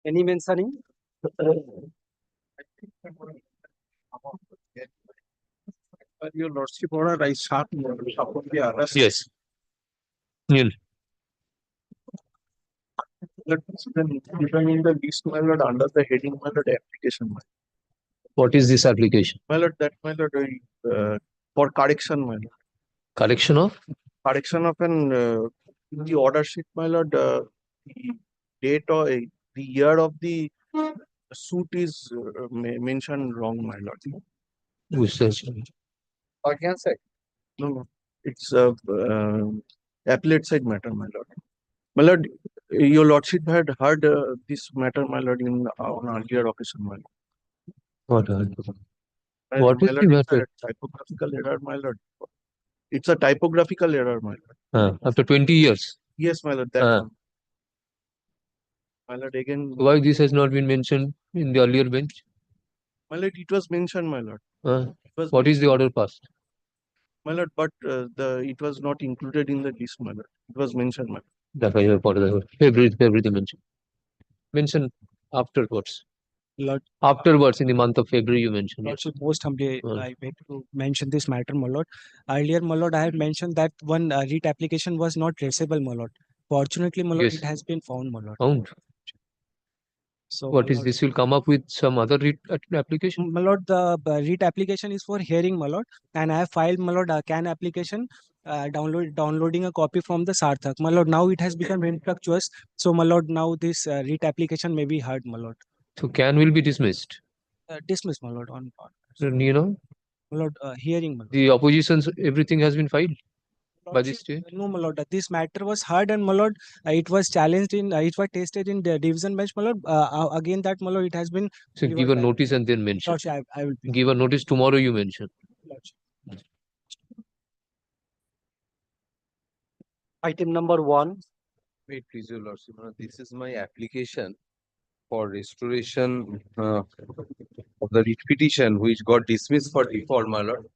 Any mentioning? Your Lordship order, I sharp support the arrest. Yes. Nil. Let us then determine the list, my lord, under the heading, my lord, application. What is this application? My lord, that my lord, for correction, my lord. Correction of? Correction of an the order sheet, my lord. The date or the year of the suit is mentioned wrong, my lord. Which says I can say. No, no. It's appellate side matter, my lord. My lord, your lordship had heard this matter, my lord, in on earlier occasion, my lord. what? My What is lord, the it's a matter? typographical error, my lord. It's a typographical error, my lord. After 20 years. Yes, my lord, that Ah. one. My lord, again, Why this has not been mentioned in the earlier bench? my lord, it was mentioned, my lord. It was What is the order passed? my lord, but it was not included in the list, my lord. It was mentioned, my lord. That I have ordered. Everything mentioned. Mention afterwards. Lord, Afterwards, in the month of February, you mentioned. Lordship, most humbly, Mm. I beg to mention this matter, my lord. Earlier, my lord, I had mentioned that one writ application was not traceable, my lord. Fortunately, my lord, Yes. it has been found, my lord. Found. So, What my is lord, this? Will come up with some other application? my lord, the writ application is for hearing, my lord, and I have filed, my lord, a CAN application, downloading a copy from the Sarthak. My lord, now it has become infructuous. So, my lord, now this writ application may be heard, my lord. So can will be dismissed. Dismiss, my lord, on You know, my lord, hearing, my lord. the opposition's everything has been filed by this state. No, my lord. This matter was heard, and my lord, it was challenged in, it was tested in the division bench, my lord. Again, that, my lord, it has been. So give a notice and then mention. Lordship, I will be. Give a notice tomorrow. You mention. Lordship. Item number 1. Wait, please, your lordship. This is my application for restoration of the writ petition, which got dismissed for default, my lord.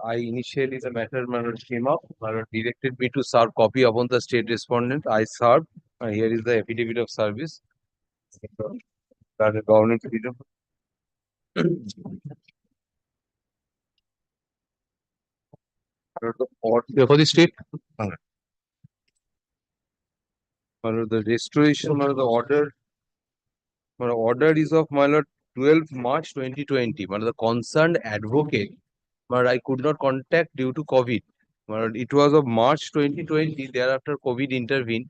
I initially the matter, my lord, came up. My lord directed me to serve copy upon the state respondent. I served. Here is the affidavit of service. That is government freedom. For the state. The restoration, the order. My order is of my lord 12 March 2020. The concerned advocate, I could not contact due to COVID. It was of March 2020. Thereafter, COVID intervened.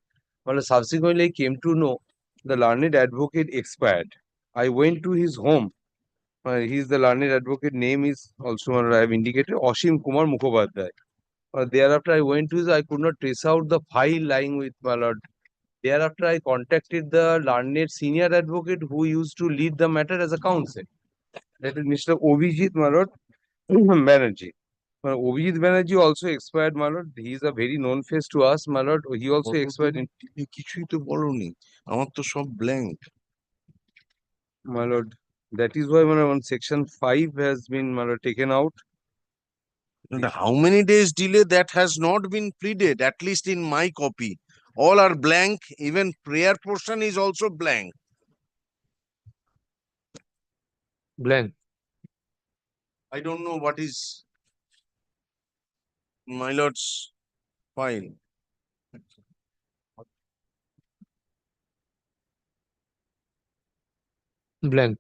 Subsequently, I came to know the learned advocate expired. I went to his home. He is the learned advocate. Name is also I have indicated Oshim Kumar Mukhopadhyay. Thereafter, I went to his. I could not trace out the file lying with my lord. Thereafter, I contacted the learned senior advocate who used to lead the matter as a counsel. That is Mr. Obhijit, my lord, Banerjee. Obhijit Banerjee also expired, my lord. He is a very known face to us, my lord. He also expired in. কিছুই তো বলনি, আমার তো সব blank. My lord, that is why on section 5 has been, my lord, taken out. How many days delay? That has not been pleaded, at least in my copy. All are blank. Even prayer portion is also blank. Blank. I don't know what is my lord's file. Blank.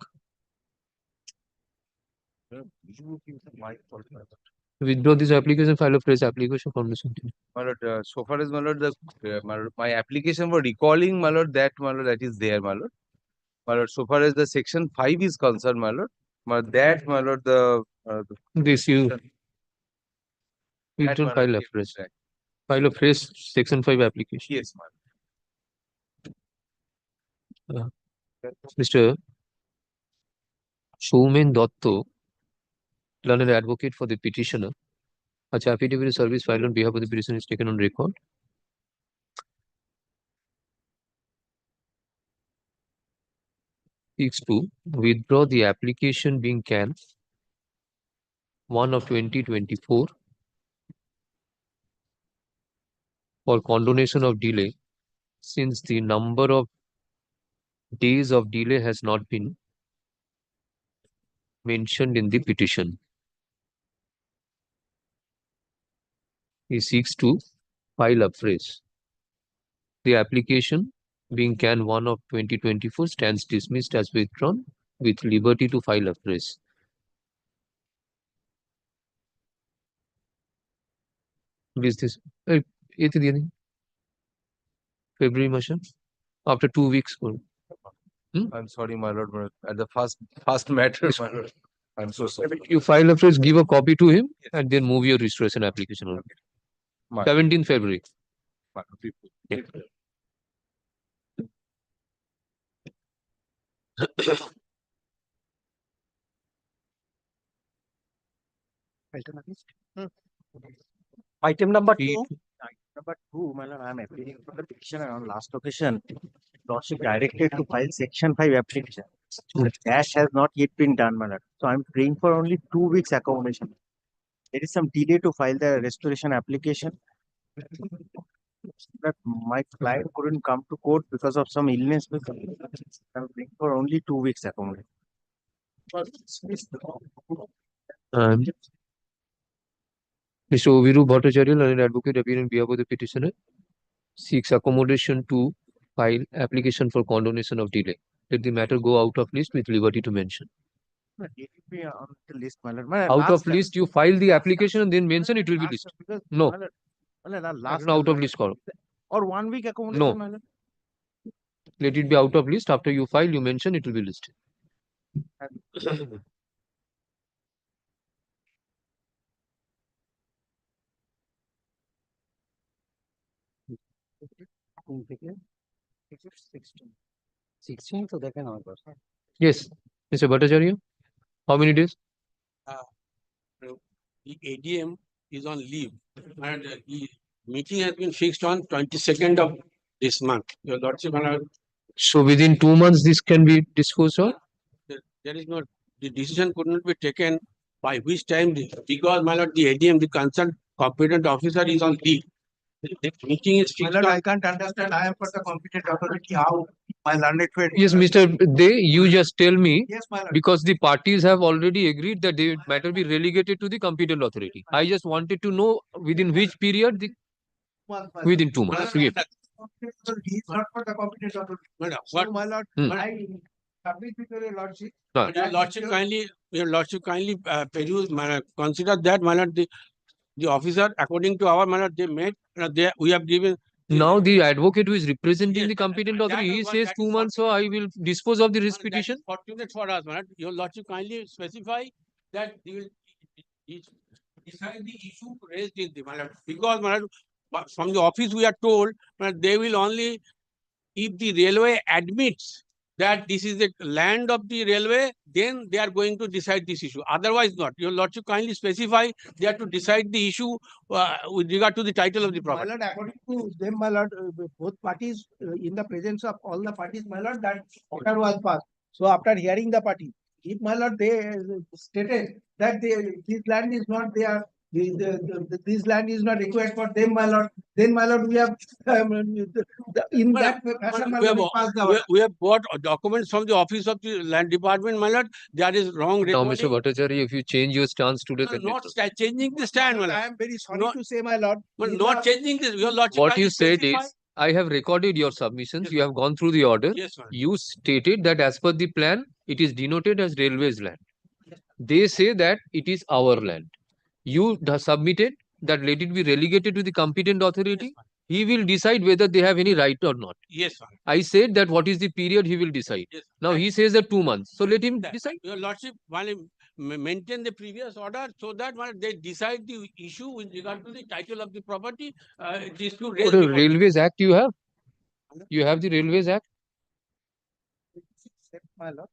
Withdraw this application, file a fresh application for missing. My lord, so far as my lord, my application for recalling, my lord, that that is there, my lord. My lord, so far as the section 5 is concerned, my lord, my lord, This you that, don't my file lord, a came fresh. back. File a fresh section 5 application. Yes, my lord. Mr. Soumen Dotto, learned advocate for the petitioner. A affidavit of service filed on behalf of the petitioner is taken on record. Seeks to withdraw the application being CAN 1 of 2024 for condonation of delay, since the number of days of delay has not been mentioned in the petition. He seeks to file afresh. The application, being Can 1 of 2024, stands dismissed as withdrawn with liberty to file afresh. Is this February Masha? After 2 weeks. I'm sorry, my lord, but at the first matter, my lord. I'm so sorry. You file afresh, give a copy to him, and then move your restoration application on. My- 17th February. my- Yeah. Item number He- 2. Number two, my lord, I am appealing for the petitioner on last occasion. Lordship directed to file section 5 application. The dash has not yet been done, my lord. So I'm praying for only 2 weeks accommodation. There is some delay to file the restoration application. That my client couldn't come to court because of some illness. I'm praying for only 2 weeks accommodation. Mr. Oviru Bhattacharya, learned advocate appearing on behalf of the petitioner, seeks accommodation to file application for condonation of delay. Let the matter go out of list with liberty to mention. Let it be on the list, my lord. My Out last of time- list, you file the application and then mention it will be last listed. time, because, No. my lord, last Out time, of list. Karo. or 1 week accommodation, No. my lord. Let it be out of list. After you file, you mention it will be listed. So they can order. Yes, Mr. Bhattacharya. How many days? The ADM is on leave and the meeting has been fixed on 22nd of this month. Your lordship, So within 2 months, this can be disposed of. there is no, the decision could not be taken by which time, because my lord, the ADM, the concerned competent officer is on leave. The meeting is My fixed lord, on. I can't understand. I am for the competent authority. How my learned friend. Yes, Mr. They, you just tell me, Yes, my lord. because the parties have already agreed that the matter be relegated to the competent authority. I just wanted to know within which period, within 2 months. He is not for the competent authority. Madam, So, what, my lord, Hmm. I submit with your lordship. No. your lordship kindly peruse, consider that, my lord, the officer, according to our manner, they made, we have given. Now the advocate who is representing Yes, the competent that authority, he is what- says that 2 is months, so I will dispose of the risk That is petition. fortunate for us, my lord. Your lordship kindly specify that they will decide the issue raised in the, my lord. Because, my lord, from the office we are told, my lord, they will only, if the railway admits that this is the land of the railway, then they are going to decide this issue. Otherwise not. Your lordship kindly specify they are to decide the issue with regard to the title of the My property. lord, according to them, my lord, both parties, in the presence of all the parties, my lord, that order was passed. So after hearing the party, if my lord, they stated that this land is not their, this land is not required for them, my lord, then my lord, we have, in that fashion, my We lord, have, we passed the we, order. we have bought documents from the office of the land department, my lord. There is wrong Now, recording. Mr. Bhattacharya, if you change your stance today, then Not later. changing the stand, my lord. I am very sorry Not- to say, my lord. But these not are- changing this. Your lordship What kindly you said specify. is, I have recorded your submissions, Yes, you have gone through the order. Yes, ma'am. You stated that as per the plan, it is denoted as railways land. They say that it is our land. You submitted that let it be relegated to the competent authority. He will decide whether they have any right or not. Yes, ma'am. I said that what is the period he will decide. Yes. Now he says that 2 months. So let him That- decide. Your lordship, while maintain the previous order so that when they decide the issue with regard to the title of the property, it is to raise. What a the- Railways Act you have? You have the Railways Act? My lord.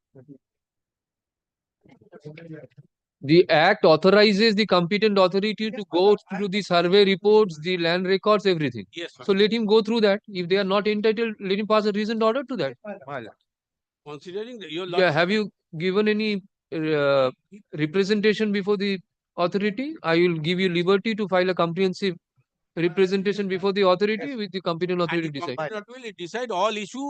The Act authorizes the competent authority to go through the survey reports, the land records, everything. Yes, ma'am. So let him go through that. If they are not entitled, let him pass a reasoned order to that. My lord. Considering your Yeah, lordship. have you given any representation before the authority? I will give you liberty to file a comprehensive representation before the authority Yes. with the competent And authority the decide. competent authority will decide all issue,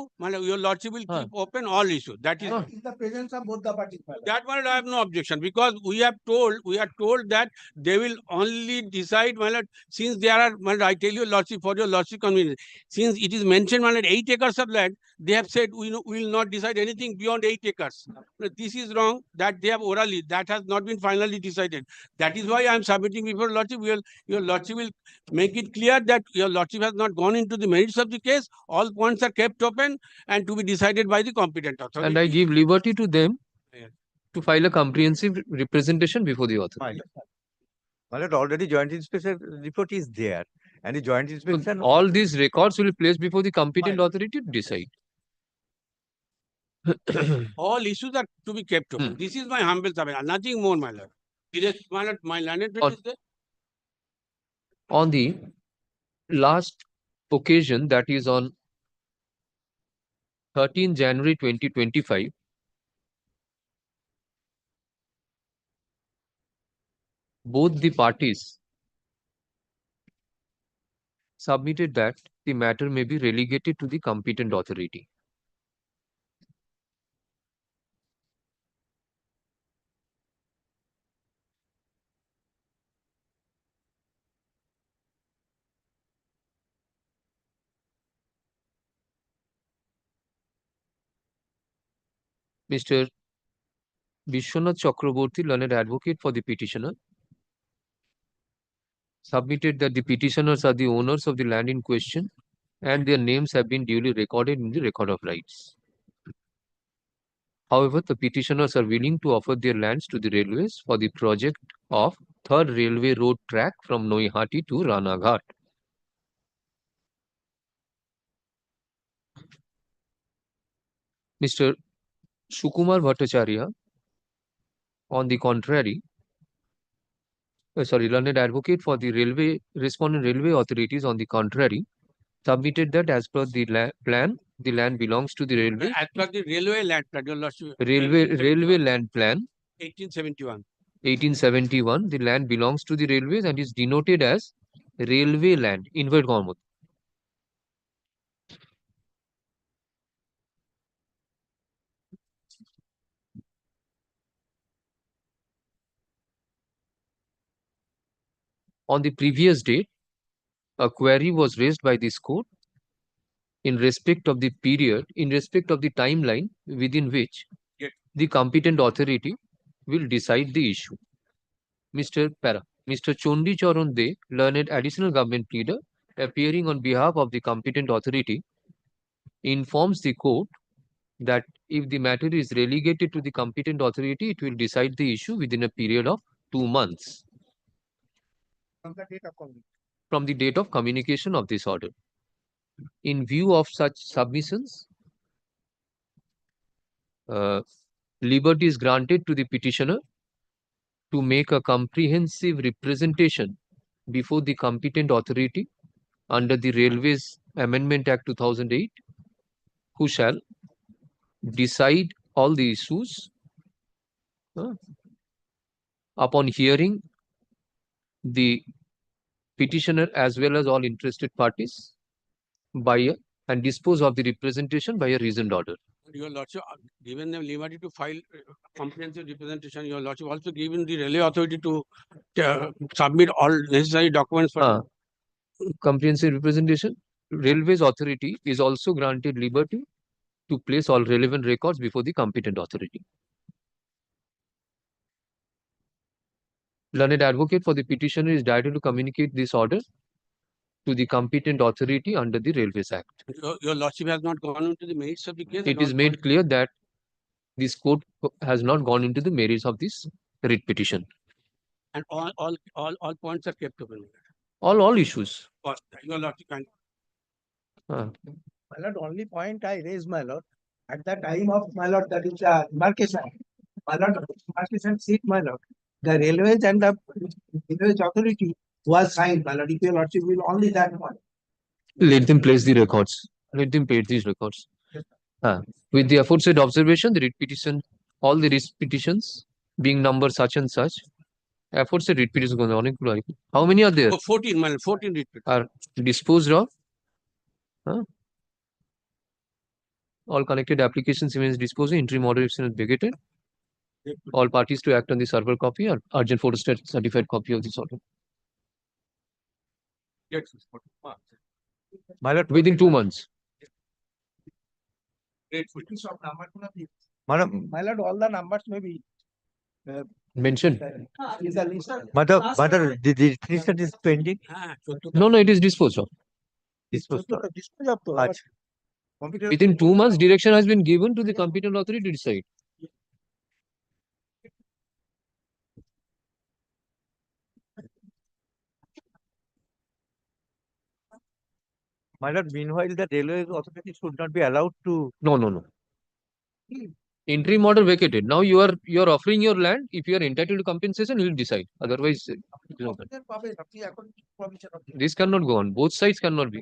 your lordship will Huh. keep open all issue. That is. In the presence of both the parties, my lord. That one I have no objection, because we are told that they will only decide, since there are, I tell you, lordship, for your lordship convenience, since it is mentioned, 8 acres of land, they have said we will not decide anything beyond 8 acres. This is wrong, that they have orally, that has not been finally decided. That is why I am submitting before lordship. Your lordship will make it clear that your lordship has not gone into the merits of the case. All points are kept open and to be decided by the competent authority. And I give liberty to them Yes. to file a comprehensive representation before the authority. My lord, already joint inspection report is there, and the joint So inspection. all these records will be placed before the competent authority to decide. All issues are to be kept open. This is my humble submission, nothing more, my lord. My landed On- is there. On the last occasion, that is on 13 January 2025, both the parties submitted that the matter may be relegated to the competent authority. Mr. Vishwanath Chakraborty, learned advocate for the petitioner, submitted that the petitioners are the owners of the land in question and their names have been duly recorded in the record of rights. However, the petitioners are willing to offer their lands to the railways for the project of third railway road track from Noihati to Ranaghat. Mr. Sukumar Bhattacharya, on the contrary, learned advocate for the respondent railway authorities, on the contrary, submitted that as per the plan, the land belongs to the railway. As per the railway land plan, your lordship. Railway land plan 1871. 1871, the land belongs to the railways and is denoted as railway land, inverted comma. On the previous date, a query was raised by this court in respect of the timeline within which the competent authority will decide the issue. Mr. Chondi Charan De, learned additional government pleader, appearing on behalf of the competent authority, informs the court that if the matter is relegated to the competent authority, it will decide the issue within a period of 2 months From the date of communication. from the date of communication of this order. In view of such submissions, liberty is granted to the petitioner to make a comprehensive representation before the competent authority under the Railways Amendment Act 2008, who shall decide all the issues upon hearing the petitioner as well as all interested parties and dispose of the representation by a reasoned order. Your lordship, given them liberty to file comprehensive representation, your lordship also given the railway authority to submit all necessary documents for comprehensive representation. Railways authority is also granted liberty to place all relevant records before the competent authority. Learned advocate for the petitioner is directed to communicate this order to the competent authority under the Railways Act. Your lordship has not gone into the merits of the case. It is made clear that this court has not gone into the merits of this writ petition. And all points are kept open. All issues. Your lordship can. My lord, only point I raised, my lord, at the time of, my lord, that is demarcation. My lord, demarcation seat, my lord, the railways and the railways authority was signed, my lord. If your lordship will only that one. Let them place the records. Let them place these records. With the aforesaid observation, the writ petition, all the writ petitions being numbered such and such, aforesaid writ petitions অনেকগুলো আর কি। How many are there? 14, my lord, 14 writ petitions. Are disposed of? Huh? All connected applications remains disposed, interim order is vacated. All parties to act on the server copy or urgent photostat certified copy of this order. Yes, My lord, Within 2 months. grateful. My lord, all the numbers may be Mentioned. in the list. the petition is pending. Ah, No, it is disposed of. Disposed of. Dispose of to. আচ্ছা। Within 2 months, direction has been given to the competent authority to decide. My lord, meanwhile, the railway authority should not be allowed to. No. Interim order vacated. Now you are offering your land. If you are entitled to compensation, you will decide. Otherwise, it is not done. This cannot go on. Both sides cannot be.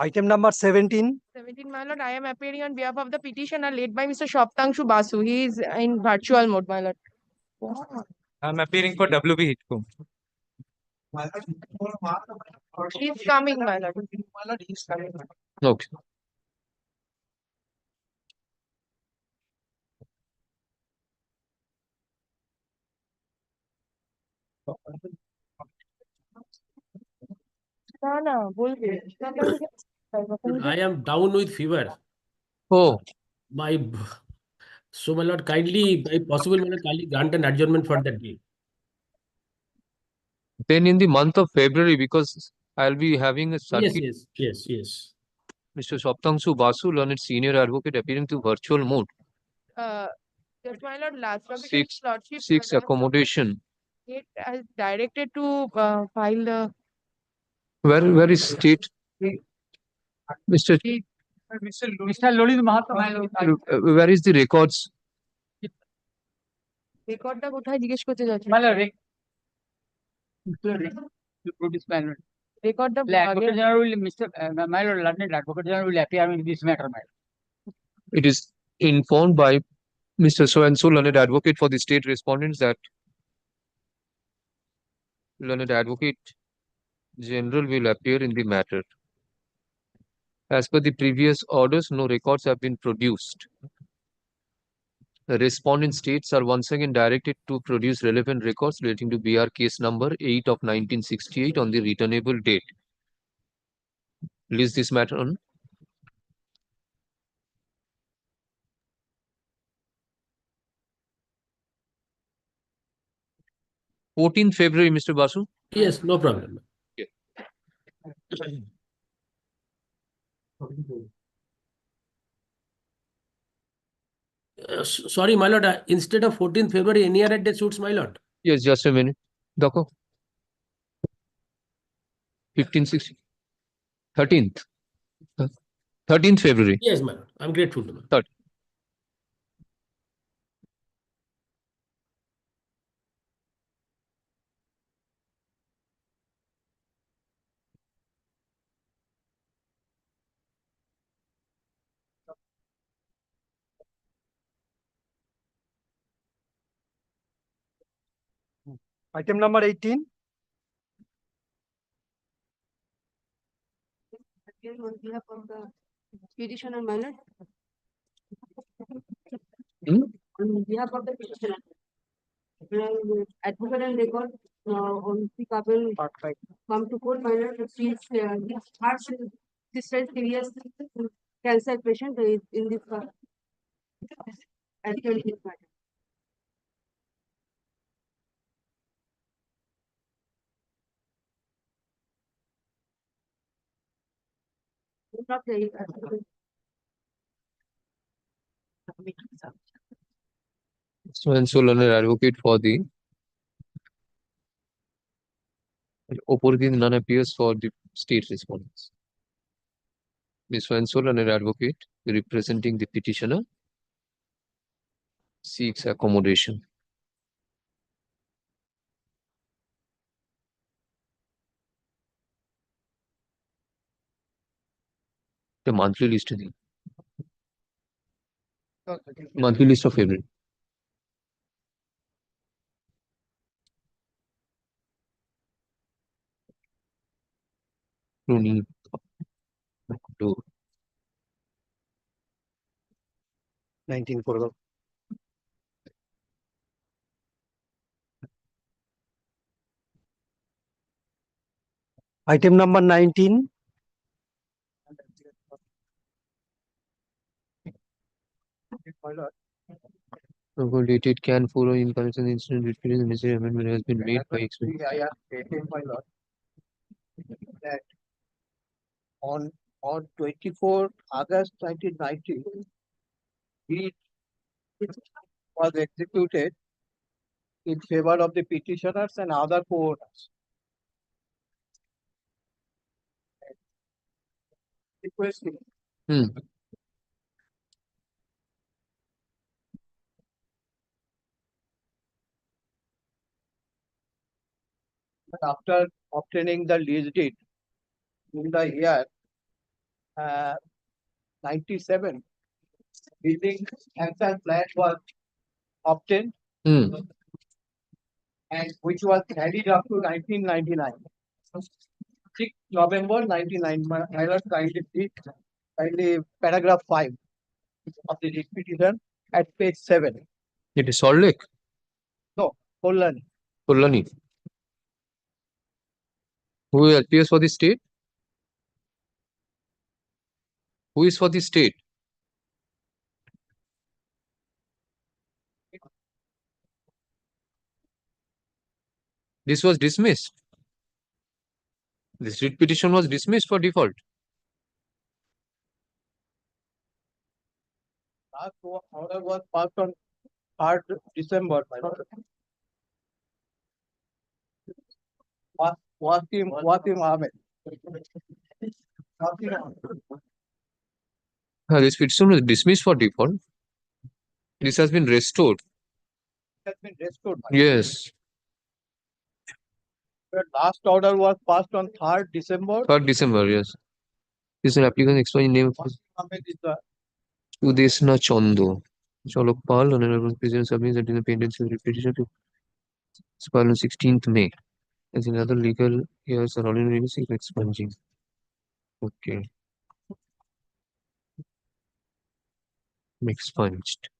Item number 17. 17, my lord, I am appearing on behalf of the petitioner led by Mr. Shoptangshu Basu. He is in virtual mode, my lord. I'm appearing for WB Hitcomb. He is coming, my lord. My lord, he is coming. Okay. না, বলবে। I am down with fever. Oh, So my lord, kindly, if possible, my lord, kindly grant an adjournment for that day. then in the month of February, because I'll be having a circuit, Yes. Mr. Shoptangshu Basu, learned senior advocate, appearing to virtual mode. Just my lord, last topic is Six lordship. accommodation. It has directed to file the Where is state? Mr. Mr. Lolid Mahatma, my lord. Where is the records? রেকর্ডটা কোথায় জিজ্ঞেস করতে যাচ্ছে? My lord, রেকর্ডটা Advocate General will, my lord, learned Advocate General will appear in this matter, my lord. It is informed by Mr. So and so, learned advocate for the state respondents, that learned advocate general will appear in the matter. As per the previous orders, no records have been produced. The respondent states are once again directed to produce relevant records relating to BR case number 8 of 1968 on the returnable date. List this matter on. February 14th, Mr. Basu. Yes, no problem. Sorry, my lord, instead of 14th February, any other day suits, my lord. Yes, just a minute. Dako. 15, 16, 13th. 13th February. Yes, my lord. I'm grateful to you. 13th. Item number 18. On behalf of the petitioner, my lord. On behalf of the petitioner. Advocate and record on the couple come to court, my lord. She is serious cancer patient in this actual matter. So and so, learned advocate for the opposing none appears for the state respondents. Ms. So and so, learned advocate representing the petitioner seeks accommodation. The monthly list. Monthly list of April. No need to 19 করে দাও। Item number 19. dated can follow in connection incident repeated the necessary amendment has been made by explain. I have stated, my lord, that on 24 August 1990, it was executed in favor of the petitioners and other co-owners. Requesting that after obtaining the lease deed in the year 97, building and plan was obtained and which was carried up to 1999. 6 November 99, my lord, kindly paragraph 5 of the writ petition at page 7. It is Salt Lake, No, Kolani. Kolani. Who appears for the state? Who is for the state? This was dismissed. This writ petition was dismissed for default. Last order was passed on 3rd December, my lord. Wasim Ahmed. This petition was dismissed for default. This has been restored. Has been restored. My lord. Yes, The last order was passed on 3rd December. 3rd December, yes. This is an applicant explain name of Wasim Ahmed is the Udesna Chondo. Cholok Pal, Honorable President submits that in the pendency of repetition to expire on 16th May. As in other legal years are already expunging. Okay. Expunged.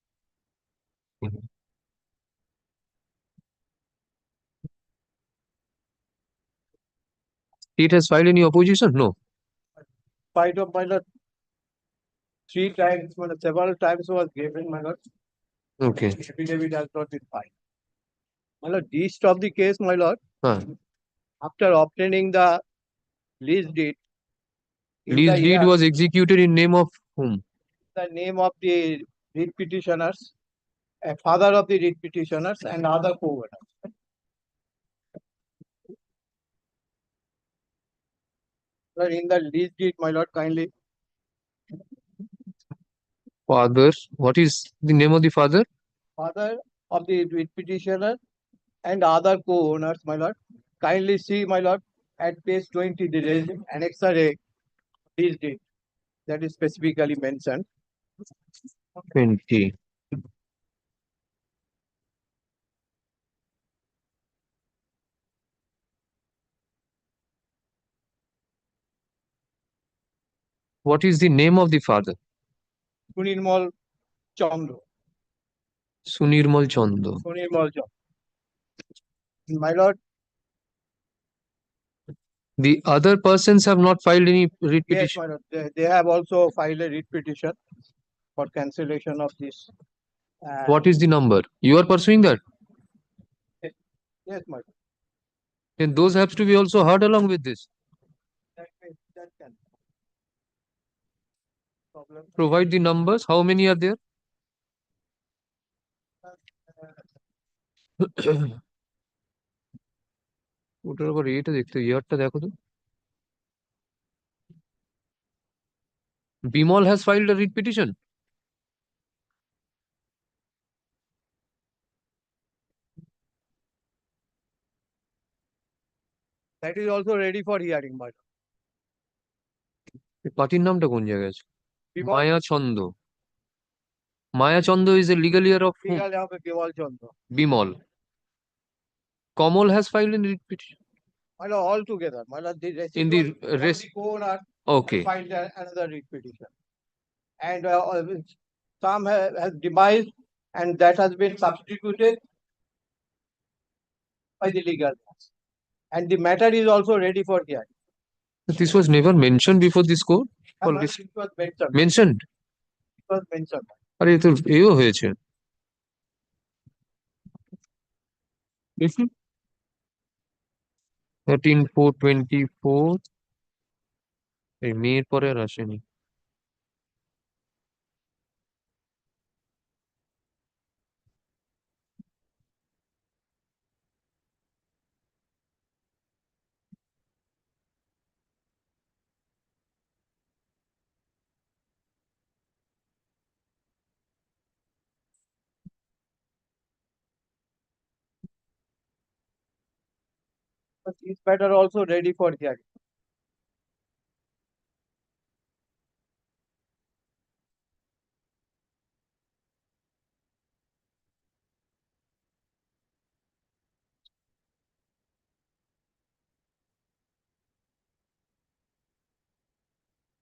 It has filed any opposition? No. fight of my lord. 3 times, several times was given, my lord. Okay. Affidavit has not been filed. My lord, gist of the case, my lord, Huh. after obtaining the lease deed, in Lease the deed year, was executed in name of whom? the name of the writ petitioners, a father of the writ petitioners and other co-owners. Sir, in the lease deed, my lord, kindly, Father. What is the name of the father? father of the writ petitioner and other co-owners, my lord, kindly see, my lord, at page 20, the annexure A, lease deed, that is specifically mentioned. 20. What is the name of the father? Sunirmal Chandra. Sunirmal Chondo. Sunirmal Chandra. My lord, The other persons have not filed any writ yes, petition. my lord, they have also filed a writ petition for cancellation of this. What is the number? You are pursuing that? Yes, my lord. Then those have to be also heard along with this. That can. Problem. Provide the numbers. How many are there? ওটার আবার এটা দেখতে ইয়ারটা দেখো তো Bimol has filed a writ petition. That is also ready for hearing, my lord. পার্টির নামটা কোন জায়গায় আছে Bimol? মায়া ছন্দ Maya Chando is a legal heir of whom? Legal of Bimal Chandra. Bimal. Kamal has filed in writ petition. All together. The In the rest. co-owner Okay. filed another writ petition. And some has demised, and that has been substituted by the legal ones. And the matter is also ready for hearing. This was never mentioned before this court? Or this It was mentioned. mentioned? It was mentioned. আরে এ তো এও হয়েছে 13/4/24 এই মেয়ের পরে আর আসেনি But this matter also ready for hearing.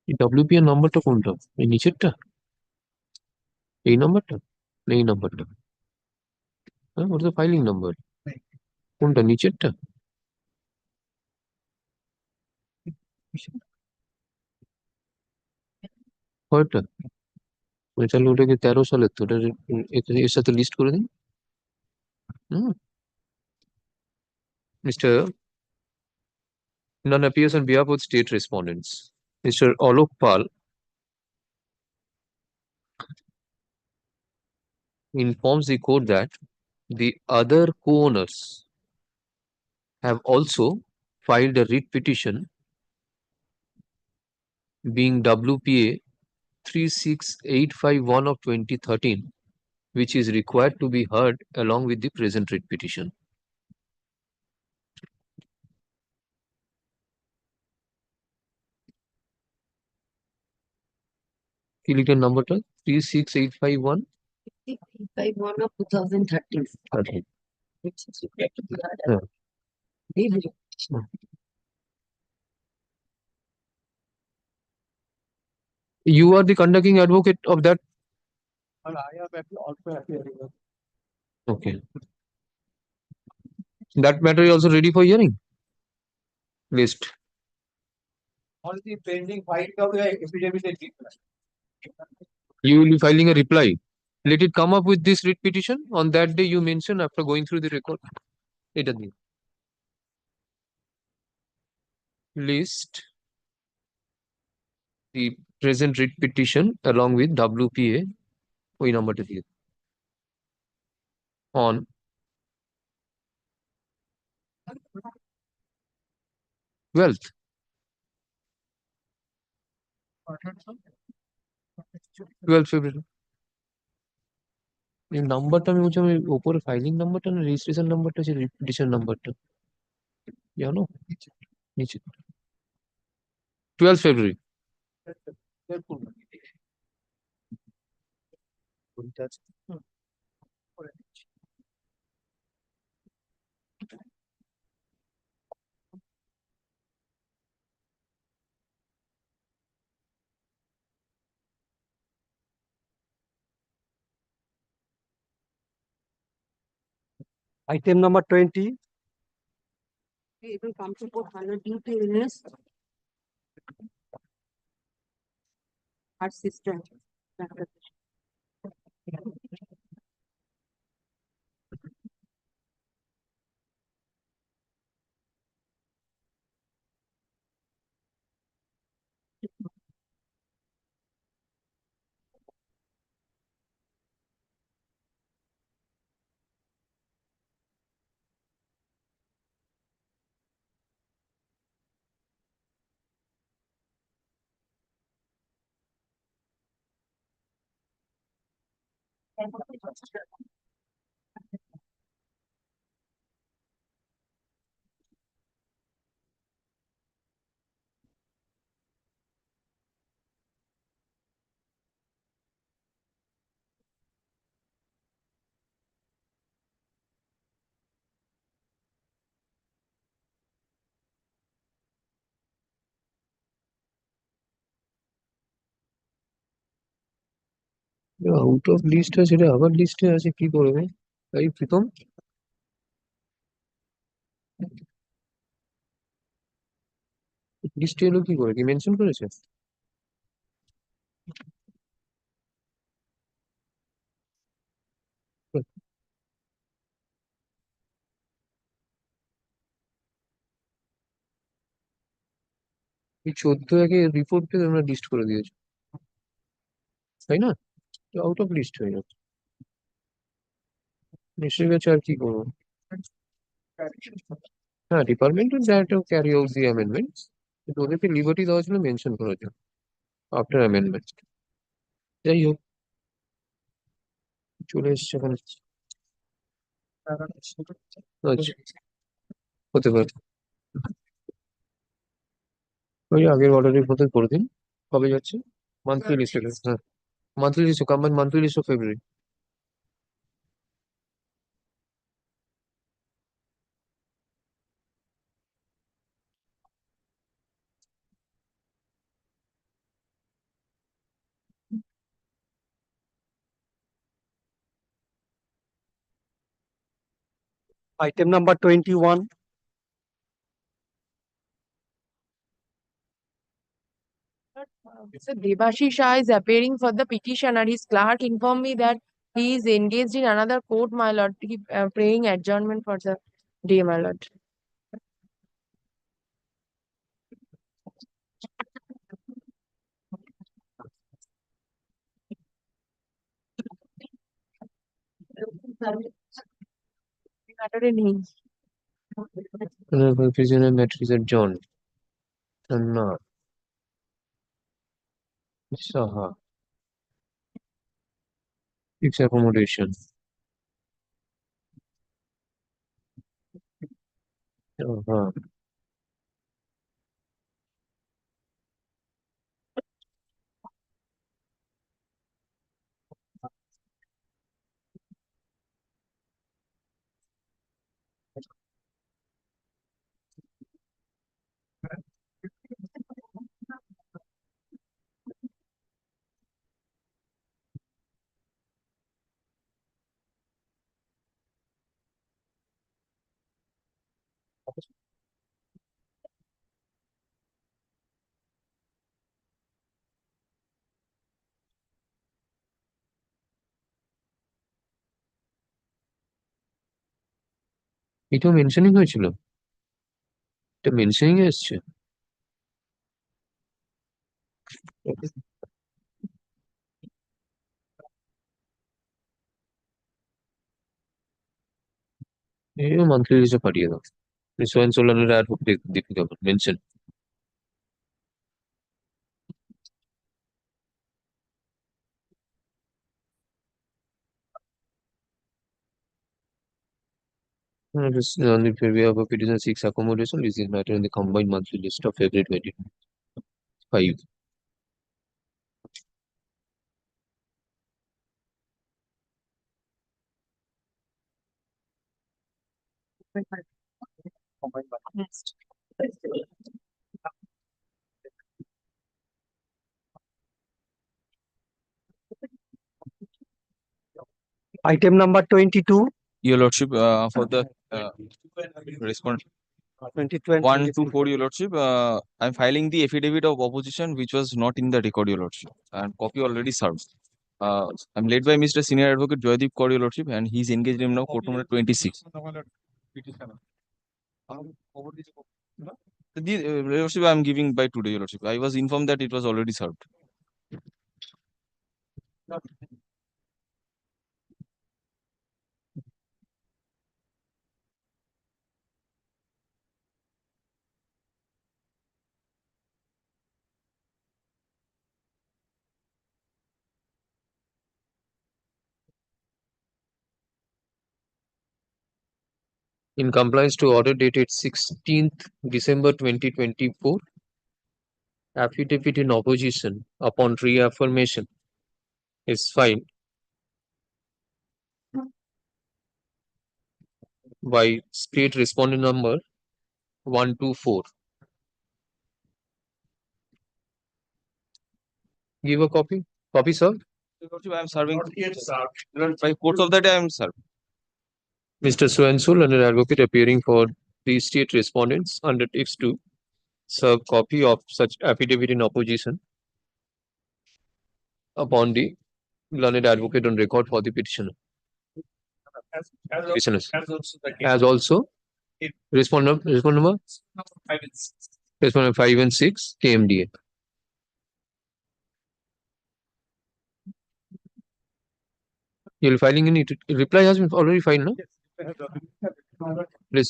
এই WP এর নাম্বারটা কোনটা এই নিচেরটা এই নাম্বারটা না এই নাম্বারটা হ্যাঁ ওটা তো ফাইলিং নাম্বার কোনটা নিচেরটা কয়টা তাহলে ওটাকে 13 সালের তো ওটা এর সাথে লিস্ট করে দিন হুম mister None appears on behalf of state respondents. Mr. Alok Pal informs the court that the other co-owners have also filed a writ petition being WPA 36851 of 2013, which is required to be heard along with the present writ petition. কি লিখলেন নাম্বারটা 36851 1 of 2013. Okay. Which is required to be heard. Yeah. Legally. You are the conducting advocate of that. And I am also appearing. Okay. That matter is also ready for hearing. List. All the pending filing of the affidavit is required. You will be filing a reply. Let it come up with this writ petition on that day you mentioned after going through the record. It doesn't. List the present writ petition along with WPA ওই নাম্বারটা দিয়ে on wealth 12 February এই নাম্বারটা আমি বলছি আমি ওপরে filing নাম্বারটা না রেজিস্ট্রেশন নাম্বারটা আছে পিটিশন নাম্বারটা জানো নিচে 12 February Item number 20. It will come to court under due to illness. Her sister. Out of list আছে, এটা আবার লিস্টে আছে, কি করবে এই প্রীতম? লিস্টে এলো কি করে, কি মেনশন করেছে? এই 14 রিপোর্ট পেয়ে তোমরা লিস্ট করে দিয়েছো, তাই না? আউট অফ লিস্ট হয়ে যাচ্ছে, এসে গেছে, আর কি করবো? হ্যাঁ, department that carry out the amendment, কিন্তু ওদেরকে লিবার্টি দেওয়া ছিল মেনশন করার জন্য আফটার অ্যামেন্ডমেন্ট। যাই হোক, চলে এসছে এখন। আচ্ছা, হতে পারে। ওই আগের অর্ডারের মতো করে দিন। কবে যাচ্ছে? মান্থলি লিস্ট, হ্যাঁ monthly list, combine monthly list of February. Item number 21. So Debashi Shah is appearing for the petitioner. His clerk informed me that he is engaged in another court, my lord. He praying adjournment for the day, my lord. Matter in him. Prisoner matters adjourned. Anna Saha. Fixed accommodation. Uh-huh. এটা mentioning হয়েছিল, এটা mentioning এসছে। এই monthly লিস্টে পাঠিয়ে দাও। সোয়েন সোলানের আর Deepika mention. On the preview of a petition seeks accommodation, this is matter in the combined monthly list of February 2025. Item number 22. Your Lordship, for the response 2020. 124, Your Lordship, I'm filing the affidavit of opposition which was not in the record, Your Lordship, and copy already served. I'm led by Mr. Senior Advocate Joydeep Kaur, Your Lordship, and he's engaged in now court number 26. Your Lordship, I'm giving by today, Your Lordship. I was informed that it was already served. In compliance to order dated 16th December 2024, affidavit in opposition upon reaffirmation is filed by state respondent number 124. Give a copy. Copy, sir. Lordship, I am serving. Not yet served. By course of the day, I am served. Mr. Swansul, learned advocate appearing for the state respondents undertakes to serve copy of such affidavit in opposition upon the learned advocate on record for the petitioner. Petitioners. As also, respondent number 5 and 6 KMDA. You're filing in it. Reply has been already filed, no? Please.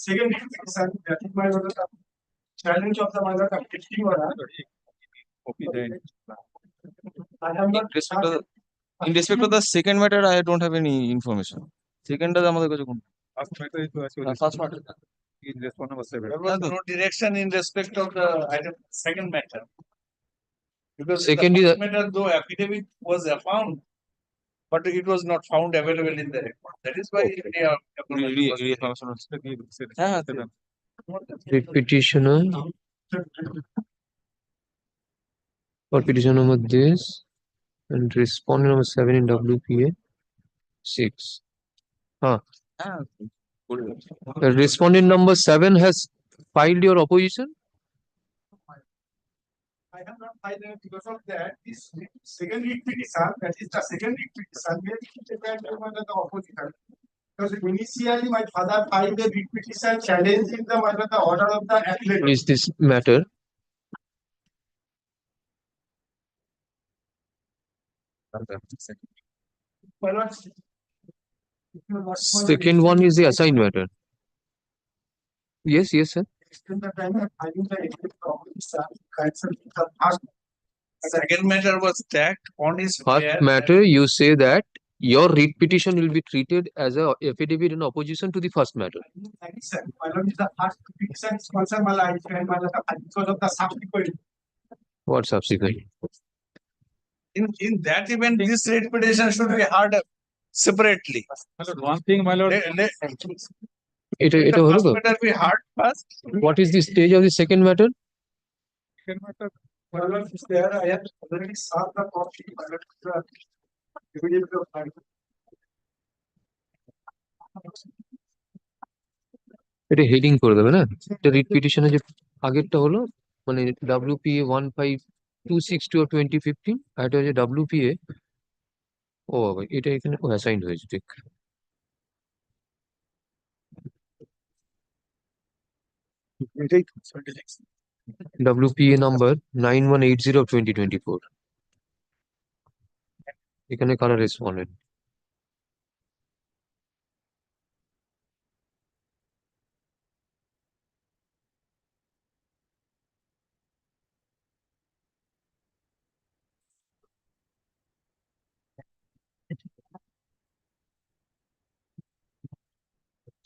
Second petition, that is my challenge of the petition order. I have not In respect of the second matter, I don't have any information. Second is আমাদের কাছে কোন? First matter. There was no direction in respect of the item, second matter. Because Second the is first matter, though affidavit was found, but it was not found available in the record. That is why they are. Petitioner for petition number this and respondent number 7 in WPA 6. The respondent number 7 has filed your opposition. I have not filed it because of that. This second petition, that is the second petition, where it is prepared by the opposition. Because initially my father filed a petition challenging the order of the appellate. Is this matter? My lord, Second one is the assigned matter. Yes, sir. extend the time of filing the opposition, cancel the first. Second matter was tagged on his. First matter, you say that your writ petition will be treated as a affidavit in opposition to the first matter. My lord, is the first petition is concerned my life and my lord, because of the subsequent. What subsequent? In that event, this writ petition should be heard separately. One thing, my lord. It The first matter be heard first. What is the stage of the second matter? Second matter, my lord, is there, I have already served the copy, my lord, immediately of time. এটা heading করে দেবে না? এটা writ পিটিশনে যে আগেরটা হলো মানে WPA 15262 or 2015 আর এটা হচ্ছে WPA ও বাবা এটা এখানে অ্যাসাইন্ড হয়েছে ঠিক WPA number 9180 of 2024 এখানে কারা respondent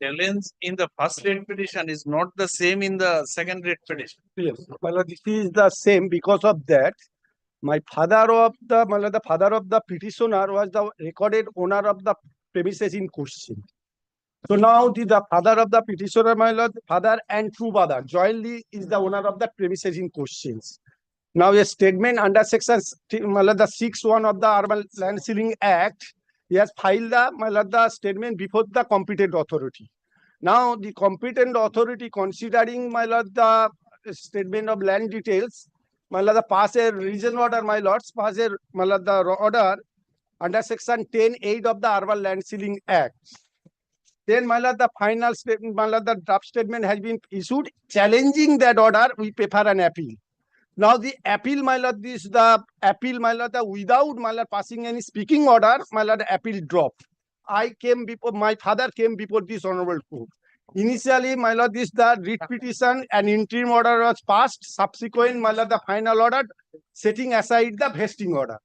Challenge in the first writ petition is not the same in the second writ petition. Yes, my lord, this is the same because of that. My father of the father of the petitioner was the recorded owner of the premises in question. So now the father of the petitioner, my lord, father and true brother jointly is the owner of the premises in questions. Now a statement under section my lord, the 6(1) of the Urban Land Ceiling Act, he has filed the statement before the competent authority. Now the competent authority considering my lord the statement of land details, my lord, the pass a reason order, my lords, pass a my lord, the order under section 10(8) of the Urban Land Ceiling Act. Then my lord, the final statement, my lord, the draft statement has been issued challenging that order. We prefer an appeal. Now the appeal, my lord, the appeal, my lord, without my lord passing any speaking order, my lord, the appeal dropped. My father came before this honorable court. Initially, my lord, the writ petition and interim order was passed. Subsequent, my lord, the final order setting aside the vesting order.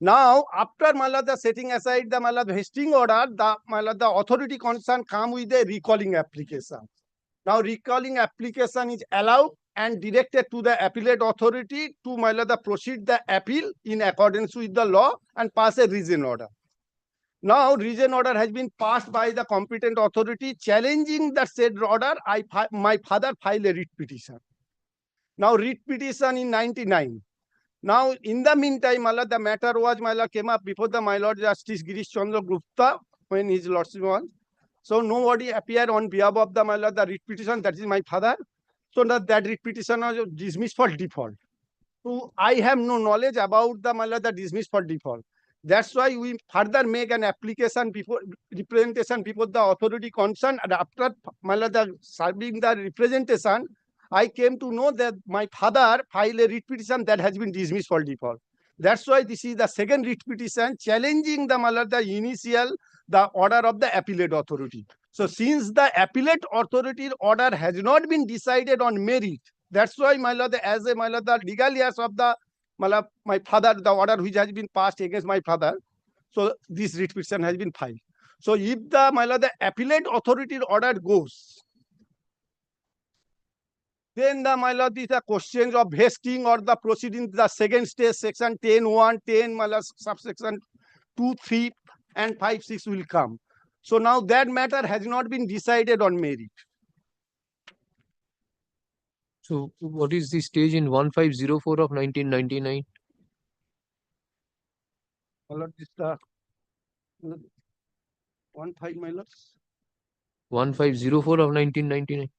Now, after my lord, the setting aside the my lord, vesting order, the authority concerned come with a recalling application. Now, recalling application is allowed and directed to the appellate authority to my lord, proceed the appeal in accordance with the law and pass a reason order. Now, reason order has been passed by the competent authority challenging the said order. My father filed a writ petition. Now, writ petition in 99. Now, in the meantime, my lord, the matter was, my lord, came up before the my lord Justice Girish Chandra Gupta when his lordship was. So nobody appeared on behalf of the my lord, the writ petition, that is my father. So that writ petition was dismissed for default. So I have no knowledge about the my lord, the dismissed for default. That's why we further make an application before representation before the authority concerned. And after my lord, the serving the representation, I came to know that my father filed a writ petition that has been dismissed for default. That's why this is the second writ petition challenging the my lord, the initial the order of the appellate authority. So since the appellate authority order has not been decided on merit, that's why my lord, as a my lord, the legal years of the my father, the order which has been passed against my father, so this writ petition has been filed. So if the my lord, the appellate authority order goes, then the my lord, these are questions of vesting or the proceeding, the second stage, section 10(1), 10, my lord, subsection 2, 3, and 5, 6 will come. So now that matter has not been decided on merit. So what is the stage in 1504 of 1999? My lord, this the 15, my lord, 1504 of 1999.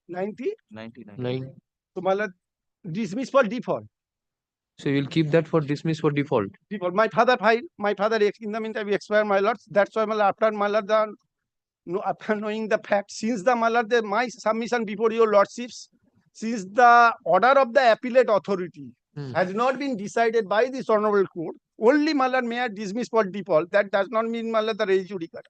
90. 99. 9. So my lord, dismiss for default. So you will keep that for dismiss for default. Default. My father filed. My father, in the meantime, expired, my lords. That's why, my lord, after my lord, after knowing the fact, since the my lord, my submission before your lordships, since the order of the appellate authority has not been decided by this honorable court, only my lord may dismiss for default. That does not mean my lord the res judicata.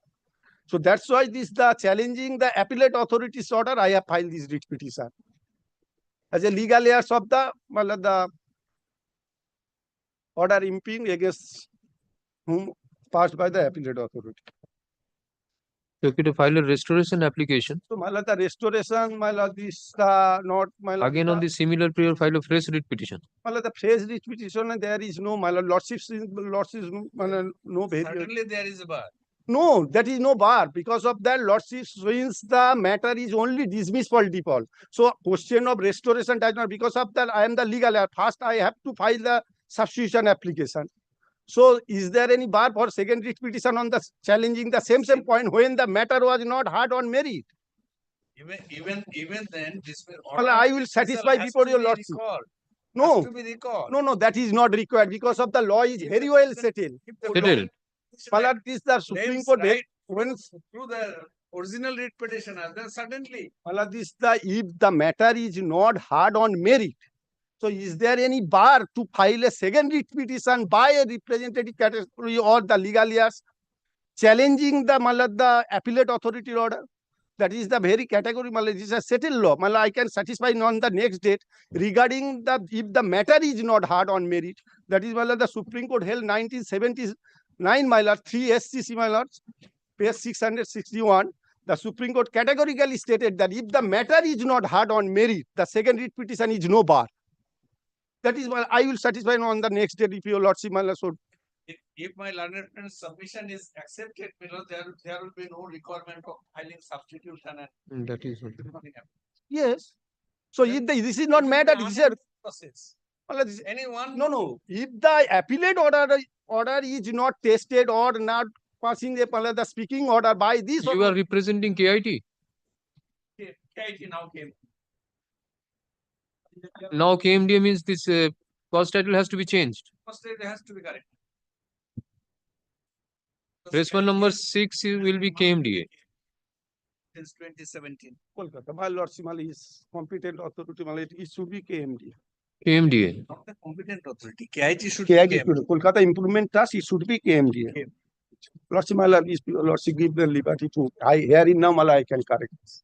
So that's why this the challenging the appellate authority's order. I have filed this writ petition as a legal heirs of the my lord, the order impinging against whom passed by the appellate authority. So you to file a restoration application. So my lord, the restoration, my lord, this not my lord. Again on the similar period, file a fresh writ petition. My lord, the fresh writ petition, there is no my lord, lordships, my lord, no variation. Certainly there is a bar. No, that is no bar. Because of that, lordship, since the matter is only dismissed for default. So question of restoration does not, because of that, I am the legal heir. First, I have to file the substitution application. So is there any bar for second writ petition on the challenging the same point when the matter was not heard on merit? Even then, this will. Well, I will satisfy before your lordship. No, To be recalled. no, that is not required because of the law is very well settled. Settled. Well, this the Supreme Court when Through the original writ petition, then suddenly. well, this the if the matter is not heard on merit. So is there any bar to file a second writ petition by a representative category or the legal heirs challenging the appellate authority order? That is the very category, this is a settled law. I can satisfy on the next date regarding the if the matter is not heard on merit. That is the Supreme Court held 1979, 3 SCC, page 661. The Supreme Court categorically stated that if the matter is not heard on merit, the second writ petition is no bar. That is why I will satisfy on the next day if your lordship. So If my learned friend's submission is accepted, there will be no requirement of filing substitution and. That is what. yes. So if this is not matter, this is Process. this, Anyone. no. If the appellate order is not tested or not passing the speaking order by this. You are representing KIT. KIT now came. Now KMDA means this cause title has to be changed. First it has to be correct. Response number 6 will be KMDA. Since 2017. Kolkata, my lordship is competent authority, it should be KMD. KMDA. Not the competent authority. KIT should KIT be KMD. Kolkata Improvement Trust, it should be KMD. Lordship give the liberty to, I hear in now, I can correct this.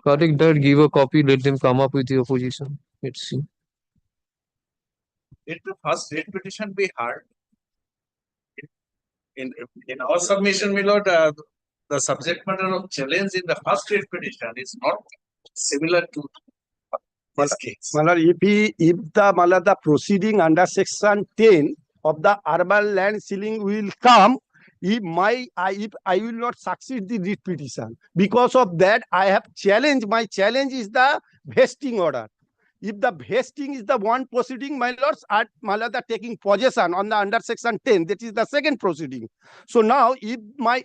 Correct that, give a copy, let them come up with your position. Let's see. Let the first writ petition be heard. In our submission, my lord, the subject matter of challenge in the first writ petition is not similar to this case. If the proceeding under section 10 of the urban land ceiling will come, if I will not succeed the writ petition. Because of that, I have challenged. My challenge is the vesting order. If the vesting is the one proceeding, my lords, my lord are taking possession on the under section 10, that is the second proceeding. So now, if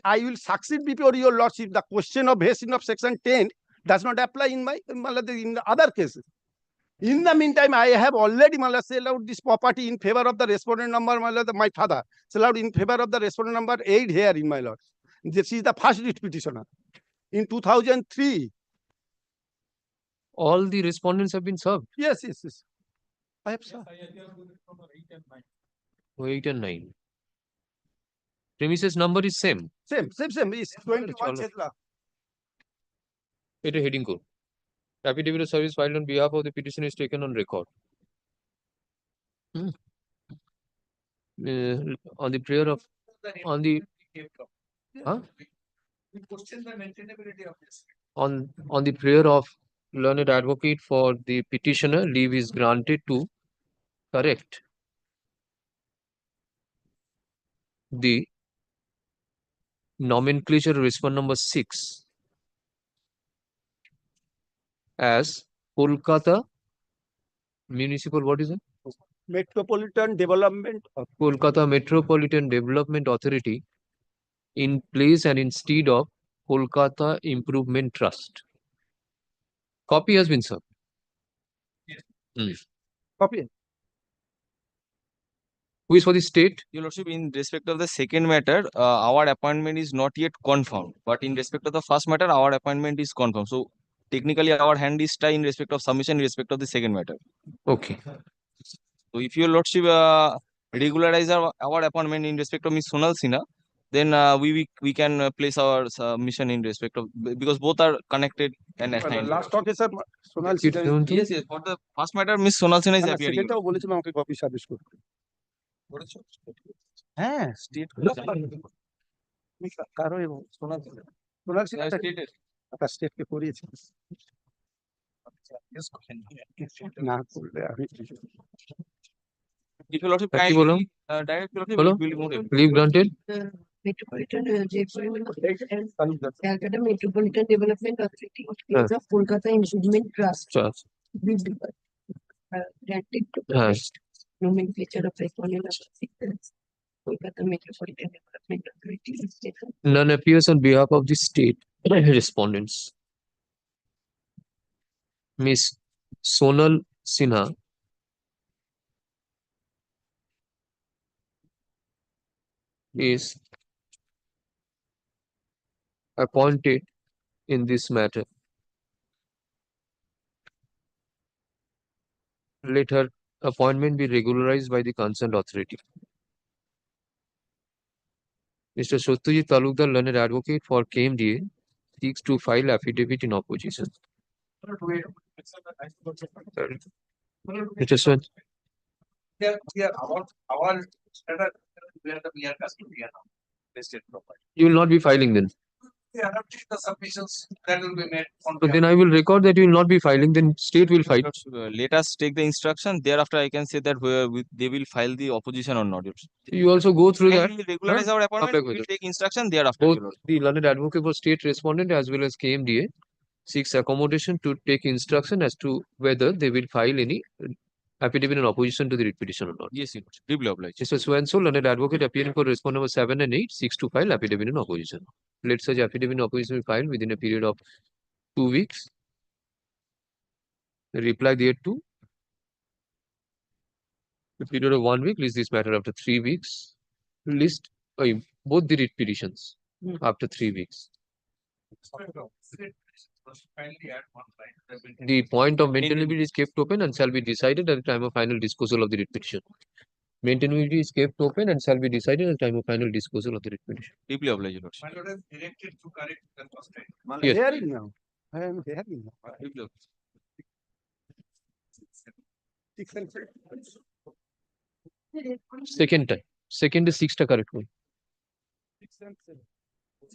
I will succeed before your lordship, the question of vesting of section 10 does not apply in my lord, in the other cases. In the meantime, I have already, my lord, sell out this property in favor of the respondent number, my lord, my father, sell out in favor of the respondent number 8 here in my lord. This is the first writ petitioner. In 2003. All the respondents have been served. Yes. I have served. 8 and 9. Premises number is same. Same. It's 21 Chetla. It is heading code. Affidavit of service filed on behalf of the petitioner is taken on record. On the prayer of, on the, huh? On the prayer of learned advocate for the petitioner, leave is granted to correct the nomenclature respond number 6 as Kolkata Municipal, what is it? Metropolitan Development. Kolkata Metropolitan Development Authority in place and instead of Kolkata Improvement Trust. Copy has been served. Copy. Who is for the state? Your Lordship, in respect of the second matter, our appointment is not yet confirmed. But in respect of the first matter, our appointment is confirmed. So technically, our hand is tied in respect of submission in respect of the second matter. Okay. So if your Lordship regularize our appointment in respect of Ms. Sonal Sinha, then we can place our submission in respect of, because both are connected and assigned. Last talk is sir Sonal Sinha. Yes. For the first matter, Ms. Sonal Sinha is appearing. সেকেন্ডটাও বলেছিলাম আমাকে copy service করতে। হ্যাঁ state কারো এবং সোনাল সিনহা তার স্টেটকে করিয়েছে না করলে আমি If your Lordship Thank you, kindly, Bolo. direct your Lordship Bolo. will move it. Leave granted. Metropolitan Calcutta Metropolitan Development Authority in place of Kolkata Improvement Trust. Will be granted to nomenclature of respondent of Kolkata Metropolitan Development Authority. None appears on behalf of the state respondents. Miss Sonal Sinha is appointed in this matter. Let her appointment be regularized by the concerned authority. Mr. Satyajit Talukdar, learned advocate for KMDA, seeks to file affidavit in opposition. Mr. Swan. You will not be filing then. The submissions that will be made. So then I will record that you will not be filing, then state will file. Let us take the instruction. Thereafter, I can say that they will file the opposition or not. You also go through that. We regularize our appointment. We will take instruction thereafter. Both the learned advocate for state respondent as well as KMDA seeks accommodation to take instruction as to whether they will file any affidavit in opposition to the writ petition or not. Yes, deeply obliged. Mr. Swanso, learned advocate appearing for respondent number 7 and 8 seeks to file affidavit in opposition. Let such affidavit in opposition be filed within a period of 2 weeks. Reply thereto. The period of 1 week, list this matter after 3 weeks. List both the writ petitions after 3 weeks. The point of maintainability is kept open and shall be decided at the time of final disposal of the writ petition. Maintainability is kept open and shall be decided at the time of final disposal of the writ petition. Deeply obliged. My lord has directed to correct the first time. Yes. hearing now. I am hearing now. Deeply obliged. Second time. Second is 6 টা correct one.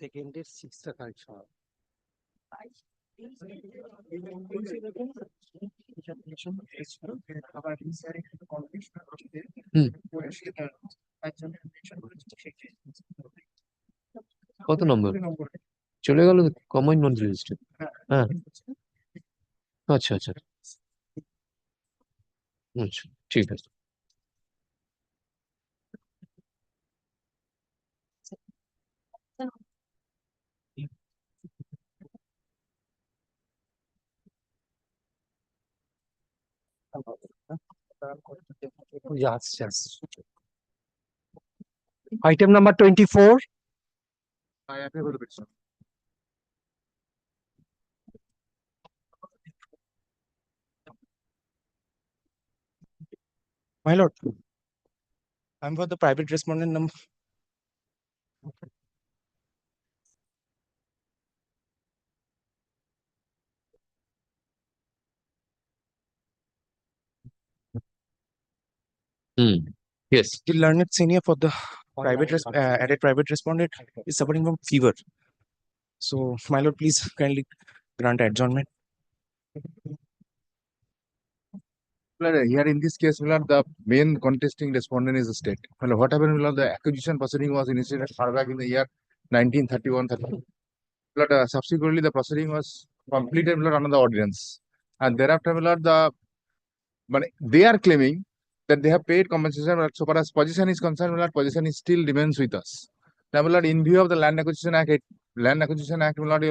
Second is 6 টা correction. কত নম্বর চলে গেল common নন registered হ্যাঁ अच्छा अच्छा अच्छा ठीक है Yes, yes. Item number 24. I appear for the petition. My lord, I'm for the private respondent number. Yes. The learned senior for the added private respondent is suffering from fever. So, my lord, please kindly grant adjournment. Here in this case, the main contesting respondent is the state. What happened? The acquisition proceeding was initiated far back in the year 1931-32. Subsequently, the proceeding was completed under the ordinance, and thereafter, but they are claiming that they have paid compensation. But so far as position is concerned, position is still remains with us. Now, in view of the Land Acquisition Act, your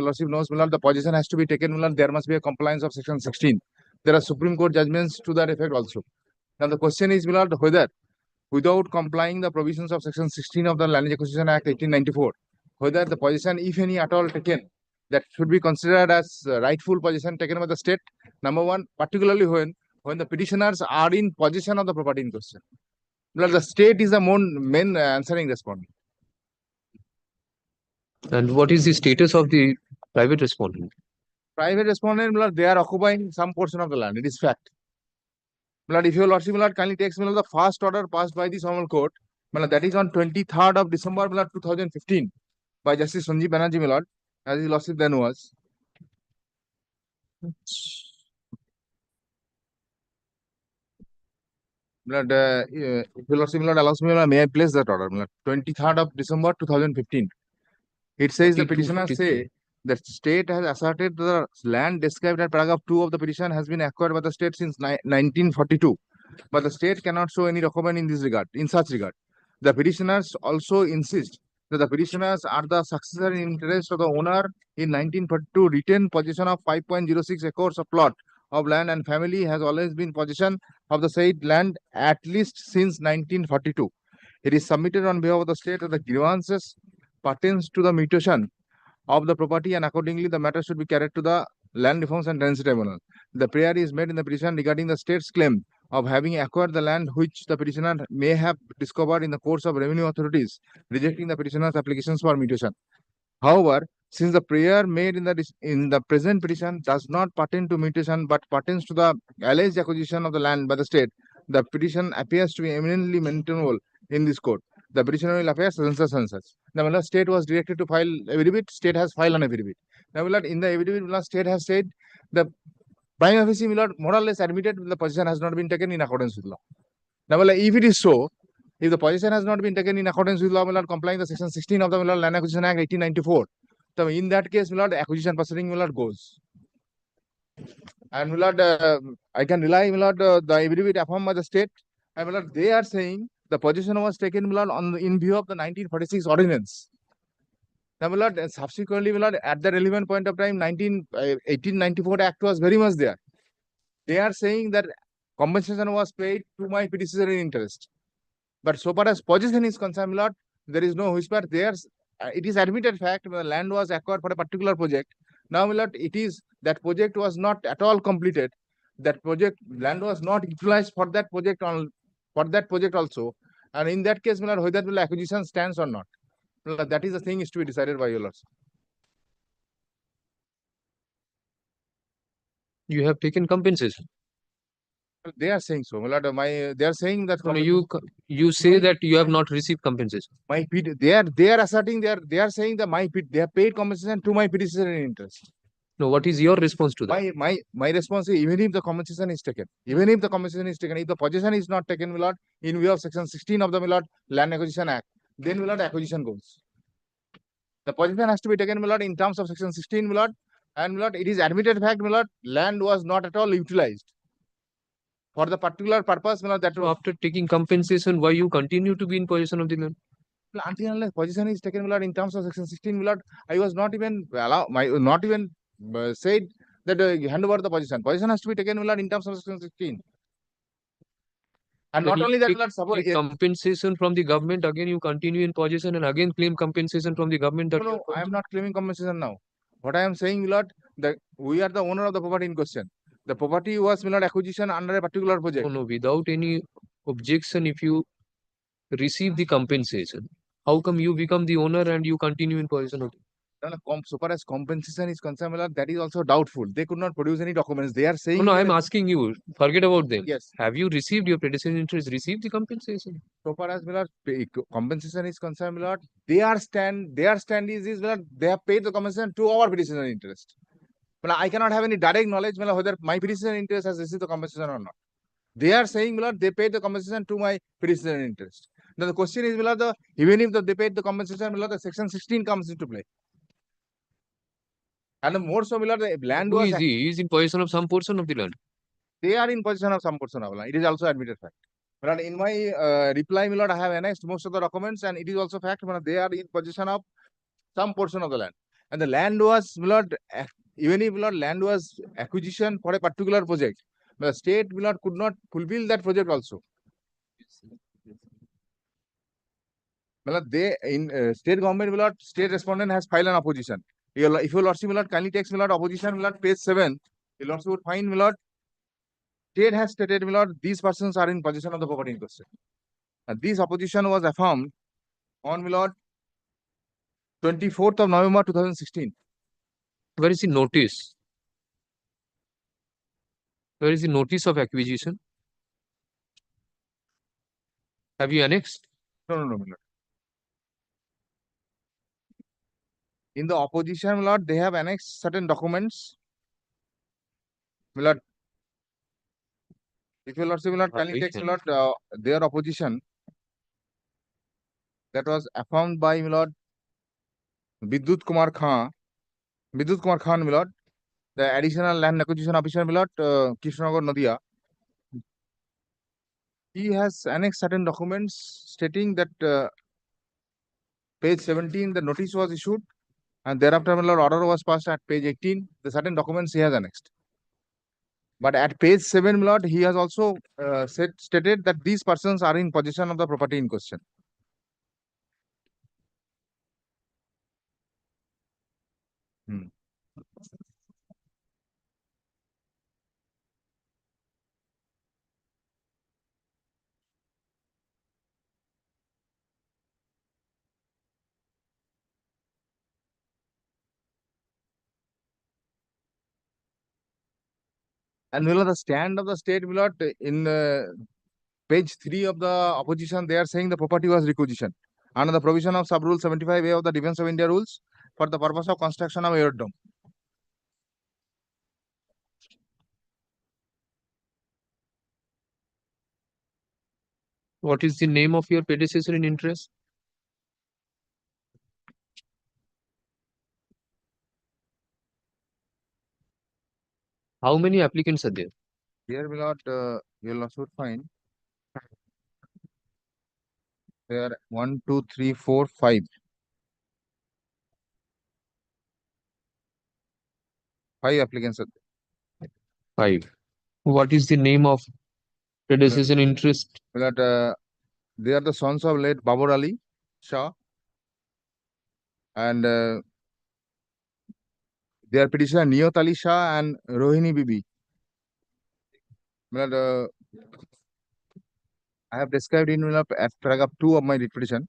lordship knows, the position has to be taken. There must be a compliance of Section 16. There are Supreme Court judgments to that effect also. Now, the question is, whether without complying the provisions of Section 16 of the Land Acquisition Act 1894, whether the position, if any at all taken, that should be considered as rightful position taken by the state. Number one, particularly when the petitioners are in possession of the property in question. The state is the main answering respondent. And what is the status of the private respondent? Private respondent, they are occupying some portion of the land. It is fact. If your lordship kindly takes the first order passed by this Honorable Court, that is on 23rd of December 2015 by Justice Sanjeev Banerjee, Milord, as his lordship then was. If your lordship allows me, may I place that order? 23rd of December 2015. It says the petitioners say that state has asserted the land described at paragraph 2 of the petition has been acquired by the state since 1942. But the state cannot show any document in this regard, in such regard. The petitioners also insist that the petitioners are the successor in interest of the owner in 1942 retained possession of 5.06 acres of plot of land, and family has always been possession of the said land at least since 1942. It is submitted on behalf of the state that the grievances pertains to the mutation of the property, and accordingly the matter should be carried to the Land Reforms and Tenancy Tribunal. The prayer is made in the petition regarding the state's claim of having acquired the land which the petitioner may have discovered in the course of revenue authorities, rejecting the petitioner's applications for mutation. However, since the prayer made in the present petition does not pertain to mutation but pertains to the alleged acquisition of the land by the state, the petition appears to be eminently maintainable in this court. The petitioner will appear such. Now, the state was directed to file affidavit. State has filed an affidavit. Now, in the affidavit, state has said the prima facie more or less admitted the position has not been taken in accordance with law. Now, if it is so, if the position has not been taken in accordance with law, complying the Section 16 of the Land Acquisition Act 1894, so in that case, the acquisition proceeding goes. And I can rely the affidavit affirmed by the state. And they are saying the position was taken in view of the 1946 ordinance. Now, subsequently, at the relevant point of time, 1894 Act was very much there. They are saying that compensation was paid to my predecessor in interest. But so far as possession is concerned, there is no whisper. It is admitted fact the land was acquired for a particular project. Now, it is that project was not at all completed. That project land was not utilized for that project also. And in that case, whether the acquisition stands or not, that is the thing is to be decided by your lords. You have taken compensation. They are saying so. They are saying that you say that you have not received compensation. They are asserting they are saying that they have paid compensation to my predecessor in interest. No, what is your response to that? My response is even if the compensation is taken, if the possession is not taken, in view of Section 16 of the Land Acquisition Act, then acquisition goes. The possession has to be taken, in terms of Section 16, And my lord, it is admitted fact, my lord, land was not at all utilized for the particular purpose, my lord, that So after taking compensation, why you continue to be in possession of the land? until unless position is taken, my lord, in terms of section 16, my lord, I was not even not even said that hand over the position. Position has to be taken, my lord, in terms of section 16. And When not you only that, take- my lord, suppose take compensation from the government, again you continue in possession and again claim compensation from the government that you no, are I am not claiming compensation now. What I am saying, my lord, that we are the owner of the property in question. The property was, my lord, acquisition under a particular project. No, without any objection, if you receive the compensation, how come you become the owner and you continue in possession of it? So far as compensation is concerned, my lord, that is also doubtful. They could not produce any documents. They are saying. No, I am asking you, forget about them. Yes. Have you received your predecessor interest, received the compensation? So far as my lord, compensation is concerned, my lord, their stand is my lord, they have paid the compensation to our predecessor interest. But I cannot have any direct knowledge, my lord, whether my predecessor interest has received the compensation or not. They are saying, my lord, they paid the compensation to my predecessor interest. Now the question is, my lord, even if they paid the compensation, my lord, the section 16 comes into play. And more so, my lord, the land was. He is in possession of some portion of the land. They are in possession of some portion of land. It is also admitted fact. But in my reply, my lord, I have annexed most of the documents, and it is also fact, but they are in possession of some portion of the land. And the land was, my lord, even if, my lord, land was acquisition for a particular project, the state, my lord, could not fulfill that project also. My lord, they in state government, my lord, state respondent has filed an opposition. If you lordship, my lord, kindly takes, my lord, opposition, my lord, page 7, you lordship would find, my lord, state has stated, my lord, these persons are in possession of the property in question. And this opposition was affirmed on, my lord, 24th of November 2016. Where is the notice? Where is the notice of acquisition? Have you annexed? No, my lord. In the opposition, my lord, they have annexed certain documents. My lord, if your lordship, my lord, kindly takes, my lord, their opposition that was affirmed by, my lord, Vidut Kumar Khan, my lord, the additional land acquisition officer, my lord, Krishnagar Nadia. He has annexed certain documents stating that page 17, the notice was issued, and thereafter, my lord, order was passed at page 18. The certain documents he has annexed. But at page 7, my lord, he has also stated that these persons are in possession of the property in question. And my lord, the stand of the state, my lord, in page 3 of the opposition, they are saying the property was requisitioned under the provision of sub rule 75A of the Defense of India rules for the purpose of construction of aerodrome. What is the name of your predecessor in interest? How many applicants are there? Here, my lord, you'll also find there are 1, 2, 3, 4, 5. 5 applicants are there. 5. What is the name of predecessor in interest? My lord, they are the sons of late Babur Ali Shah, and they are petitioner Niyat Ali Shah and Rohini Bibi. My lord, I have described in at paragraph 2 of my writ petition.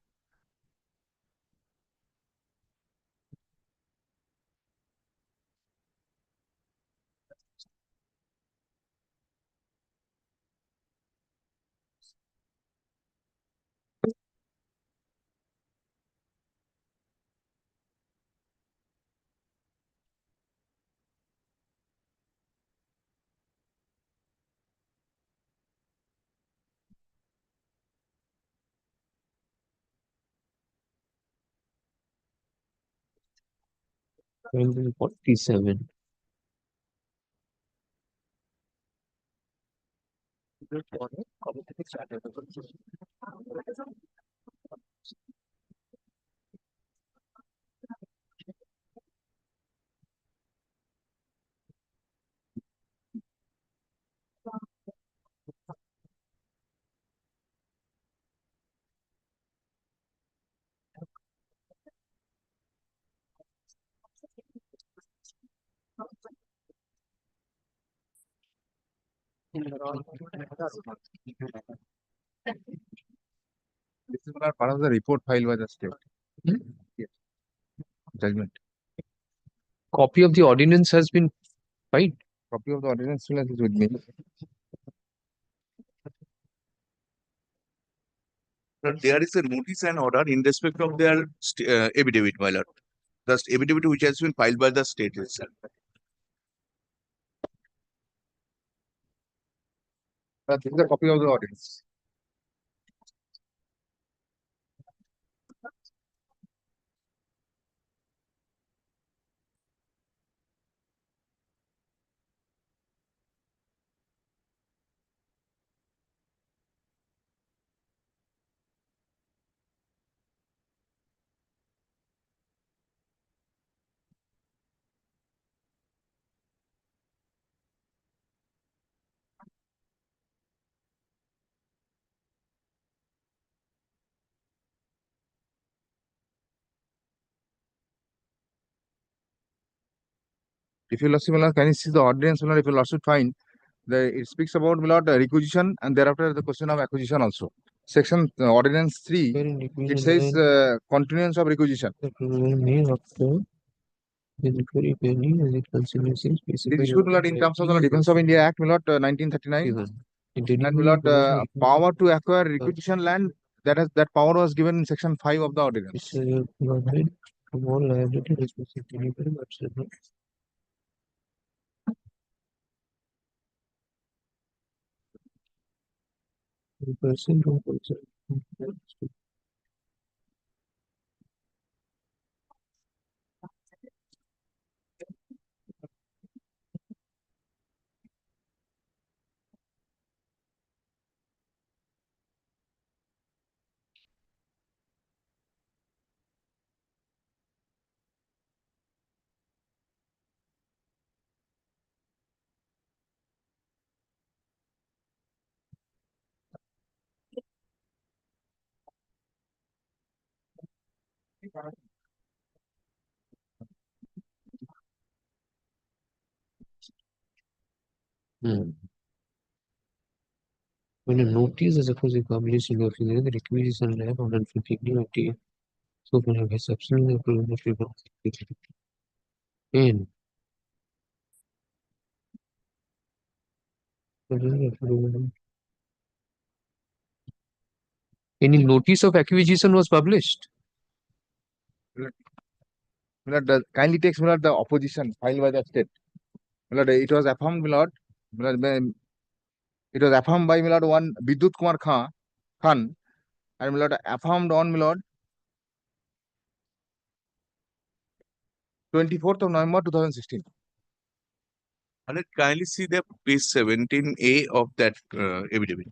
Forty-seven. This is not part of the report filed by the state. Hmm? Yes. Judgment. Copy of the ordinance has been filed. Copy of the ordinance still is with me. There is a notice and order in respect of their affidavit, my lord. The affidavit which has been filed by the state itself. This is a copy of the ordinance. If you lordship, my lord, can you see the ordinance, my lord? If you lordship find, it speaks about, my lord, requisition and thereafter the question of acquisition also. Section ordinance 3, it says continuance of requisition. This should, my lord, in terms of the Defense of India Act, my lord, 1939, and my lord, power to acquire requisition land, that power was given in section 5 of the ordinance. When a notice is supposed to be published in the official, the requisition lab on 150 so when I have substantially and any notice of acquisition was published. My lord, kindly takes, my lord, the opposition filed by the state. My lord, it was affirmed, my lord, it was affirmed by, my lord, one Bidut Kumar Khan, and my lord, affirmed on, my lord, 24th of November 2016. And kindly see the page 17A of that affidavit.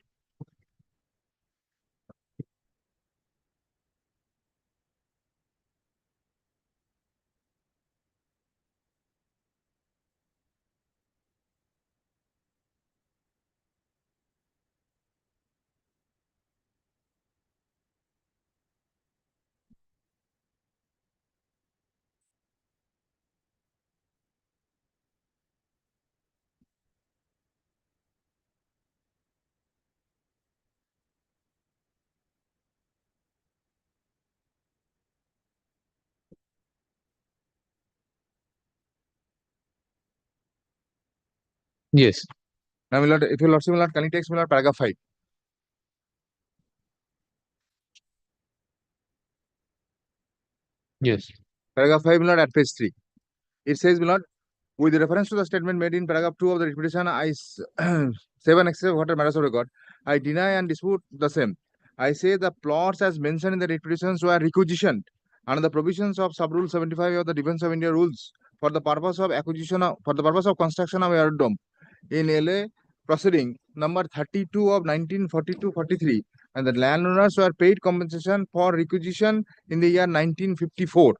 Yes. Now, my lord, if you lordship, my lord, can you take, my lord, paragraph 5? Yes. Paragraph 5, my lord, at page 3. It says, my lord, with reference to the statement made in paragraph 2 of the repetition, 7 excess water matters of record, I deny and dispute the same. I say the plots as mentioned in the repetitions were requisitioned under the provisions of sub-rule 75 of the Defense of India rules for the purpose of acquisition for the purpose of construction of aerodrome in LA proceeding number 32 of 1942-43, and the landowners were paid compensation for requisition in the year 1954.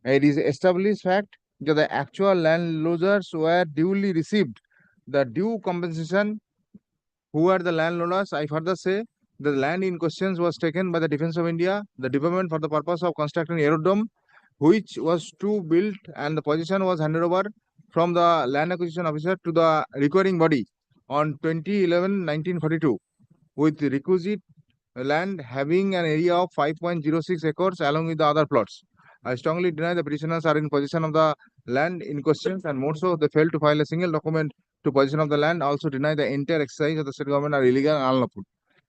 It is established fact that the actual landlords were duly received the due compensation. Who are the landowners? I further say the land in question was taken by the Defense of India, the department, for the purpose of constructing aerodrome, which was to build, and the position was handed over from the land acquisition officer to the requiring body on 20/11/1942 with requisite land having an area of 5.06 acres along with the other plots. I strongly deny the petitioners are in possession of the land in question, and more so they failed to file a single document to possession of the land. Also deny the entire exercise of the state government are illegal and unlawful.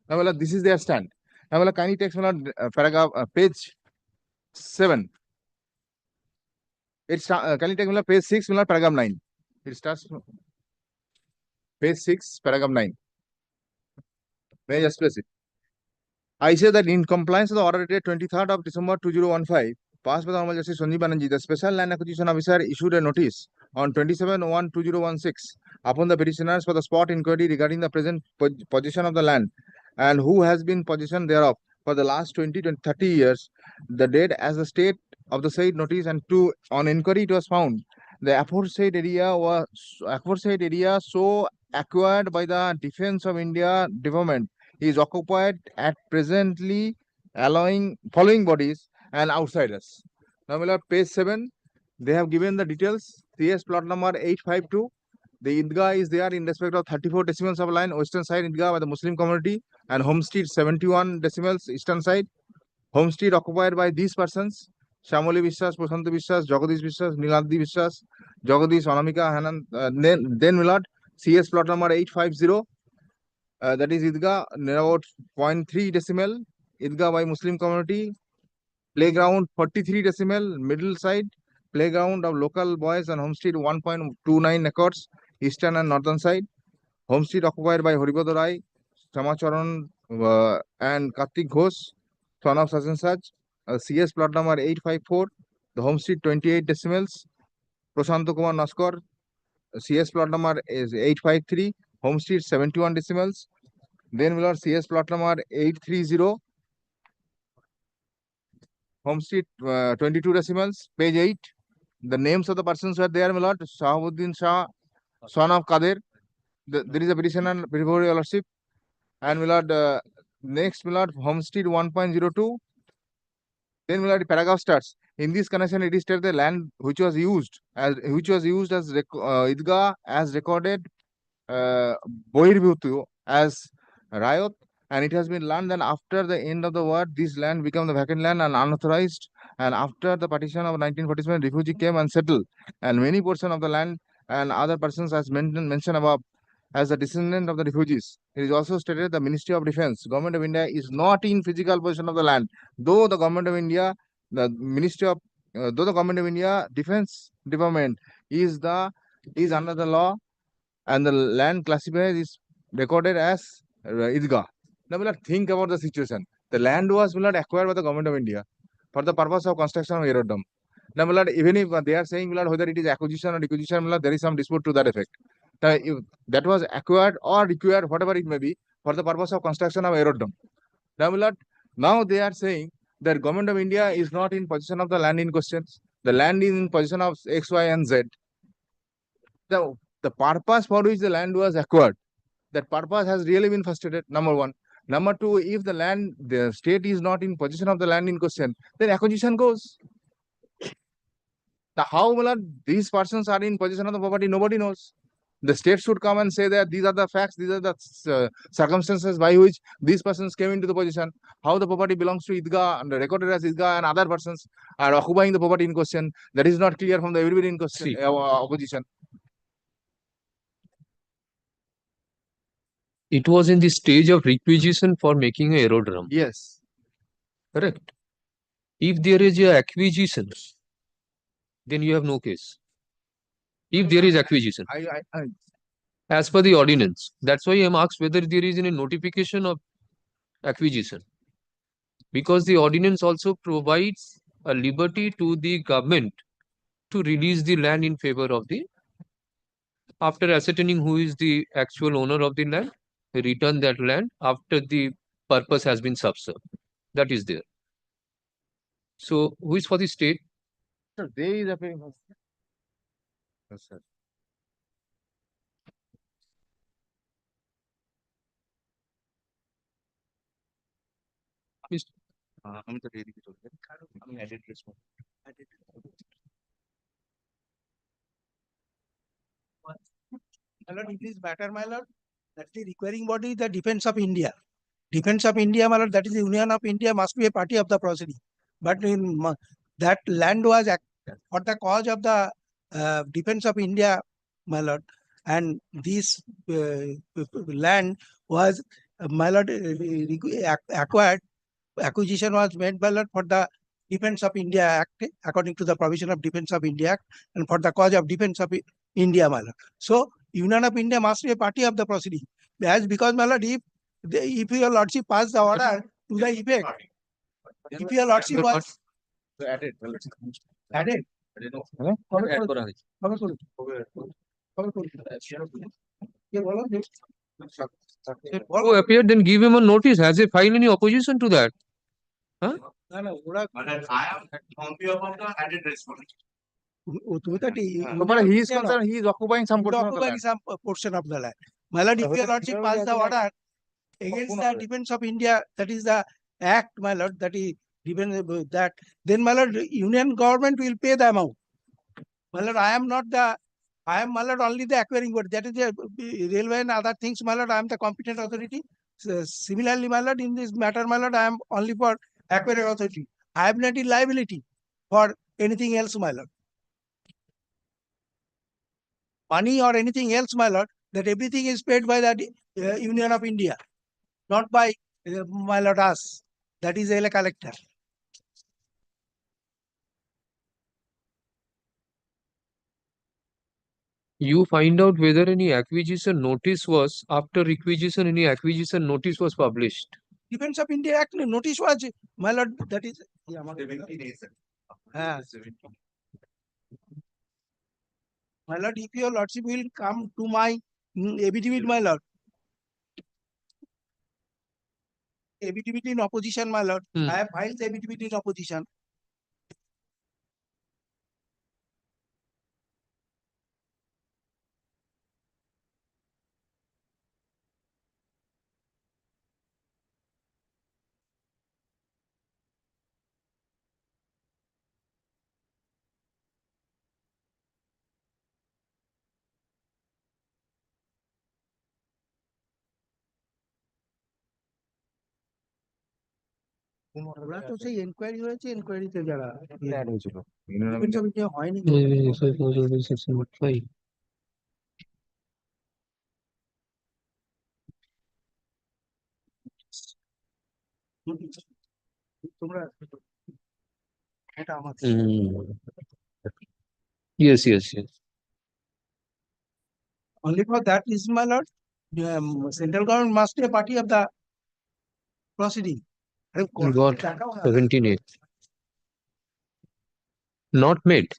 Now, this is their stand. Now, kindly take paragraph page 7. It's kindly take page 6, paragraph 9. It starts from page 6, paragraph 9. May I just place it? I say that in compliance with the order dated 23rd of December 2015, passed by the Honorable Justice Sanjeev Banerjee, the Special Land Acquisition Officer issued a notice on 27/1/2016 upon the petitioners for the spot inquiry regarding the present position of the land and who has been possession thereof for the last 20 to 30 years. The date as the state of the said notice, and on inquiry it was found the aforesaid area so acquired by the Defense of India Department is occupied at presently allowing following bodies and outsiders. Now, we'll have page 7. They have given the details. CS plot number 852. The Idgah is there in respect of 34 decimals of line, western side Idgah by the Muslim community, and homestead 71 decimals, eastern side. Homestead occupied by these persons: Shamoli Vishwas, Prashanto Vishwas, Jagadish Vishwas, Niladi Vishwas, Jagadish, Anamika, Hanan. Then we'll have CS plot number 850. That is Idgah, near about 0.3 decimal, Idgah by Muslim community. Playground 43 decimal, middle side. Playground of local boys, and homestead 1.29 acres, eastern and northern side. Homestead occupied by Haribodh Rai, Samacharan, and Kartik Ghosh, son of such and such. CS plot number 854. The homestead 28 decimals. Prashanto Kumar Naskar. CS plot number is 853. Homestead 71 decimals. Then we'll have CS plot number 830. Homestead 22 decimals. Page 8. The names of the persons were there, my lord. Shahabuddin Shah, son of Kadir. There is a petitioner before your lordship. And my lord, next, my lord, homestead 1.02. Then my lord, paragraph starts. In this connection, it is stated the land which was used as Idgah as recorded Bohirbhutu as Rayot, and it has been learned that after the end of the war, this land became the vacant land and unauthorized. And after the partition of 1947, refugee came and settled, and many portion of the land and other persons as mentioned above as the descendant of the refugees. It is also stated the Ministry of Defense, Government of India is not in physical possession of the land, though the Government of India, the Ministry of, though the Government of India Defense Department is under the law, and the land classified is recorded as Idgah. Now, we'll think about the situation. The land was acquired by the Government of India for the purpose of construction of aerodrome. Now, even if they are saying whether it is acquisition or requisition, there is some dispute to that effect. If that was acquired or required, whatever it may be, for the purpose of construction of aerodrome. Now they are saying that Government of India is not in possession of the land in question. The land is in possession of X, Y, and Z. The purpose for which the land was acquired, that purpose has really been frustrated, number one. Number two, if the state is not in possession of the land in question, then acquisition goes. Now, how these persons are in possession of the property, nobody knows. The state should come and say that these are the facts, these are the circumstances by which these persons came into the position. How the property belongs to Idgah and recorded as Idgah, and other persons are occupying the property in question. That is not clear from the everybody in question, opposition. It was in the stage of requisition for making an aerodrome. Yes. Correct. If there is a acquisition, then you have no case. If there is acquisition. As per the ordinance. That's why I am asked whether there is any notification of acquisition. Because the ordinance also provides a liberty to the government to release the land in favor of the, after ascertaining who is the actual owner of the land, return that land after the purpose has been subserved. That is there. So who is for the state? Sir, they is appearing. Yes, sir. আমি তো এদিকে চলবে আমি edit response My lord, in this matter, my lord, that the requiring body is the Defense of India. Defense of India, my lord, that is the Union of India must be a party of the proceeding. But in that land was for the cause of the defense of India, my lord, and this land was, my lord, acquired. Acquisition was made, my lord, for the Defense of India Act, according to the provision of Defense of India Act, and for the cause of defense of India, my lord. So, Union of India must be a party of the proceeding. As because, my lord, if your lordship pass the order to the effect, if your lordship was Added. added, add করা হয়েছে। Who appeared, then give him a notice. Has he filed any opposition to that? Huh? I am on behalf of the added response. So, but he is concerned, he is occupying some portion of the land. some portion of the land. My lord, if your lordship pass the order against the Defense of India, that is the act, my lord, that is given that, then my lord, Union government will pay the amount. My lord, I am not the, I am, my lord, only the acquiring body. That is the railway and other things, my lord, I am the competent authority. So, similarly, my lord, in this matter, my lord, I am only for acquiring authority. I have not liability for anything else, my lord. Money or anything else, my lord, that everything is paid by the Union of India, not by my lord us. That is a collector. You find out whether any acquisition notice was, after requisition, any acquisition notice was published. Defense of India Act notice was, my lord, that is, my lord, if your lordship will come to my affidavit, my lord, affidavit in opposition, my lord, I have filed the affidavit in opposition. ওরা তো সেই enquiry হয়েছে, এনকোয়ারিতে যারা Add হয়েছিল। Defense of India হয়নি। তোমরা এটা আমার Yes, yes, yes. only for that reason, my lord, central government must be a party of the proceeding. You got 17A. Not made.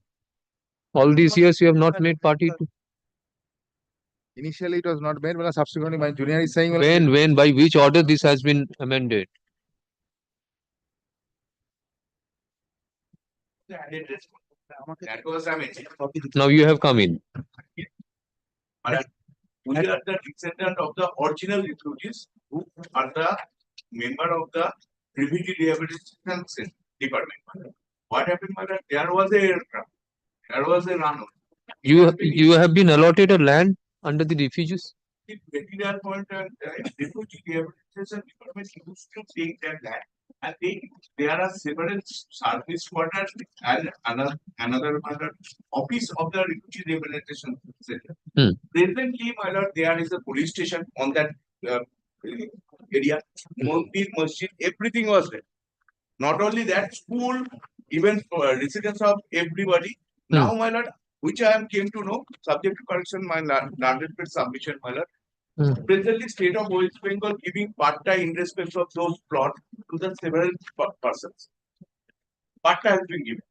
All these years you have not made party to. Initially, it was not made, but subsequently, my junior is saying, When, by which order this has been amended? That was amazing. Now you have come in. But we are the descendant of the original refugees who are the member of the refugee rehabilitation department. What happened, madam? There was a aircraft. There was a runway. You have been allotted a land under the refugees? The veterinary point and refugee rehabilitation department used to take that land. And there are several service quarters and another office of the refugee rehabilitation center. Presently, my lord, there is a police station on that area. Mondir, masjid, everything was there. Not only that, school, even residence of everybody. Now, my lord, which I am came to know, subject to correction, my landed submission, my lord. Presently, state of West Bengal giving patta in respect of those plots to the several persons. Patta has been given.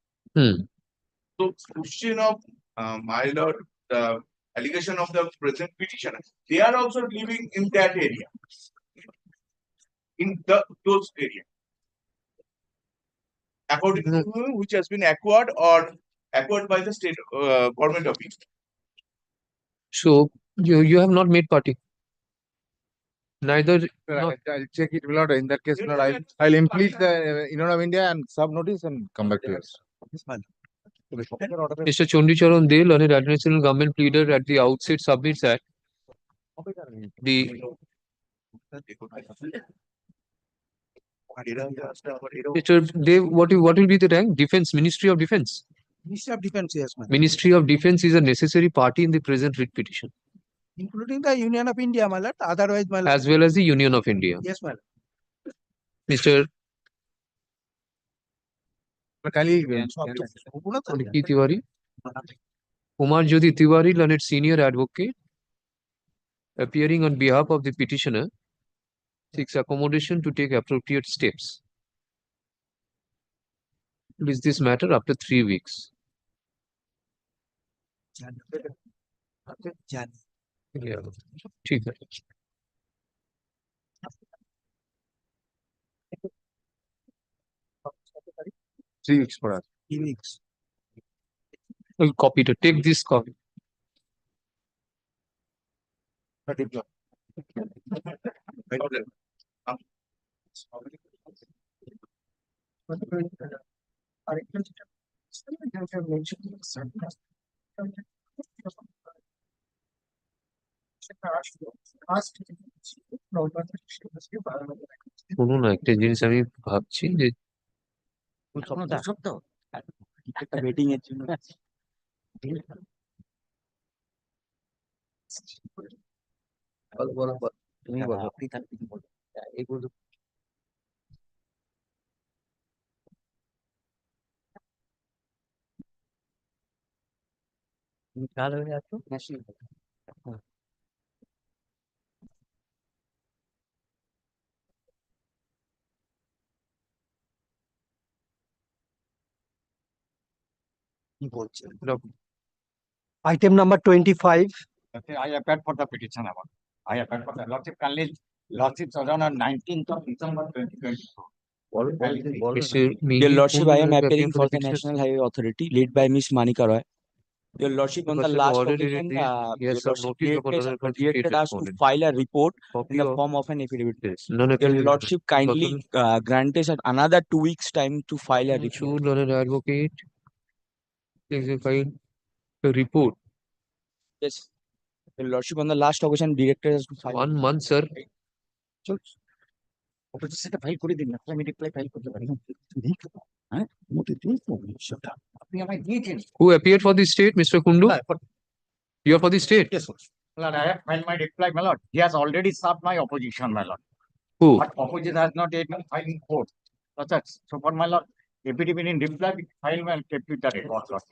So, question of my lord, allegation of the present petitioner, they are also living in that area, in those areas. According to which has been acquired or acquired by the state government office. So you have not made party. Neither. Sir, Not, I'll check it, my lord. In that case, my lord, I'll implead the Union of India and sub notice and come back to us. Mr. Chondicharan De, learned administrative government pleader at the outset, submits that the Mr. Dev, what will be the rank? Defense, Ministry of Defense. Ministry of Defense, yes, ma'am. Ministry of Defense is a necessary party in the present writ petition, Including the Union of India, my lord. Otherwise, my lord. as well as the Union of India. Yes, my lord. Mr. Kindly, Ki Tiwari, Kumar Jyoti Tiwari, learned senior advocate, appearing on behalf of the petitioner, seeks accommodation to take appropriate steps. Release this matter after 3 weeks. Yeah. ठीक है. 3 weeks for us. 3 weeks. I'll copy to take this copy. শুনুন না, একটা জিনিস আমি ভাবছি যে waiting এর জন্য তুমি বলো আপনি তাহলে কিছু বলো এইগুলো তুমি কাল হয়ে আছো কি বলছেন? Item number 25. Okay, I applied for the petition about. I applied for the lordship kindly, lordship on 19th of December 2024. Your Lordship, I am appearing for the National Highway Authority, led by Miss Manika Roy. Your Lordship, on the last occasion, your Lordship directed us to file a report in the form of an affidavit. Your Lordship kindly grant us another 2 weeks time to file a report. Advocate, file a report. Yes. Your Lordship, on the last occasion, directed us to file. 1 month, sir. সেটা file করে দিন না, আমি reply file করতে পারি না। হ্যাঁ মোটে দিন সেটা আপনি আমায় দিয়েছেন। Who appeared for the state, Mr. Kundu? You are for the state? Yes, sir. Lord, I have filed my reply, my lord. He has already served my opposition, my lord. Who? But opposition has not yet been filed in court. So for my lord, affidavit in reply, we file my kept with the record, lord.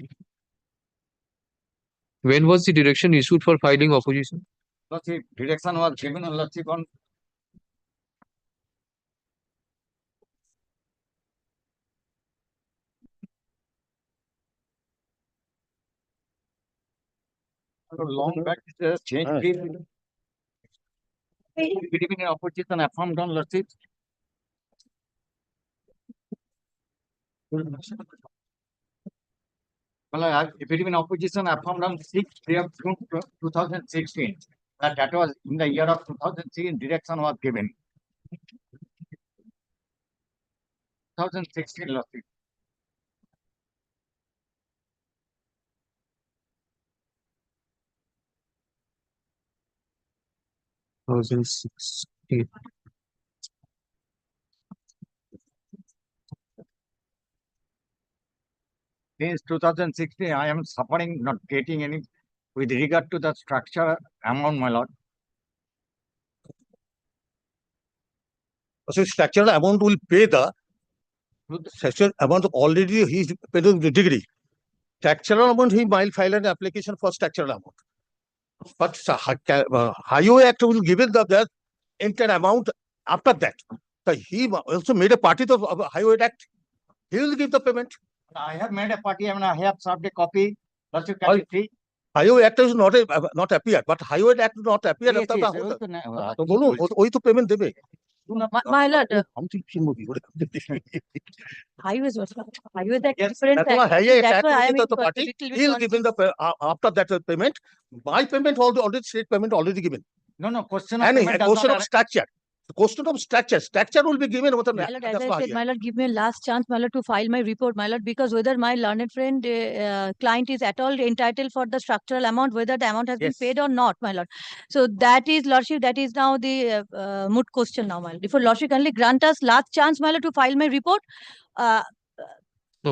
When was the direction issued for filing opposition? Lordship, direction was given on lordship on long back, change. Affidavit in opposition affirmed on lordship. Well, affidavit in opposition affirmed on 6th of June 2016. That was in the year of 2016, direction was given. 2016, lordship. Since 2016, I am suffering, not getting any with regard to the structure amount, my lord. So structural amount will pay the structural amount already he is paid the degree. Structural amount he might file an application for structural amount. But Highway Act will give it the entire amount after that. So he also made a party of Highway Act. He will give the payment. I have made a party, I mean, I have served a copy. Lordship, can you see? Highway Act is not appeared, but Highway Act not appeared Yes, after yes, the ওই whole. তো না- তো বলুন ওই তো payment দেবে My lord, আমি তো চিনবো কি করে highways was, highways that different That's why act. Highway That's Act why I am the party little bit he'll give in the after that payment. My payment already state payment already given. No, no, question of And payment a does question not of structure. The question of structure will be given. My lord, as I said, my lord, give me a last chance, my lord, to file my report, my lord, because whether my learned friend, client is at all entitled for the structural amount, whether the amount has been Yes. paid or not, my lord. So that is, lordship, that is now the moot question now, my lord. Before lordship kindly grant us last chance, my lord, to file my report. Uh,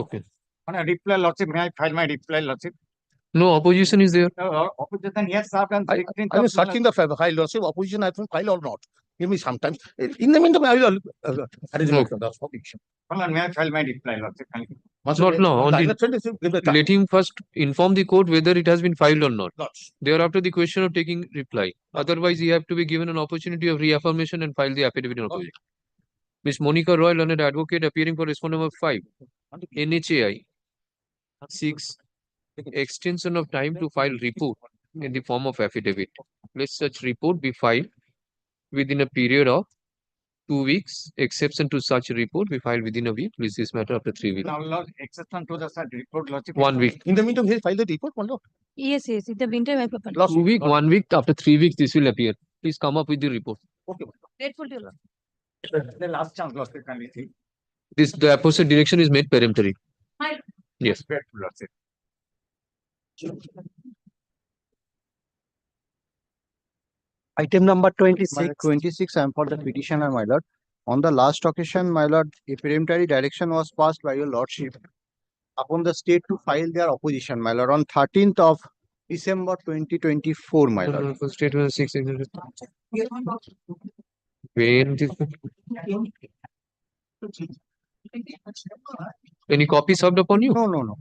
Okay. On a reply, lordship, may I file my reply, lordship? No opposition is there. Opposition, yes, served on 16th I of am searching the file. Lordship, opposition I think file or not. Give me some time. In the meantime, I will arrange Okay. the opposition. Hold on, may I file my reply, lordship? Kindly? Not now. Only let him first inform the court whether it has been filed or not. Thereafter, the question of taking reply. Otherwise, he have to be given an opportunity of reaffirmation and file the affidavit in opposition. Ms. Monica Roy, learned advocate, appearing for respondent number 5. NHAI seeks extension of time to file report in the form of affidavit. Let such report be filed within a period of 2 weeks. Exception to such report be filed within a week. Please this matter after 3 weeks. Now, Lord, exception to the said report, lordship. 1 week. In the meantime, he'll file the report, my lord. yes, yes, in the meantime, I prepared. 2 week, 1 week. After 3 weeks, this will appear. Please come up with the report. Okay. Grateful to you, lord. The last chance, lordship, kindly see. This the opposite direction is made peremptory. Yes. Grateful, lordship. Item number 26. 26, I am for the petitioner, my lord. On the last occasion, my lord, a peremptory direction was passed by your lordship upon the state to file their opposition, my lord, on 13th of December 2024, my lord. Statement 6. When this any copy served upon you? No, no, no.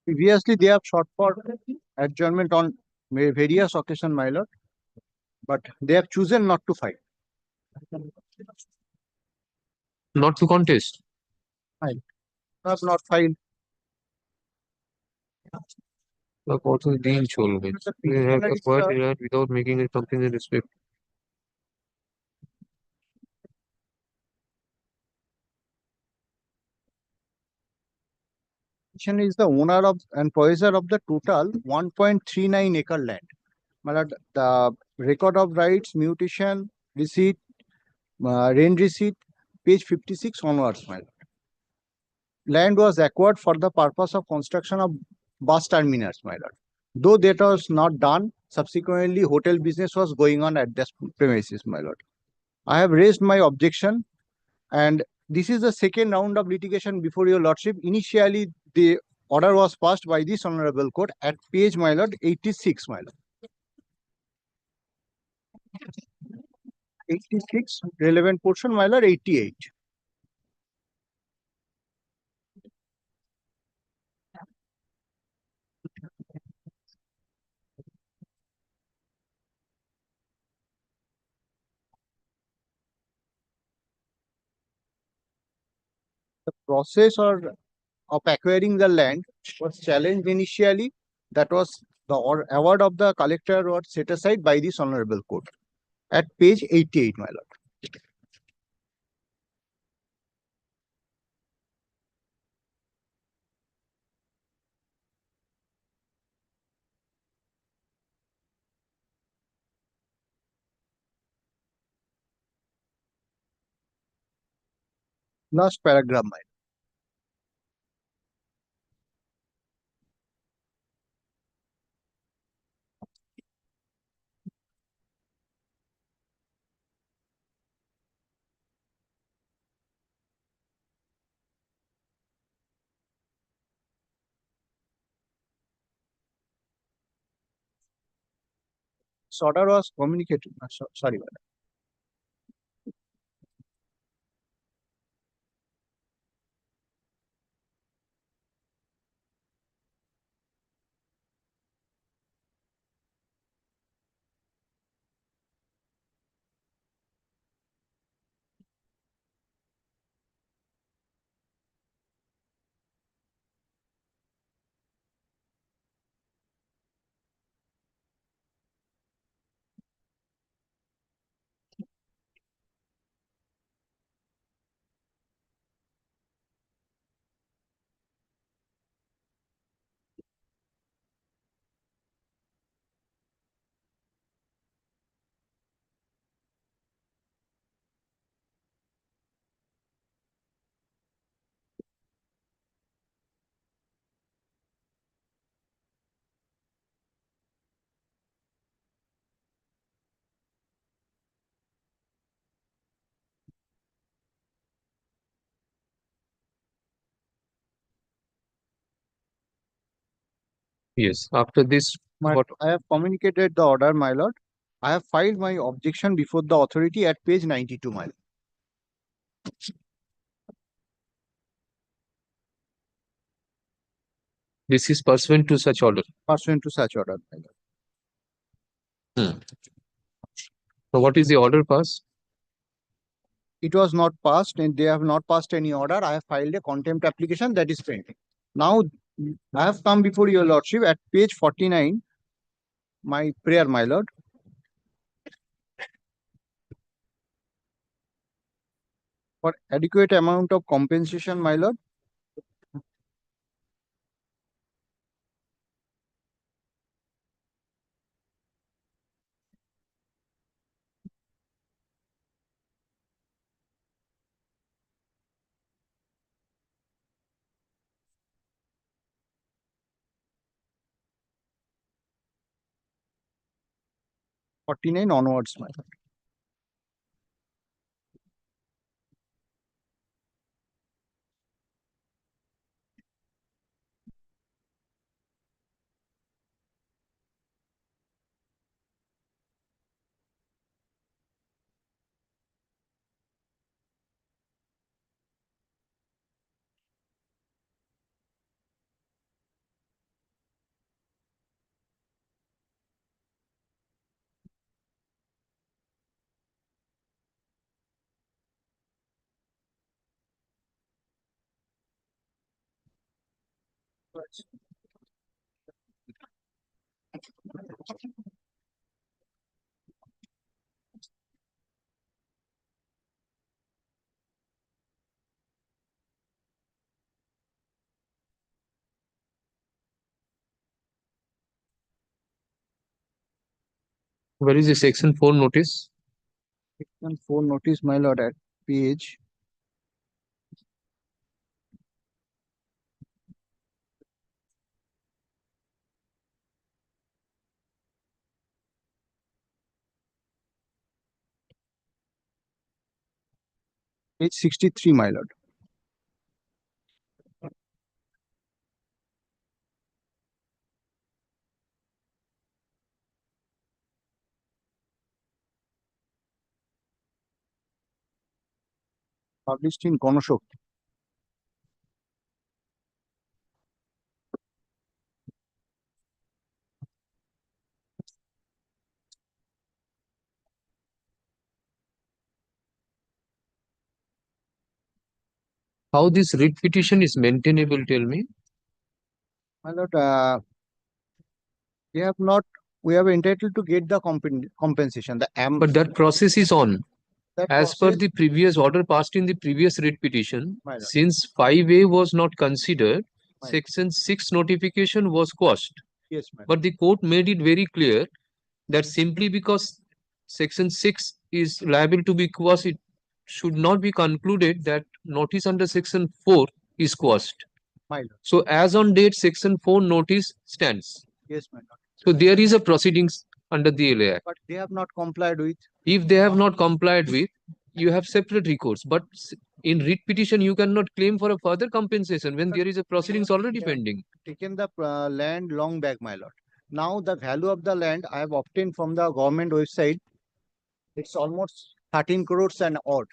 Previously, they have sought for adjournment on various occasions, my lord, but they have chosen not to file. Not to contest. Have not filed. The court will deal চলবে. They have acquired the right without making it something in respect. Petitioner is the owner of and possessor of the total 1.39 acre land. My lord, the record of rights, mutation, receipt, rent receipt, page 56 onwards, my lord. Land was acquired for the purpose of construction of bus terminus, my lord. Though that was not done, subsequently hotel business was going on at this premises, my lord. I have raised my objection, and this is the second round of litigation before your lordship. Initially, the order was passed by this honorable court at page, my lord, 86, my lord. 86, relevant portion, my lord, 88. The process of acquiring the land was challenged initially. That was the award of the collector was set aside by this honorable court at page 88, my lord. Last paragraph, my lord. This order was communicated. Sorry, my lord. Yes. After this, But what? I have communicated the order, my lord. I have filed my objection before the authority at page 92, my lord. This is pursuant to such order. Pursuant to such order, my lord. So what is the order passed? It was not passed and they have not passed any order. I have filed a contempt application that is pending. Now, I have come before your lordship at page 49, my prayer, my lord. For adequate amount of compensation, my lord. Forty-nine onwards, my lord. Where is the section 4 notice? Section 4 notice, my lord, at page page 63, my lord. Published in Ganashakti. How this writ petition is maintainable, tell me? My lord, we have entitled to get the compensation. But that process is on. That As per process- the previous order passed in the previous writ petition, My lord. since 5A was not considered, My lord. section 6 notification was quashed. Yes, ma'am. But the court made it very clear that simply because section 6 is liable to be quashed, it should not be concluded that notice under section 4 is quashed. My lord. So as on date, section 4 notice stands. Yes, my lord. So there is a proceedings under the LA Act. But they have not complied with. If they have not complied with, you have separate recourse. But in writ petition, you cannot claim for a further compensation when there is a proceedings already pending. Taken the land long back, my lord. Now the value of the land I have obtained from the government website, it's almost 13 crores and odd.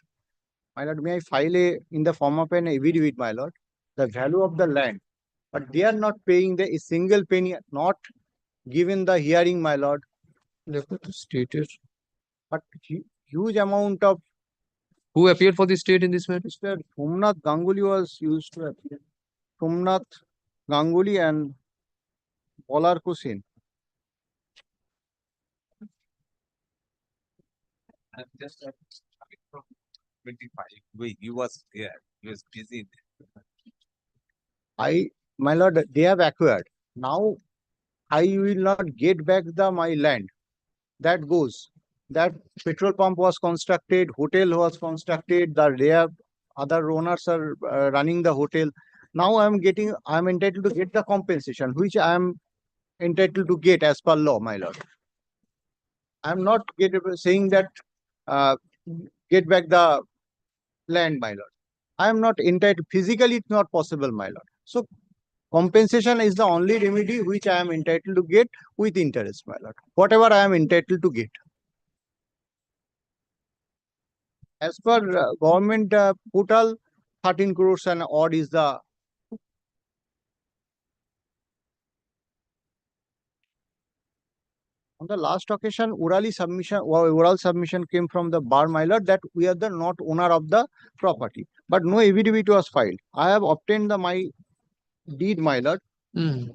My lord, may I file in the form of an affidavit, my lord, the value of the land, but they are not paying a single penny, not given the hearing, my lord. Stated. But huge amount of. Who appeared for the state in this matter? Mr. Somnath Ganguly was used to appear. Somnath Ganguly and Polar Kusin. I'm just from 25. Wait, he was there. He was busy. My lord, they have acquired. Now I will not get back my land. That goes. That petrol pump was constructed, hotel was constructed, other owners are running the hotel. Now I am entitled to get the compensation, which I am entitled to get as per law, my lord. I am not saying that get back the land, my lord. I am not entitled. Physically, it's not possible, my lord. So Compensation is the only remedy which I am entitled to get with interest, my lord. Whatever I am entitled to get. As per government portal, 13 crores and odd is the. On the last occasion, oral submission came from the bar, my lord, that we are the not owner of the property, but no affidavit was filed. I have obtained my deed, my lord,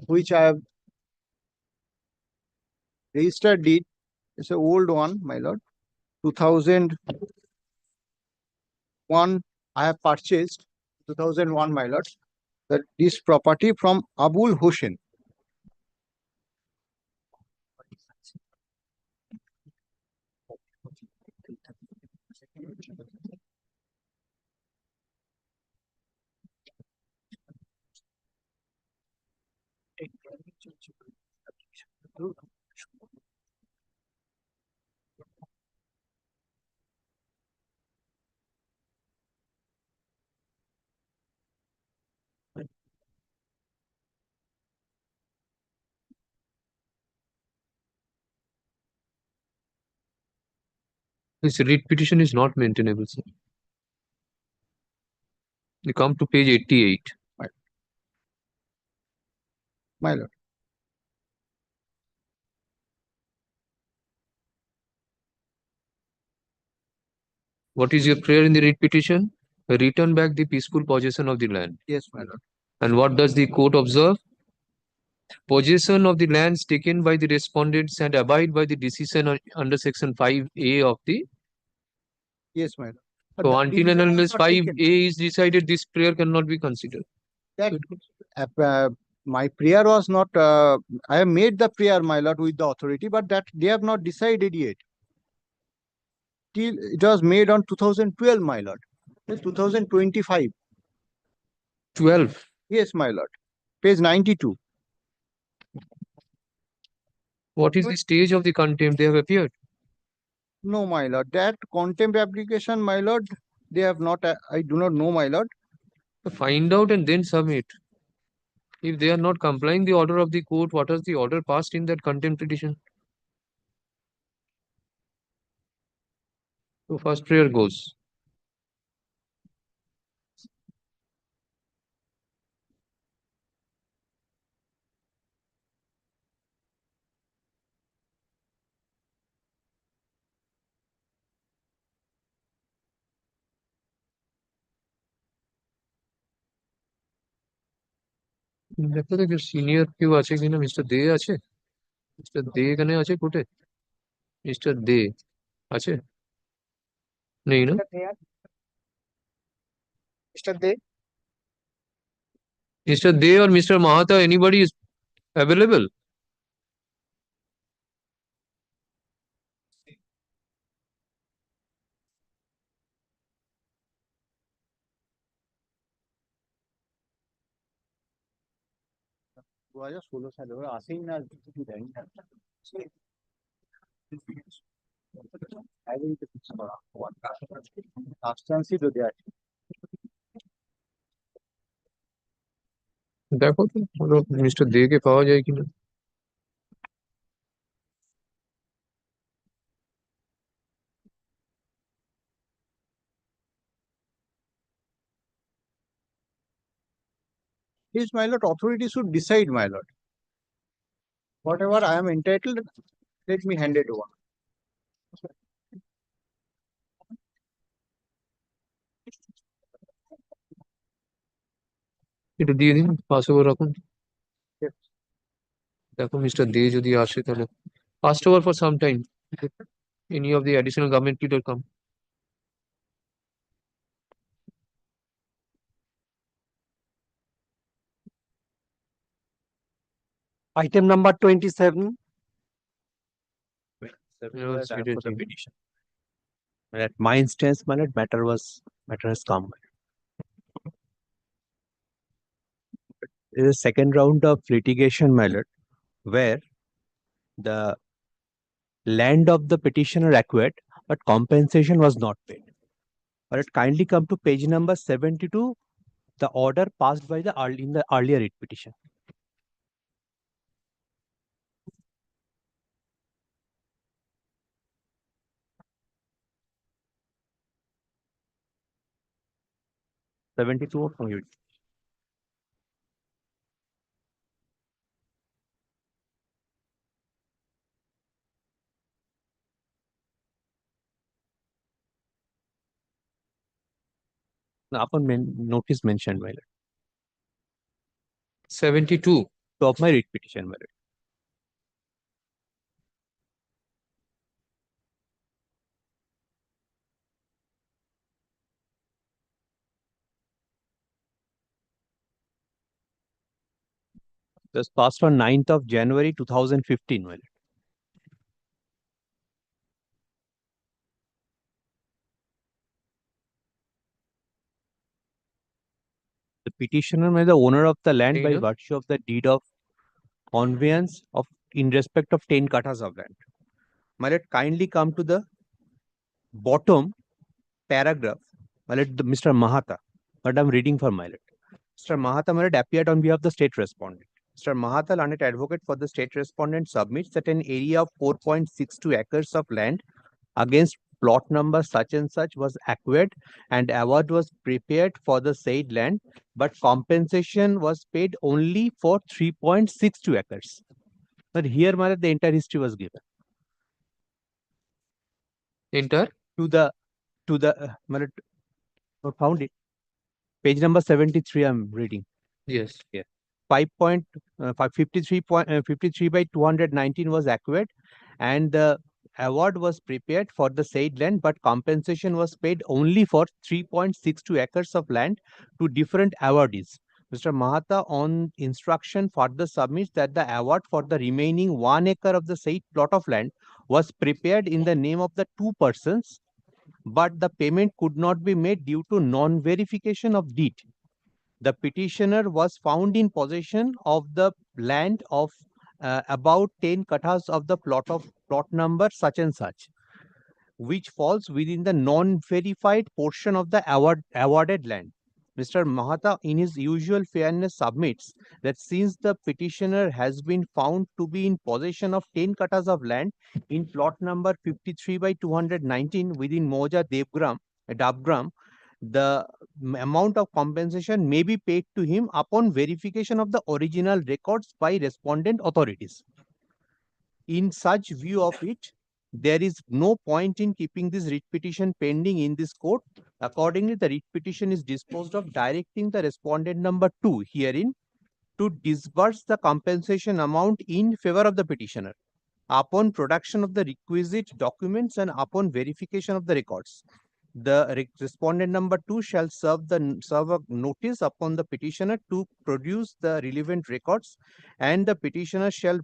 which I have registered deed. It's an old one, my lord. 2001, I have purchased 2001, my lord, that this property from Abul Hussain. This writ petition is not maintainable, sir. You come to page 88. My lord. What is your prayer in the writ petition? Return back the peaceful possession of the land. Yes, my lord. And what does the court observe? Possession of the lands taken by the respondents and abide by the decision under section 5A of the. Yes, my lord. So until and unless 5A is decided, this prayer cannot be considered. That my prayer was not. I have made the prayer, my lord, with the authority, but that they have not decided yet. Till it was made on 2012, my lord. 2025. 12. Yes, my lord. Page 92. What is the stage of the contempt they have appeared? No, my lord. That contempt application, my lord, they have not. I do not know, my lord. Find out and then submit. If they are not complying the order of the court, what is the order passed in that contempt petition? So first prayer goes. দেখো দেখো senior কেউ আছে কিনা mister দে আছে mister দে এখানে আছে কোর্টে mister দে আছে নেই না Mr. De. Mr. De or Mr. Mahata, anybody is available? দেখো তো মিস্টার দে কে পাওয়া যায় কিনা Yes, my lord, authority should decide, my lord. Whatever I am entitled, let me hand it over. এটা দিয়ে দিন পাস ওভার রাখুন দেখো মিস্টার দে যদি আসে তাহলে pass over for some time any of the additional government leader come Item number 27. For the petition. At my instance, my lord, matter has come. There is a second round of litigation, my lord, where the land of the petitioner acquired, but compensation was not paid. But it kindly come to page number 72 the order passed by the in the earlier writ petition. (72) from you. Upon notice mentioned, my lord. 72. Of my writ petition, my lord. Was passed on 9th of January 2015, my lord. The petitioner may the owner of the land by virtue of the deed of conveyance of in respect of 10 kathas of land. My lord, kindly come to the bottom paragraph. My lord, Mr. Mahata, but I'm reading for my lord. Mr. Mahata, my lord, appeared on behalf of the state respondent. Mr. Mahata, learned advocate for the state respondent, submits that an area of 4.62 acres of land against plot number such and such was acquired and award was prepared for the said land, but compensation was paid only for 3.62 acres. But here, my lord, the entire history was given. Enter to the my lord, found it. Page number 73. I'm reading. Yes. Yeah. 53 by 219 was acquired and the award was prepared for the said land, but compensation was paid only for 3.62 acres of land to different awardees. Mr. Mahata, on instruction, further submits that the award for the remaining 1 acre of the said plot of land was prepared in the name of the 2 persons, but the payment could not be made due to non-verification of deed. The petitioner was found in possession of the land of about 10 kathas of the plot number such and such, which falls within the non-verified portion of the awarded land. Mr. Mahata, in his usual fairness, submits that since the petitioner has been found to be in possession of 10 kathas of land in plot number 53 by 219 within Moja Dabgram, the amount of compensation may be paid to him upon verification of the original records by respondent authorities. In such view of it, there is no point in keeping this writ petition pending in this court. Accordingly, the writ petition is disposed of, directing the respondent number 2 herein to disburse the compensation amount in favor of the petitioner upon production of the requisite documents and upon verification of the records. The respondent number 2 shall serve a notice upon the petitioner to produce the relevant records, and the petitioner shall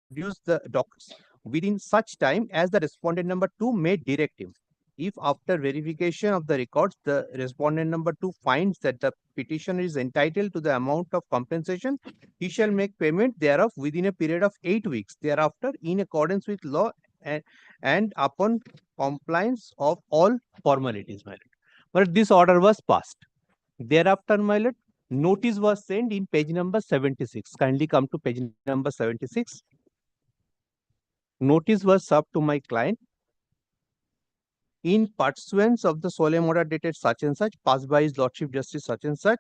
produce the docs within such time as the respondent number 2 may direct him. If after verification of the records, the respondent number 2 finds that the petitioner is entitled to the amount of compensation, he shall make payment thereof within a period of 8 weeks thereafter in accordance with law and upon compliance of all formalities, my lord. But this order was passed. Thereafter, my lord, notice was sent in page number 76. Kindly come to page number 76. Notice was served to my client in pursuance of the solemn order dated such and such, passed by his lordship justice such and such.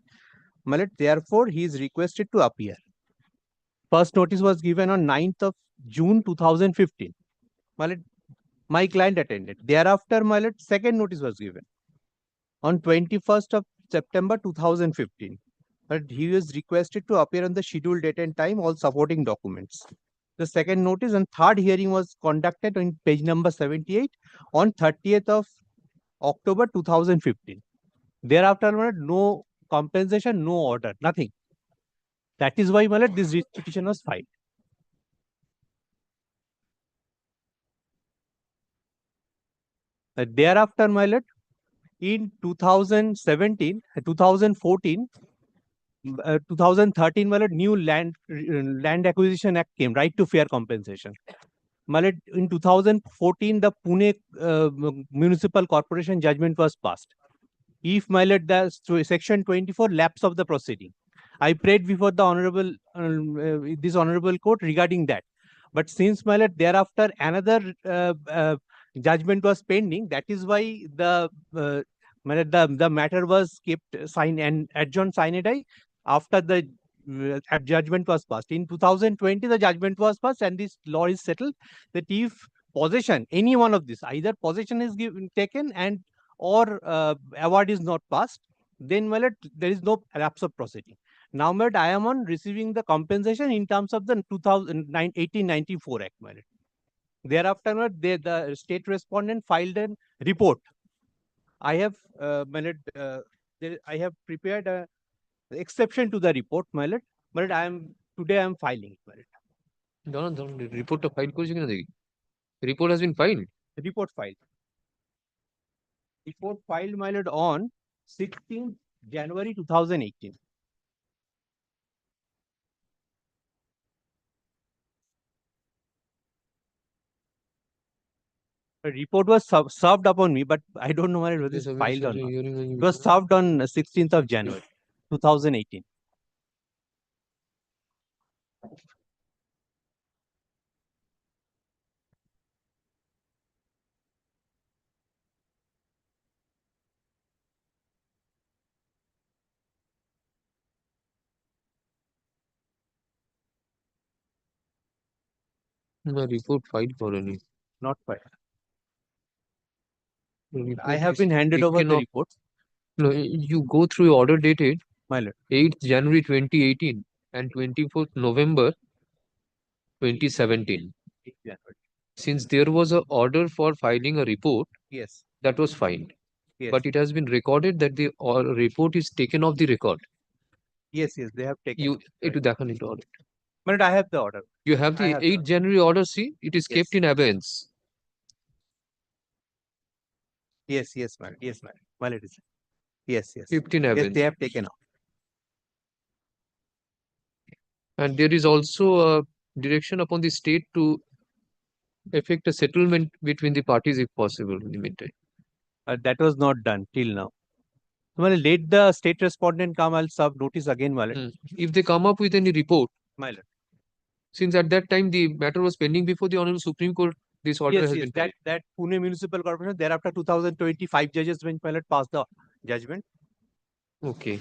My lord, therefore, he is requested to appear. First notice was given on 9th of June 2015. My lord, my client attended. Thereafter, my lord, second notice was given on 21st of September 2015. But he was requested to appear on the scheduled date and time, all supporting documents. The second notice and third hearing was conducted on page number 78 on 30th of October 2015. Thereafter, my lord, no compensation, no order, nothing. That is why, my lord, this writ petition was filed. Thereafter, my lord, in 2017, 2014, 2013, my lord, new land acquisition act came, right to fair compensation. My lord, in 2014, the Pune municipal corporation judgment was passed. if, my lord, section 24 lapse of the proceeding. I prayed before the honorable, this honorable court regarding that. But since, my lord, thereafter another judgment was pending, that is why my lord, the matter was kept signed and adjourned sine die after the judgment was passed. In 2020, the judgment was passed, and this law is settled that if possession, any one of this, either possession is taken and or award is not passed, then, my lord, there is no lapse of proceeding. Now, my lord, I am on receiving the compensation in terms of the 1894 Act, my lord. Thereafter, my lord, the state respondent filed a report. I have, my lord, I have prepared a exception to the report, my lord. My lord, today I am filing it, my lord. report file করেছে কিনা দেখি report has been filed. Report filed. Report filed, my lord, on 16th January 2018. A report was served upon me, but I don't know whether it was filed or not. It was served on 16th of January 2018. না report file করেনি Not filed. The report I have is been handed over taken the off- report. No, you go through your order dated My lord. 8th January 2018 and 24th November 2017. 8th January. Since there was an order for filing a report, Yes. that was filed. Yes. But it has been recorded that the report is taken off the record. Yes, yes, they have taken. You Right. it দেখান into order. My lord, I have the order. You have the I have the 8th January order, see, it is kept Yes. in abeyance. Yes, yes, my lord. Yes, my lord. My lord is. Yes, yes. Kept in Yes, abeyance. they have taken off. And there is also a direction upon the state to effect a settlement between the parties if possible in the meantime. That was not done till now. Well, let the state respondent come. I'll serve notice again, my lord. If they come up with any report, My lord. since at that time the matter was pending before the Honorable Supreme Court, this order Yes, has yes, been filed. that Pune Municipal Corporation, thereafter 2025 judges when pilot passed the judgment. Okay.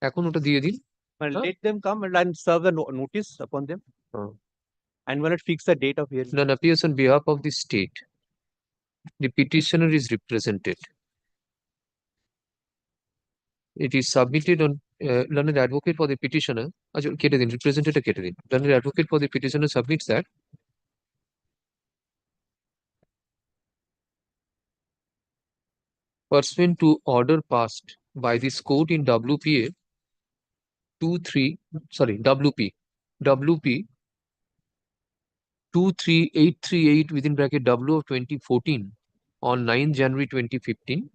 এখন ওটা দিয়ে দিন। Well, let them come and serve the notice upon them. And will it fix the date of hearing? None appears on behalf of the state. The petitioner is represented. It is submitted on learned advocate for the petitioner. কেটে দিন, represented কেটে দিন। Learned advocate for the petitioner submits that pursuant to order passed by this court in WPA WP 23838 within bracket W of 2014 on 9 January 2015.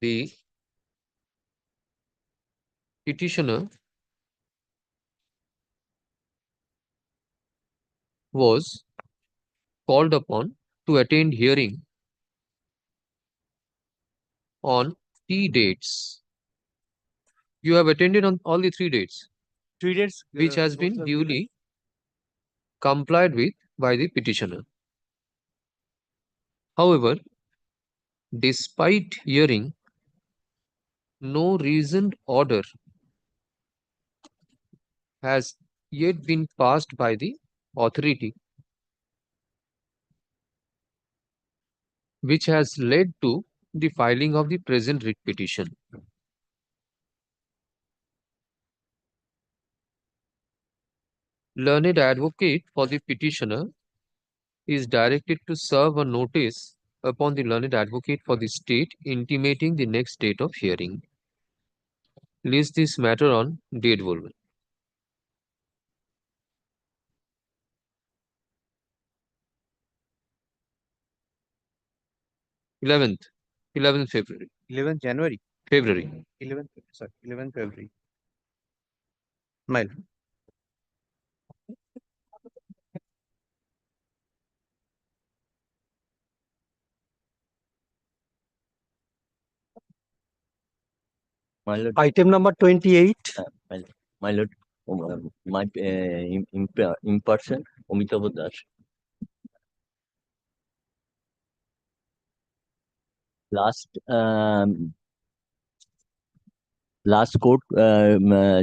The petitioner was called upon to attend hearing on 3 dates. You have attended on all the 3 dates. 3 dates which has been duly complied with by the petitioner. However, despite hearing, no reasoned order has yet been passed by the authority, which has led to the filing of the present writ petition. Learned advocate for the petitioner is directed to serve a notice upon the learned advocate for the state intimating the next date of hearing. List this matter on date বলবেন। 11th February. 11th January. February. 11th February. My lord. My lord, Item number 28. my lord, my in person, Amitabh Das. Last court,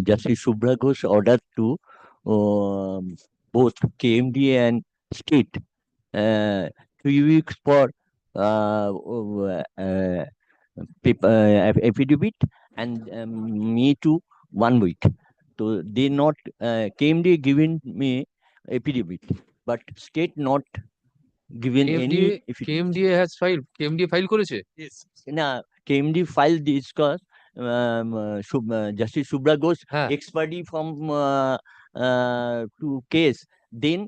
Justice Subhra Ghosh ordered to both KMD and state 3 weeks for affidavit and me to 1 week. So they not KMD given me affidavit, but state not given any affidavit. KMDA has filed. KMDA file করেছে? Yes. না, KMD filed this cause. Justice Subhra Ghosh expertly from to case, then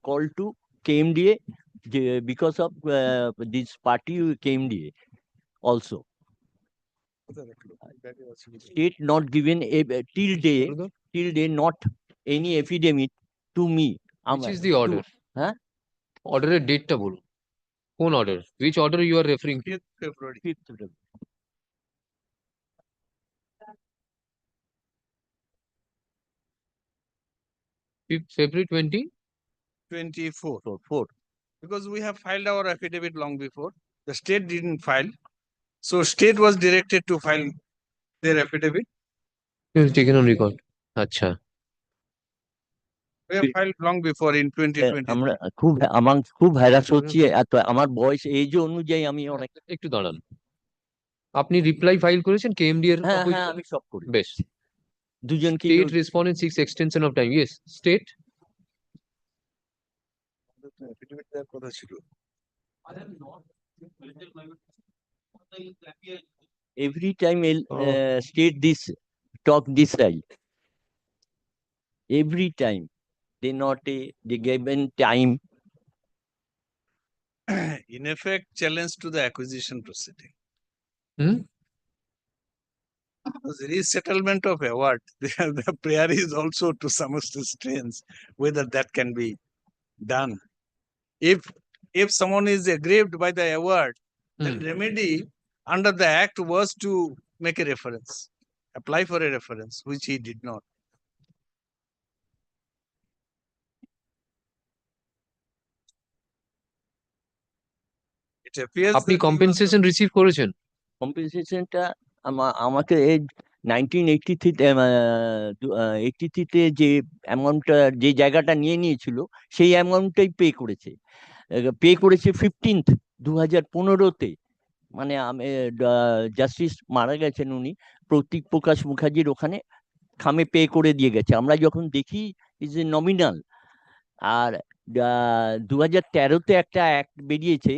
called to KMDA because of this party KMDA also. State not given till day not any affidavit to me. Which is the order? Huh? Order এর ডেটটা বলুন। কোন order? Which order you are referring to? 5th February. 5th February. 5th February 24. Because we have filed our affidavit long before. The state didn't file. So state was directed to file their affidavit. It was taken on record. আচ্ছা। We have filed long before in 2020. আমরা আমার খুব harass হচ্ছি, আমার বয়স এই অনুযায়ী আমি অনেক। একটু দাঁড়ান, আপনি রিপ্লাই ফাইল করেছেন কেএমডি এর? হ্যাঁ, আমি সব করি। বেশ, দুজনকে state respondent six extension of time. Yes, state affidavit দেওয়ার কথা ছিল। Every time state this talk this right. Every time they not they given time. In effect, challenge to the acquisition proceeding. The resettlement of award, the prayer is also to some extent whether that can be done. If someone is aggrieved by the award, the remedy under the act was to make a reference, apply for a reference, which he did not. It appears আপনি compensation receive করেছেন? কম্পেনসেশনটা আমাকে 1983 যে অ্যামাউন্টটা, যে জায়গাটা নিয়ে নিয়েছিল সেই অ্যামাউন্টটাই পে করেছে 15th 2015-তে। মানে জাস্টিস মারা গেছেন উনি, প্রতীক প্রকাশ মুখার্জির ওখানে খামে পে করে দিয়ে গেছে। আমরা যখন দেখি ইজ এ নমিনাল। আর 2013-তে একটা অ্যাক্ট বেরিয়েছে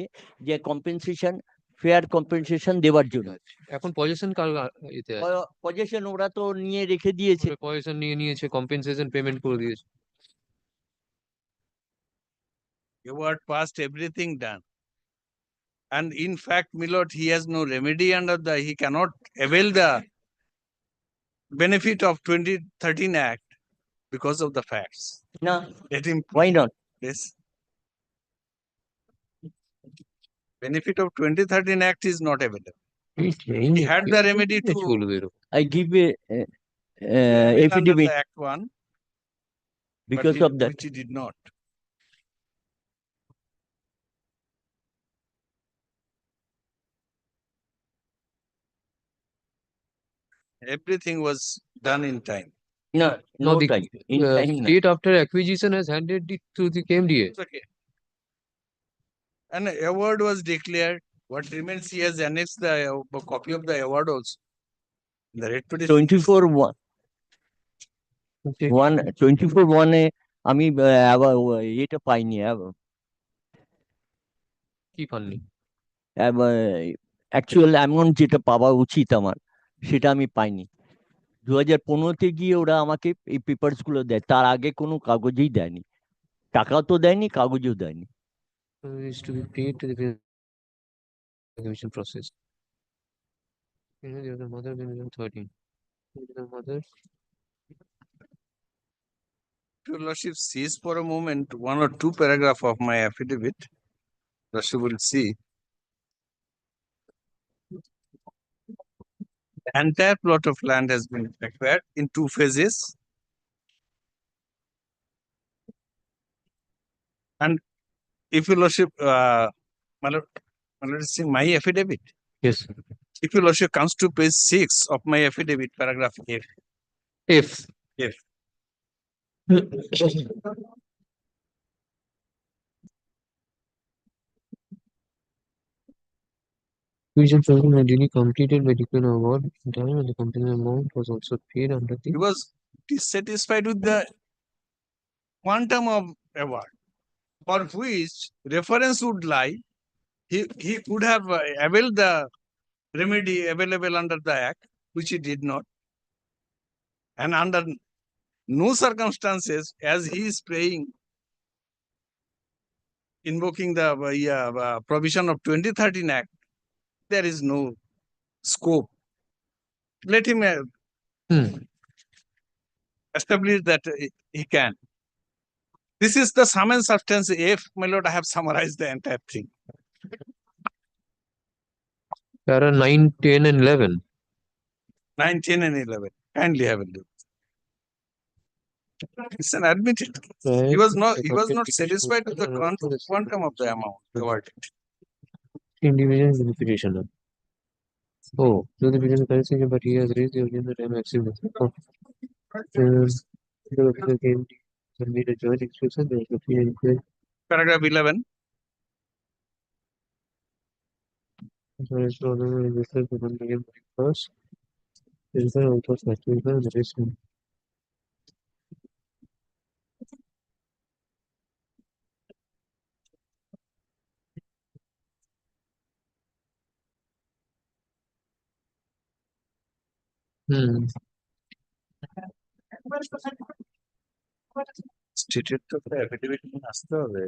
যে কম্পেনসেশন, ফেয়ার কম্পেনসেশন দেওয়ার জন্য। এখন পজিশন পজিশন ওরা তো নিয়ে রেখে দিয়েছে, পজিশন নিয়ে নিয়েছে, কম্পেনসেশন পেমেন্ট করে দিয়েছে। Award passed, everything done. And in fact, my lord, he has no remedy under he cannot avail the benefit of 2013 Act because of the facts. No. Let him. Why not? Yes. Benefit of 2013 Act is not available. He had the remedy to. I give a affidavit. Act 1. Because of that. Which he did not. Everything was done in time. No time. In time. State after acquisition has handed it to the KMDA. It's okay. An award was declared. What remains, he has annexed the copy of the award also. The rate 24/1 আমি এটা পাইনি। কি পাননি? Actual amount যেটা পাওয়া উচিত আমার, সেটা আমি পাইনি। 2015-তে গিয়ে ওরা আমাকে এই পেপারস গুলো দেয়, তার আগে কোনো কাগজেই দেয়নি, টাকাও তো দেয়নি, কাগজও দেয়নি। Is to be paid to the acquisition process. The mother 13. The mother. Your Lordship sees for a moment 1 or 2 paragraphs of my affidavit. Lordship will see. entire plot of land has been acquired in 2 phases. And if your lordship, my lord, see my affidavit. Yes. If your lordship comes to page 6 of my affidavit, paragraph F. If. F. Division program had duly completed by declaring award in time and the company amount was also paid under the. He was dissatisfied with the quantum of award for which reference would lie. He could have availed the remedy available under the Act, which he did not. And under no circumstances, as he is praying, invoking the provision of 2013 Act, there is no scope. Let him establish that he can. This is the sum and substance. If, my lord, I have summarized the entire thing. Para 9, 10, and 11. 9, 10, and 11. Kindly have a look. It's an admitted case. Right. He was not satisfied with the quantum of the amount awarded. Individual beneficiary. Oh, so the beneficiary currency, but he has raised the original time maximum. The officer came and made a joint expression. There was a fee increase. Paragraph 11. Insurance program investor to 1 million first. Is there also certificate and the rest? Stated তো affidavit নিয়ে আসতে হবে।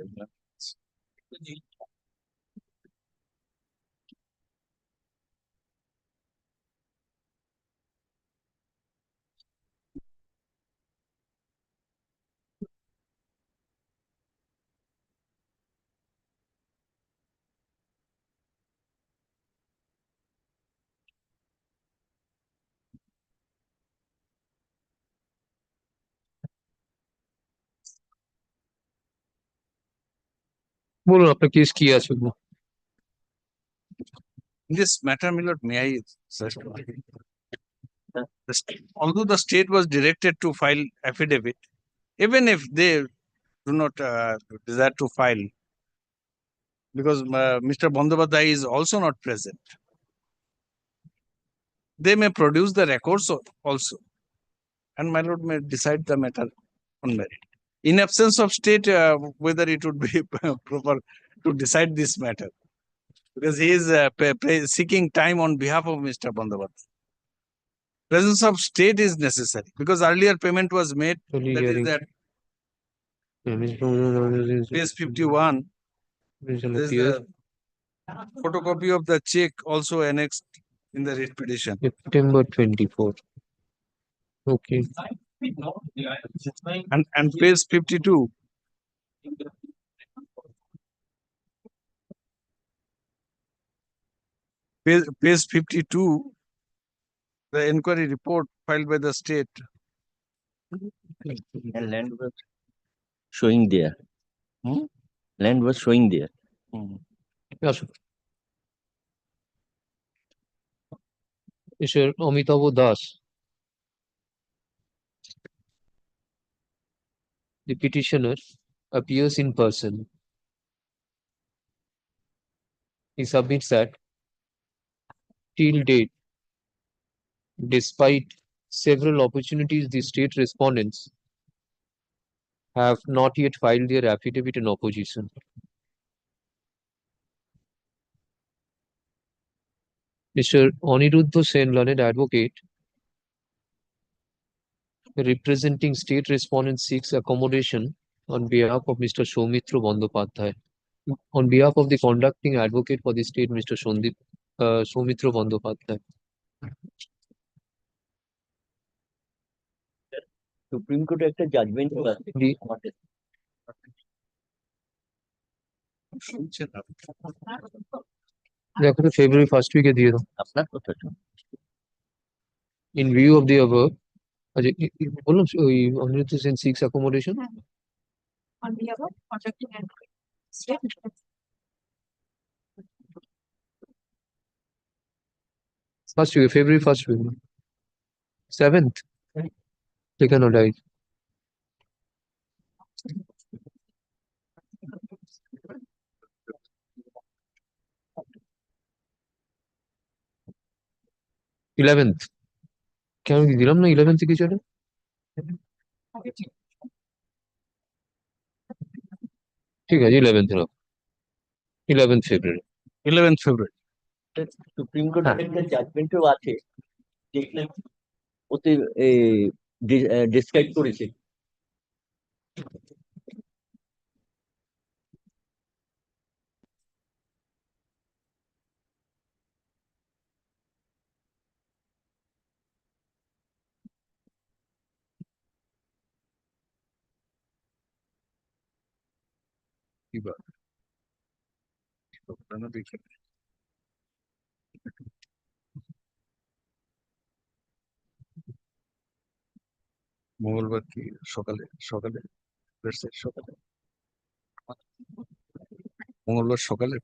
বলুন আপনার case কি আছে? In this matter, my lord, may I suggest? Although the state was directed to file affidavit, even if they do not desire to file, because Mr. Bandyopadhyay is also not present, they may produce the records also, and my lord may decide the matter on merit. In absence of state, whether it would be proper to decide this matter, because he is seeking time on behalf of Mr. Bandyopadhyay. Presence of state is necessary because earlier payment was made. That is that page 51. There is the photocopy of the check also annexed in the writ petition. September 24. Okay. And page 52. Page 52. The inquiry report filed by the state. And land was showing there. Land was showing there. Yes. Mr. Amitabh Das. The petitioner appears in person. He submits that till date, despite several opportunities, the state respondents have not yet filed their affidavit in opposition. Mr. Aniruddha Sen, learned advocate, representing state respondent, seeks accommodation on behalf of Mr. Soumitra Bandyopadhyay. On behalf of the conducting advocate for the state, Mr. Soumitra Bandyopadhyay. Supreme কোর্টে একটা judgement দেখো তো ফেব্রুয়ারি first উইকে দিয়ে দাও আপনার কথাটা In view of the above, বললাম ওই Aniruddha Sen 6 accommodation On behalf of contracting and state. first week, February 1st week, 7th, taken or died. Eleventh কেন কি দিলাম না 11th কিছু একটা ঠিক আছে 11th 11th February 11th February supreme কোর্টের একটা জাজমেন্টও আছে দেখলাম ওতে ডেসক্রাইব করেছে মঙ্গলবার কি সকালে সকালে সকালে মঙ্গলবার সকালে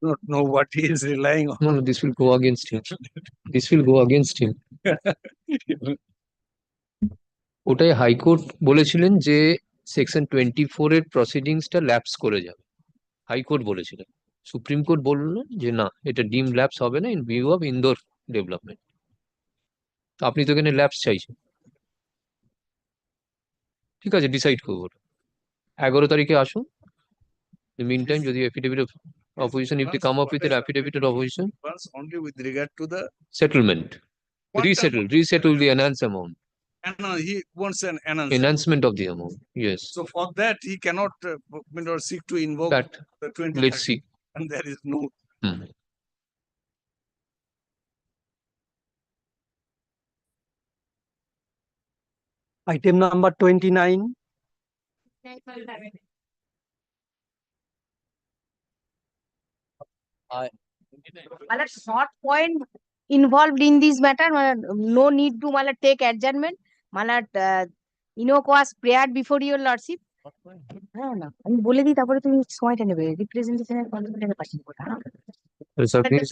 not know what he is relying on. No, this will go against him. This will go against him. ওটাই হাইকোর্ট বলেছিলেন যে সেকশন 24 এর প্রসিডিংসটা ল্যাপস করে যাবে হাইকোর্ট বলেছিলেন সুপ্রিম কোর্ট বললেন যে না এটা ডিম ল্যাপস হবে না in view of Indore development আপনি তো এখানে ল্যাপস চাইছেন ঠিক আছে ডিসাইড করবো 11 তারিখে আসুন মিন টাইম যদি affidavit of opposition if they come up with an affidavit of opposition Only with regard to the settlement resettle the enhanced amount he wants an enhancement of the amount yes so for that he cannot seek to invoke that the 20 let's see and there is no Item number 29. Short point involved in this matter, no need to take adjournment. Innocuous prayer before your lordship. আমি বলে দিই তারপরে তুমি সময়টা নেবে রিপ্রেজেন্টেশনের কনসেপ্টের পাশে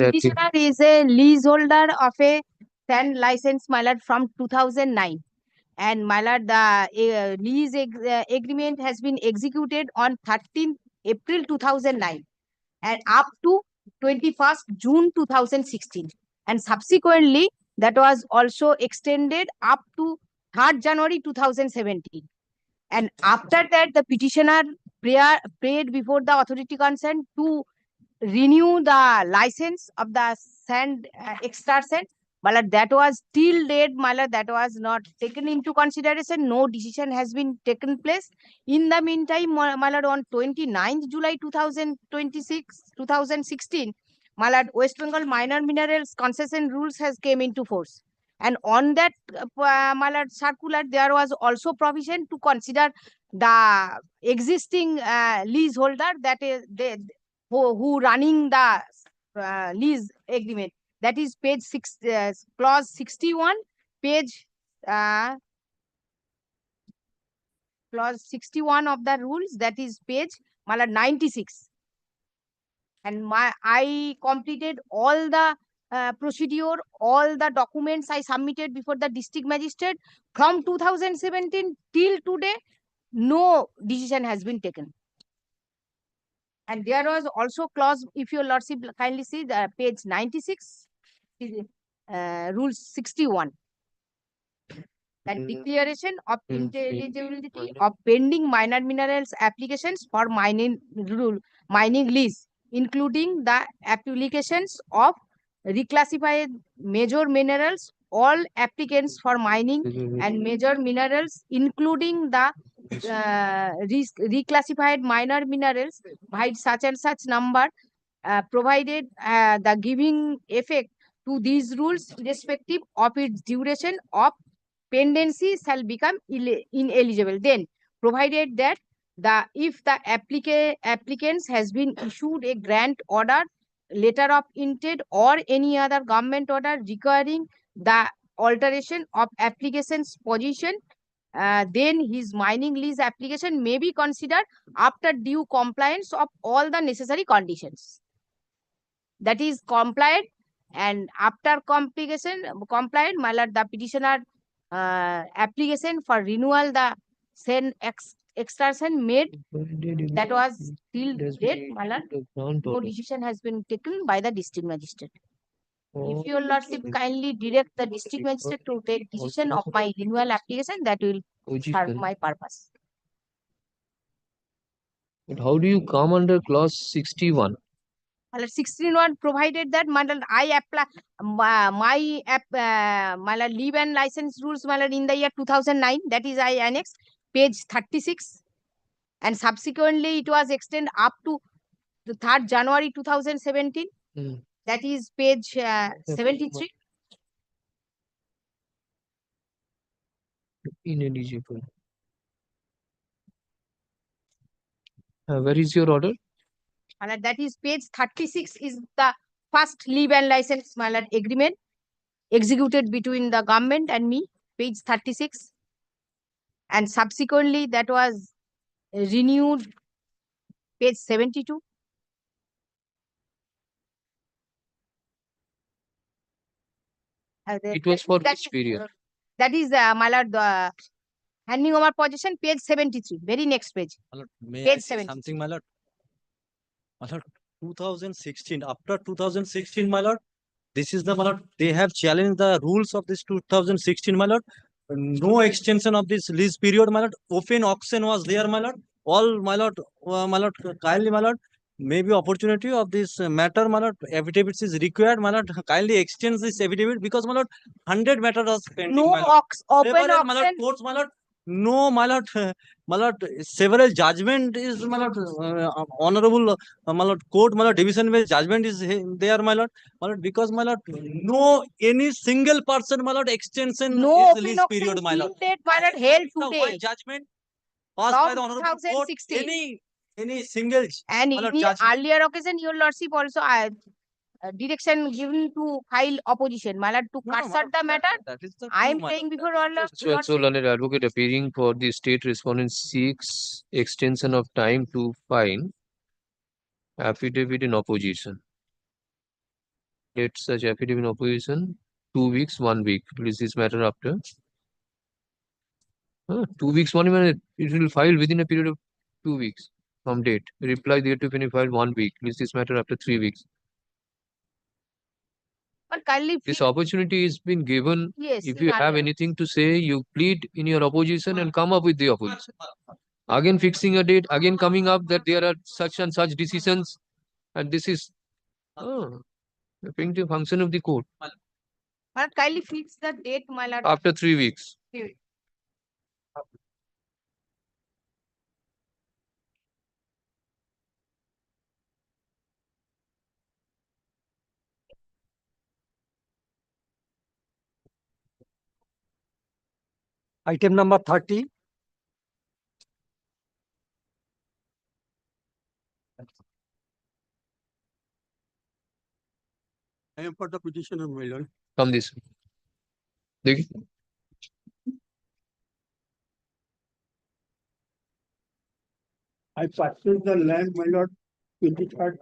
petitioner is a leaseholder of a sand license my lord from 2009 and my lord the lease agreement has been executed on 13th April 2009 and up to 21st June 2016 and subsequently that was also extended up to 3rd January 2017 and after that the petitioner prayed before the authority concerned to renew the license of the sand extraction but that was till date my lord that was not taken into consideration no decision has been taken place in the meantime my lord on 29th July 2016 my lord West Bengal minor minerals concession rules has came into force and on that my lord circular there was also provision to consider the existing leaseholder that is who running the lease agreement that is page 6 clause 61 page clause 61 of the rules that is page 96 and I completed all the procedure, all the documents I submitted before the district magistrate from 2017 till today, no decision has been taken. And there was also clause, if your lordship kindly see the page 96, rule 61. That declaration of intelligibility of pending minor minerals applications for mining lease, including the applications of reclassified major minerals, all applicants for mining and major minerals, including the reclassified minor minerals by such and such number, provided the giving effect to these rules irrespective of its duration of pendency shall become ineligible. Then, provided that if the applicants has been issued a grant order, letter of intent, or any other government order requiring the alteration of application's position, then his mining lease application may be considered after due compliance of all the necessary conditions. That is complied, and after complied, my lord, the petitioner application for renewal the same extraction made, that was till date, my lord, no decision has been taken by the district magistrate. If your lordship kindly direct the district magistrate to take decision of my renewal application, that will serve my purpose. But how do you come under clause 61? 61 provided that I apply my leave and license rules in the year 2009, that is I annexed page 36, and subsequently it was extended up to the 3rd January 2017. That is page 73. Ineligible. Where is your order? And that is page 36 is the first leave and license agreement executed between the government and me, page 36. And subsequently that was renewed, page 72. It was for which period? That is my lord, the handing over position, page 73, very next page. May I Page say 70. something, my lord? My lord, 2016, after 2016, my lord, this is the, my lord, they have challenged the rules of this 2016, my lord. No extension of this lease period, my lord. Open auction was there, my lord. All, my lord, kindly, my lord, maybe opportunity of this matter, my lord, affidavits is required, my lord. Kindly exchange this affidavit because, my lord, 100 matters was pending, No my lord. open Several, my lord, auction. courts, my lord. No, my lord, my lord, several judgment is, my lord, honorable, my lord, court, my lord, division based judgment is there, my lord, because, my lord, no any single person, my lord, extension No is open lease auction period, my lord. till date, my lord, held The today. one judgment passed by From the honorable court, 2016. any single, And my lord, in the judgment. earlier occasion, your lordship also direction given to file opposition, my lord, to curse the matter. That is the I true, am my saying lord. before all So, learned advocate appearing for the state respondent seeks extension of time to file affidavit in opposition. Let such affidavit in opposition 2 weeks, 1 week. Please this matter after 2 weeks, 1 minute. It will file within a period of 2 weeks from date. Reply thereto when you file 1 week. Please this matter after 3 weeks. But kindly This opportunity is been given. Yes, If in you have earlier. anything to say, you plead in your opposition and come up with the opposition. Again fixing a date, again coming up that there are such and such decisions, and this is the function of the court. But kindly fix the date, my lord. After 3 weeks. Item number 30. I am for the petition of my lord. Come this way. I purchased the land, my lord, 23rd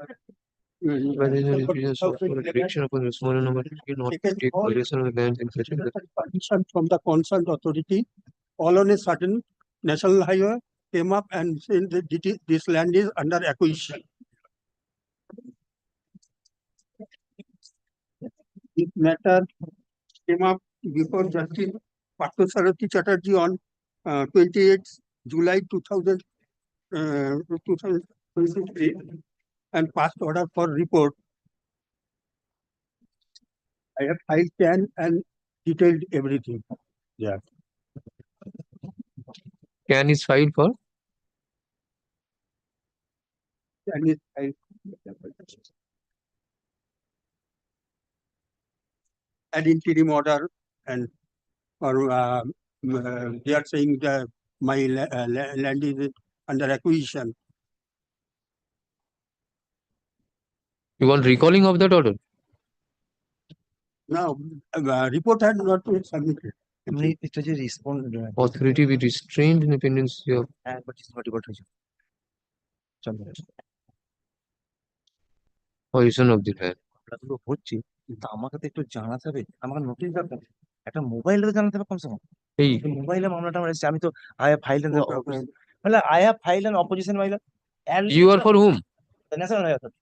But there is a reduction of restriction upon the smaller number not to take possession of the land in such a Permission from the concerned authority, all on a sudden, national highway came up and said that this land is under acquisition. This matter came up before Justice Partosarati Chatterjee on 28th July 2023 and passed order for report. I have filed can and detailed everything. Yeah. Can is filed for? Can is filed. An interim order and or they are saying that my land is under acquisition. You want recalling of that order? Now, report had not been submitted. Authority with restrained independence of possession of the land. গুলো হচ্ছে কিন্তু আমাকে তো একটু জানাতে হবে, আমাকে notice দরকার, একটা মোবাইলে তো জানাতে হবে কমসে কম। এই মোবাইলে মামলাটা আমার এসেছে, আমি তো আই হ্যাভ ফাইলড মানে I have filed an opposition mailer. You are for whom? The national highway authority.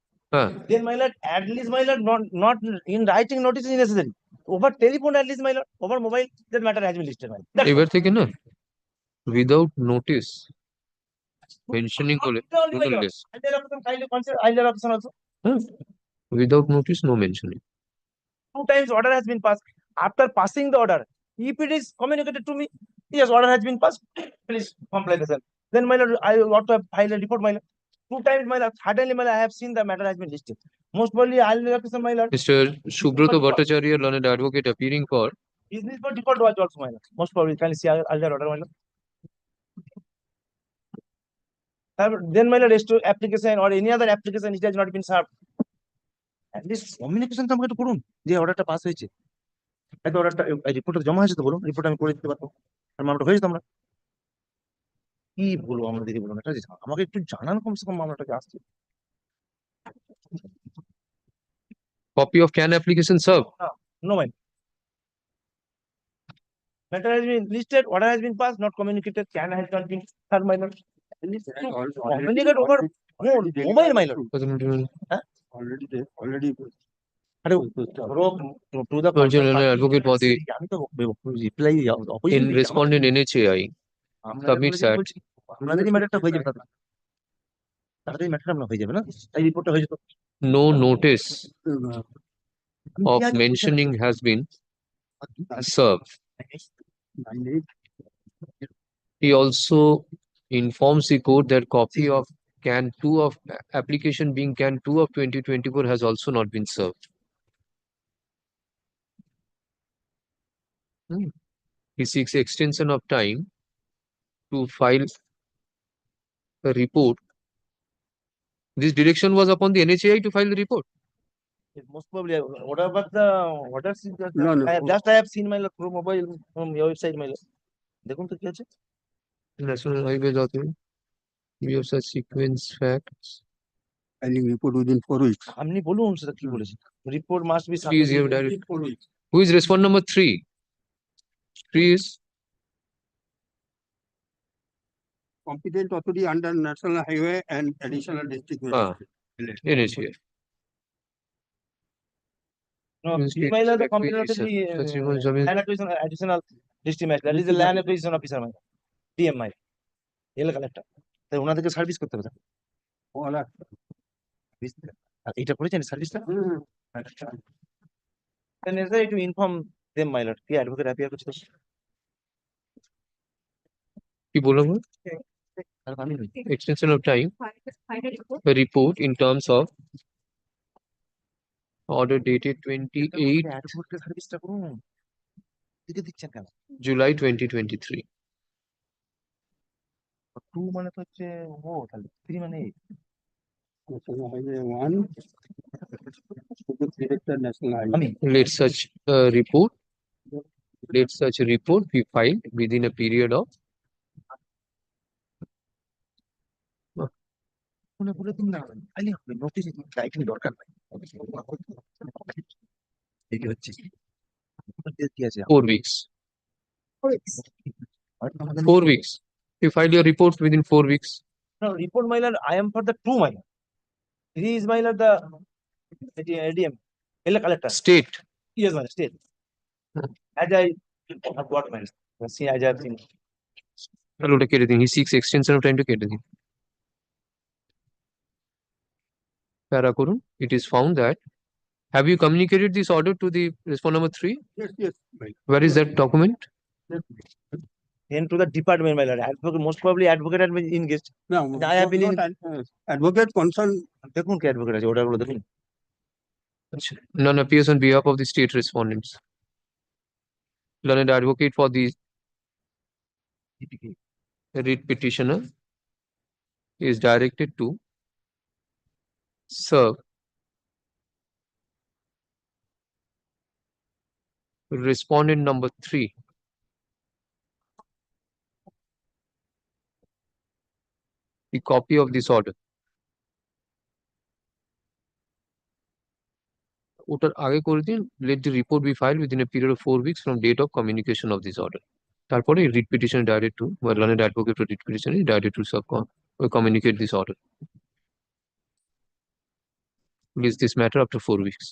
Then my lord, at least my lord, not in writing notice is necessary. Over telephone at least my lord, over mobile that matter has been listed. এবার থেকে না without notice mentioning হলে less. Without notice no mentioning. 2 times order has been passed. After passing the order, if it is communicated to me, yes, order has been passed, please comply the same. Then my lord, I want to file a report, my lord. 2 times, my lord, suddenly, my lord, I have seen the matter has been listed. Most probably, I'll represent my lord. Mr. Subroto Bhattacharya, learned advocate, appearing for Business for default was also, my lord. Most probably, can you see earlier order, my lord. Then, my lord, restore application or any other application, it has not been served. At least communication তো আমাকে একটু করুন যে অর্ডারটা pass হয়েছে। এত অর্ডারটা রিপোর্টটা জমা হয়েছে তো বলুন, রিপোর্ট আমি করে দিতে পারবো, আর মামলাটা হয়েছে তো আমরা কি বলবো, আমরা দিদি বলুন এটা আমাকে একটু জানান কমসে কম মামলাটাকে আসছে। copy of can application served. No, mind. Matter has been listed, order has been passed, not communicated, can has not been served, my lord. Communicate over mobile, my lord. Already. To the advocate for the আমি তো reply in respondent NHAI submits that আপনাদেরই ম্যাটারটা হয়ে যাবে, তাড়াতাড়ি ম্যাটারটা আমরা হয়ে যাবে না, এই রিপোর্টটা হয়ে যেত। no notice of mentioning has been served. He also informs the court that copy of can 2 of application being can 2 of 2024 has also not been served. He seeks extension of time to file a report. This direction was upon the NHAI to file the report. Most probably, whatever the orders is just, No. I have seen my through mobile from your website, my lord. দেখুন তো কি আছে। National Highways Authority. We have such sequence facts. Filing report within 4 weeks. আপনি বলুন সেটা কি বলেছে। Report must be Please give direct. Who is respondent number 3? 3 is Competent authority under National Highway and Additional District. NHAI. No, my lord, the competent authority, land acquisition additional district master, that is the land acquisition officer, my DM, my L collector, তাই ওনাদেরকে service করতে হবে। এটা করেছেন সার্ভিসটা। Then necessary to inform them, my lord, কি advocate appear করছে। কি বলবো? Extension of time. A report in terms of order dated 28 সার্ভিসটা করুন, দিকে দিচ্ছেন কেন? July 2023. 2 মানে তো হচ্ছে ও, তাহলে 3 মানে National Highway 1. National Highway. Let such report be filed within a period of মনে বলে দিন না খালি হবে নোটিশ লাইটিং দরকার নাই এই হচ্ছে কি আছে 4 weeks. 4 weeks. You file your reports within 4 weeks. No, report my lord, I am for the two my lord. He is my lord the ADM, collector. State. Yes, my lord, state. As I have got my lord. See, as I have seen. He seeks extension of time to get anything. Para করুন. It is found that have you communicated this order to the respondent number 3? Yes, yes. Where is that document? Then to the department, my lord. Advocate, most probably advocate has been engaged. No, I have been in. Advocate concern. দেখুন কি advocate আছে ওটা গুলো দেখুন None appears on behalf of the state respondents. Learned advocate for the writ petitioner is directed to serve respondent number 3 the copy of this order. ওটার আগে করে দিন, let the report be filed within a period of 4 weeks from date of communication of this order. তারপরে writ petition directed to learned advocate for writ petition is directed to communicate this order. Release this matter after 4 weeks.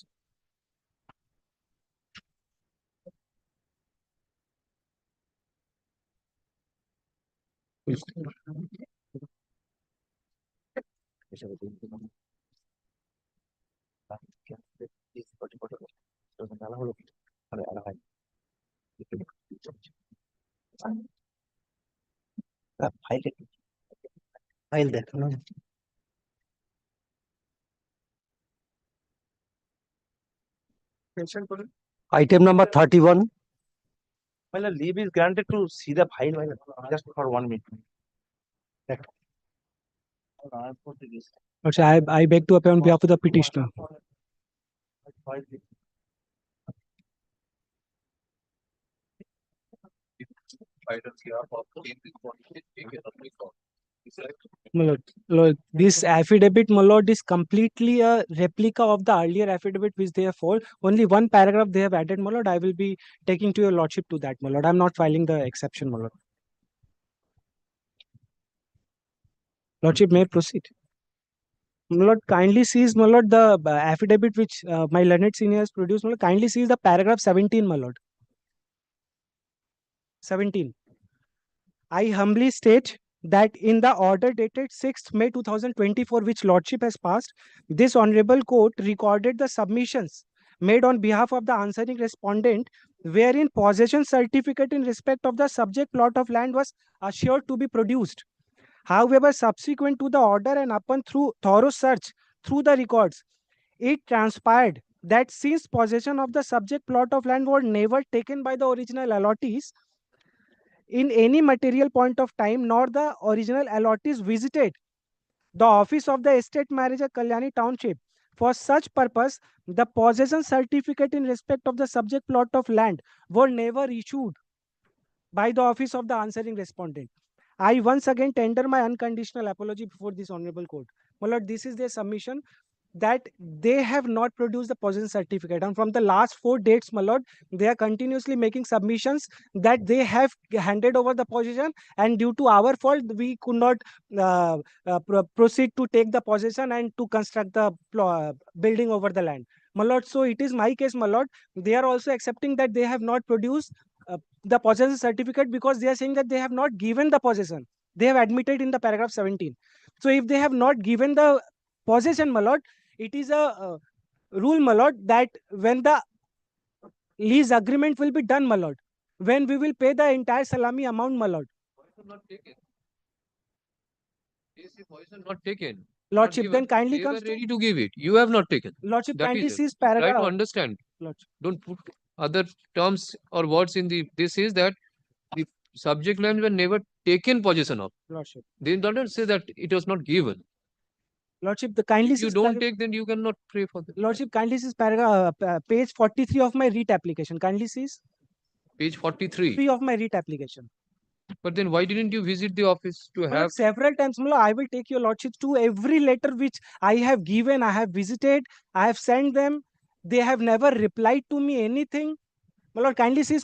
File দেখানো Item number 31. My lord, leave is granted to see the file, my lord, just for 1 minute. Okay, I beg to appear on behalf of the petitioner. My lord, this affidavit, my lord, is completely a replica of the earlier affidavit which they have filed. Only one paragraph they have added, my lord. I will be taking to your lordship to that, my lord. I'm not filing the exception, my lord. Lordship may proceed. My lord, kindly sees, my lord, the affidavit which my learned senior has produced. My lord, kindly sees the paragraph 17, my lord. 17. I humbly state that in the order dated 6th May 2024, which Lordship has passed, this Honorable Court recorded the submissions made on behalf of the answering respondent, wherein possession certificate in respect of the subject plot of land was assured to be produced. However, subsequent to the order and upon thorough search through the records, it transpired that since possession of the subject plot of land was never taken by the original allottees, in any material point of time, nor the original allottees visited the office of the estate manager Kalyani Township. For such purpose, the possession certificate in respect of the subject plot of land were never issued by the office of the answering respondent. I once again tender my unconditional apology before this honorable court. My lord, this is their submission that they have not produced the possession certificate, and from the last 4 dates, my lord, they are continuously making submissions that they have handed over the possession, and due to our fault we could not proceed to take the possession and to construct the building over the land, my lord. So it is my case, my lord. They are also accepting that they have not produced the possession certificate because they are saying that they have not given the possession. They have admitted in the paragraph 17. So if they have not given the possession, my lord, it is a rule, my lord, that when the lease agreement will be done, my lord, when we will pay the entire salami amount, my lord. Not taken. Lordship, then kindly They comes were ready to give it. You have not taken. Lordship, That kindly is it. sees Try paragraph. to understand. Lordship. Don't put other terms or words in the. This is that the subject lands were never taken possession of. Lordship. They don't say that it was not given. Lordship, the kindly If you don't take, then you cannot pray for them. Lordship, kindly sees paragraph page 43 of my writ application. Kindly sees page 43 of my writ application. But then why didn't you visit the office to My lord, have? several times, my lord, I will take your lordship to every letter which I have given, I have visited, I have sent them. They have never replied to me anything. My lord, kindly see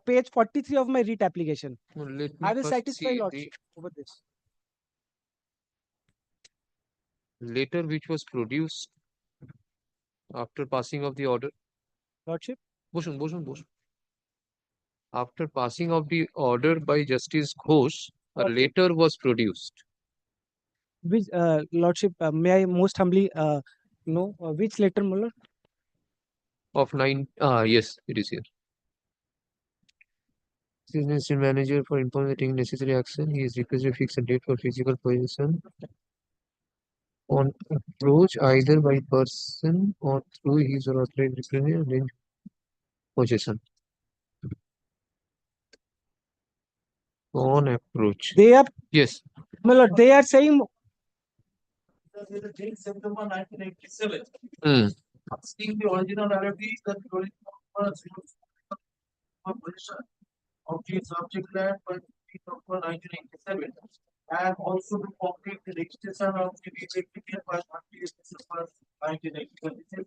page 43 of my writ application. Well, let I me will first satisfy see lordship over this. the letter which was produced after passing of the order. Lordship. Bosun. After passing of the order by Justice Ghosh, a Lordship. letter was produced. Which lordship, may I most humbly know which letter, my lord? Of 9, yes, it is here. Assistant manager for implementing necessary action. He is requested to fix a date for physical possession on approach either by person or through his or authorized representative and possession. On approach. They are, yes. My lord, they are saying September 1987. Hmm. Asking the original reality that the position of the subject land by October 1987, and also to complete the registration of the executive by 30th December 1987. This is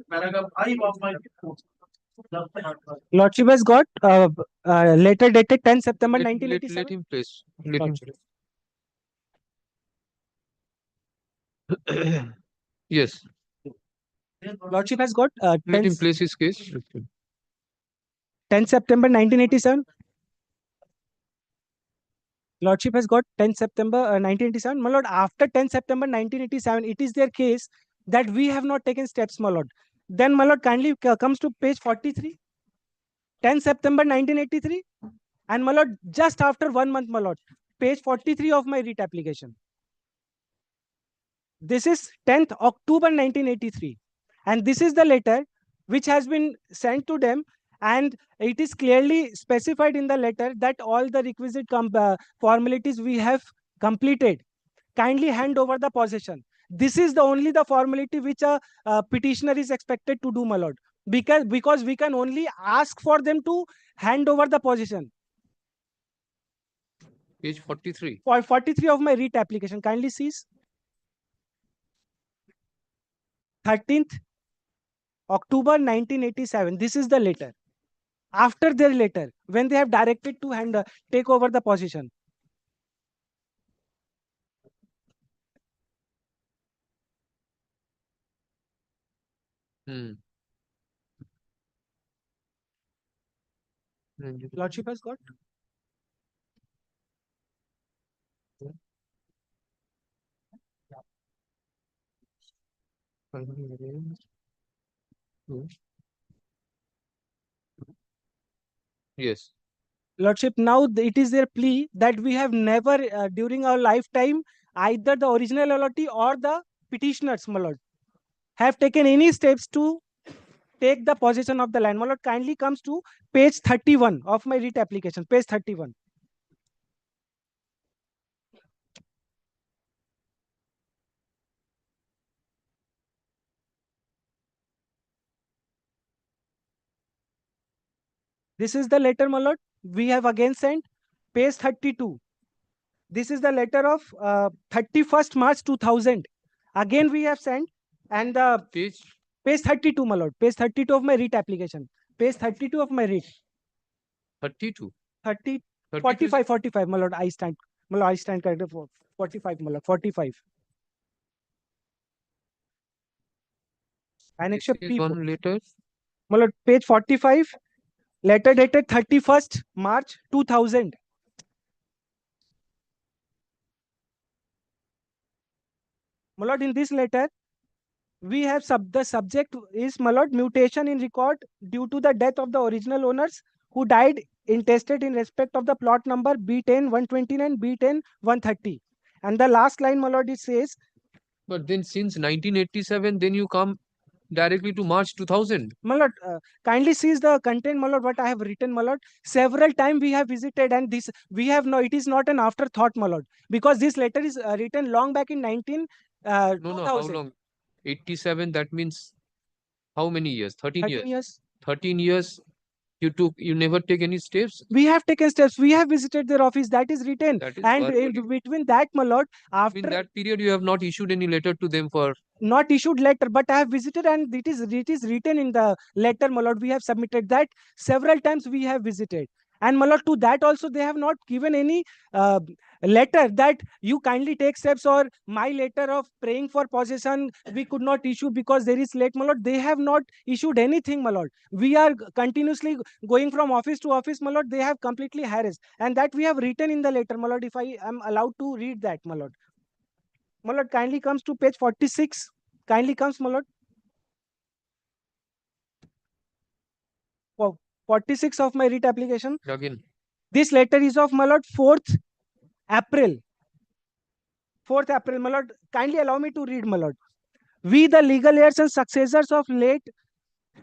paragraph 5 of my report. lordship has got letter dated 10 September Let 1987. him place. Let him. Yes. Lordship has got Let him place his case. 10 September 1987. Lordship has got 10 September 1987. My lord, after 10 September 1987, it is their case that we have not taken steps, my lord. Then, my lord, kindly comes to page 43. 10 September 1983. And, my lord, just after 1 month, my lord, page 43 of my writ application. This is 10th October 1983. And this is the letter which has been sent to them. And it is clearly specified in the letter that all the requisite formalities we have completed. Kindly hand over the possession. This is the only the formality which a petitioner is expected to do, my lord. Because we can only ask for them to hand over the possession. Page 43. For 43 of my writ application. Kindly cease. 13th October 1987. This is the letter. After their letter, when they have directed to take over the possession. Lordship has got. Yes. Lordship, now it is their plea that we have never during our lifetime either the original authority or the petitioners, my lord, have taken any steps to take the possession of the land. My lord, kindly comes to page 31 of my writ application. Page 31. This is the letter, my lord. We have again sent page 32. This is the letter of 31st March 2000. Again, we have sent and the page 32, my lord. Page 32 of my writ application. Page 32 of my writ. 32. 30, 45, my lord. I stand corrected for 45, my lord. 45. Annexure P4. One letter. My lord, page 45. Letter dated 31st March 2000. My lord, in this letter, we have the subject is, my lord, mutation in record due to the death of the original owners who died intestate in respect of the plot number B10-129, B10-130. And the last line, my lord, it says. But then since 1987, then you come directly to March 2000. My lord, kindly sees the content, my lord, what I have written, my lord. Several times we have visited and this we have no, it is not an afterthought, my lord, because this letter is written long back in 2000. No, how long? 87, that means how many years? 13 years. 13 years You never take any steps. We have taken steps. We have visited their office. That is written. That is And verbally. in between that, my lord, In after that period, you have not issued any letter to them for. not issued letter, but I have visited, and it is written in the letter, my lord. We have submitted that several times. We have visited, and my lord, to that also they have not given any letter that you kindly take steps, or my letter of praying for possession we could not issue because there is late, my lord. They have not issued anything, my lord. We are continuously going from office to office, my lord. They have completely harassed, and that we have written in the letter, my lord. If I am allowed to read that, my lord. My lord, kindly comes to page 46. Kindly comes, my lord. 46 of my writ application. Again. This letter is of, my lord, 4th April. 4th April, my lord. Kindly allow me to read, my lord. We, the legal heirs and successors of late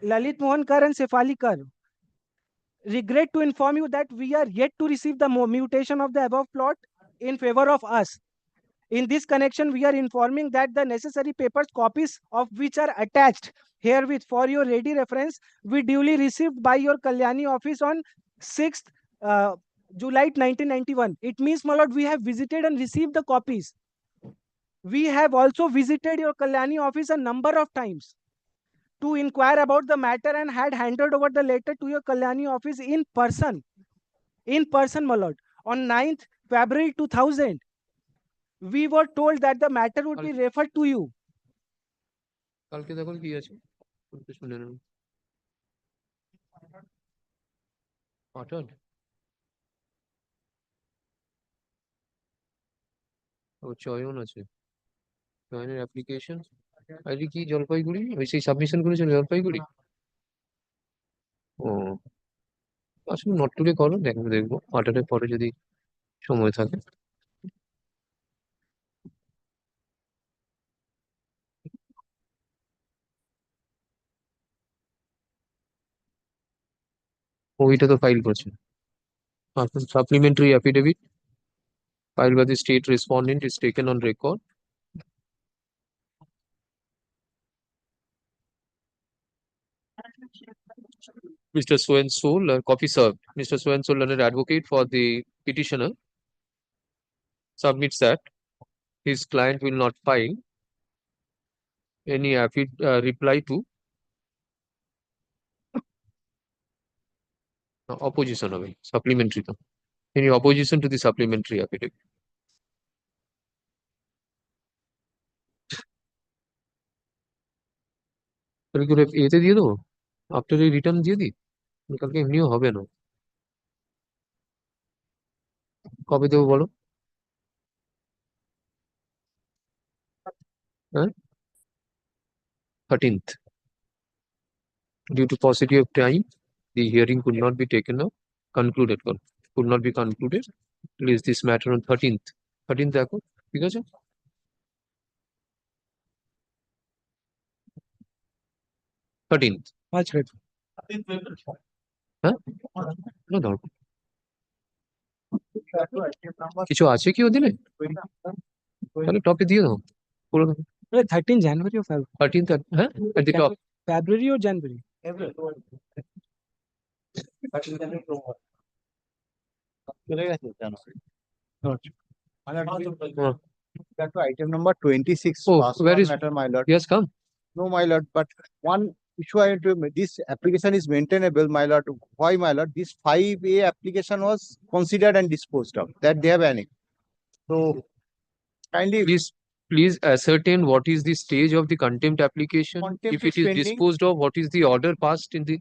Lalit Mohankar and Sefalikar, regret to inform you that we are yet to receive the mutation of the above plot in favor of us. In this connection, we are informing that the necessary papers, copies of which are attached herewith for your ready reference, we duly received by your Kalyani office on 6th July 1991. It means, my lord, we have visited and received the copies. We have also visited your Kalyani office a number of times to inquire about the matter and had handed over the letter to your Kalyani office in person. In person, my lord. On 9th February 2000. We were told that the matter would be referred to you. কালকে তখন কি আছে? শুনে নেন। পাঠান। ও চয়ন আছে। চয়নের application. ID কি জলপাইগুড়ি? ওই সেই সাবমিশন করেছিল জলপাইগুড়ি? ও আসলে নোট তুলে করো, দেখবো পাঠানের পরে যদি সময় থাকে। ওইটা তো ফাইল করছে। Supplementary affidavit filed by the state respondent is taken on record. Mr. So-and-so, copy served. Mr. So-and-so, learned advocate for the petitioner, submits that his client will not file any reply to opposition of it, supplementary. Any opposition to the supplementary affidavit. এতে দিয়ে দেবো, after এই return দিয়ে দিই, কালকে এমনিও হবে না। কবে দেবো বলো? হ্যাঁ, 13th. Due to paucity of time, the hearing could not be taken up, could not be concluded. Place this matter on 13th. 13th দেখো, ঠিক আছে? আচ্ছা, হ্যাঁ, না দরকার। কিছু আছে কি ওদিনে? তাহলে টপে দিয়ে দাও। 13 January or 13th, হ্যাঁ, at the top. February or January? That to item number 26. Oh, pass where on is- matter, my lord? Yes, come. No, my lord, but one issue I have to, this application is maintainable, my lord. Why, my lord? This 5A application was considered and disposed of, that they have annexed. So kindly, Please ascertain what is the stage of the contempt application. Contempt If it is is pending. disposed of, what is the order passed in the?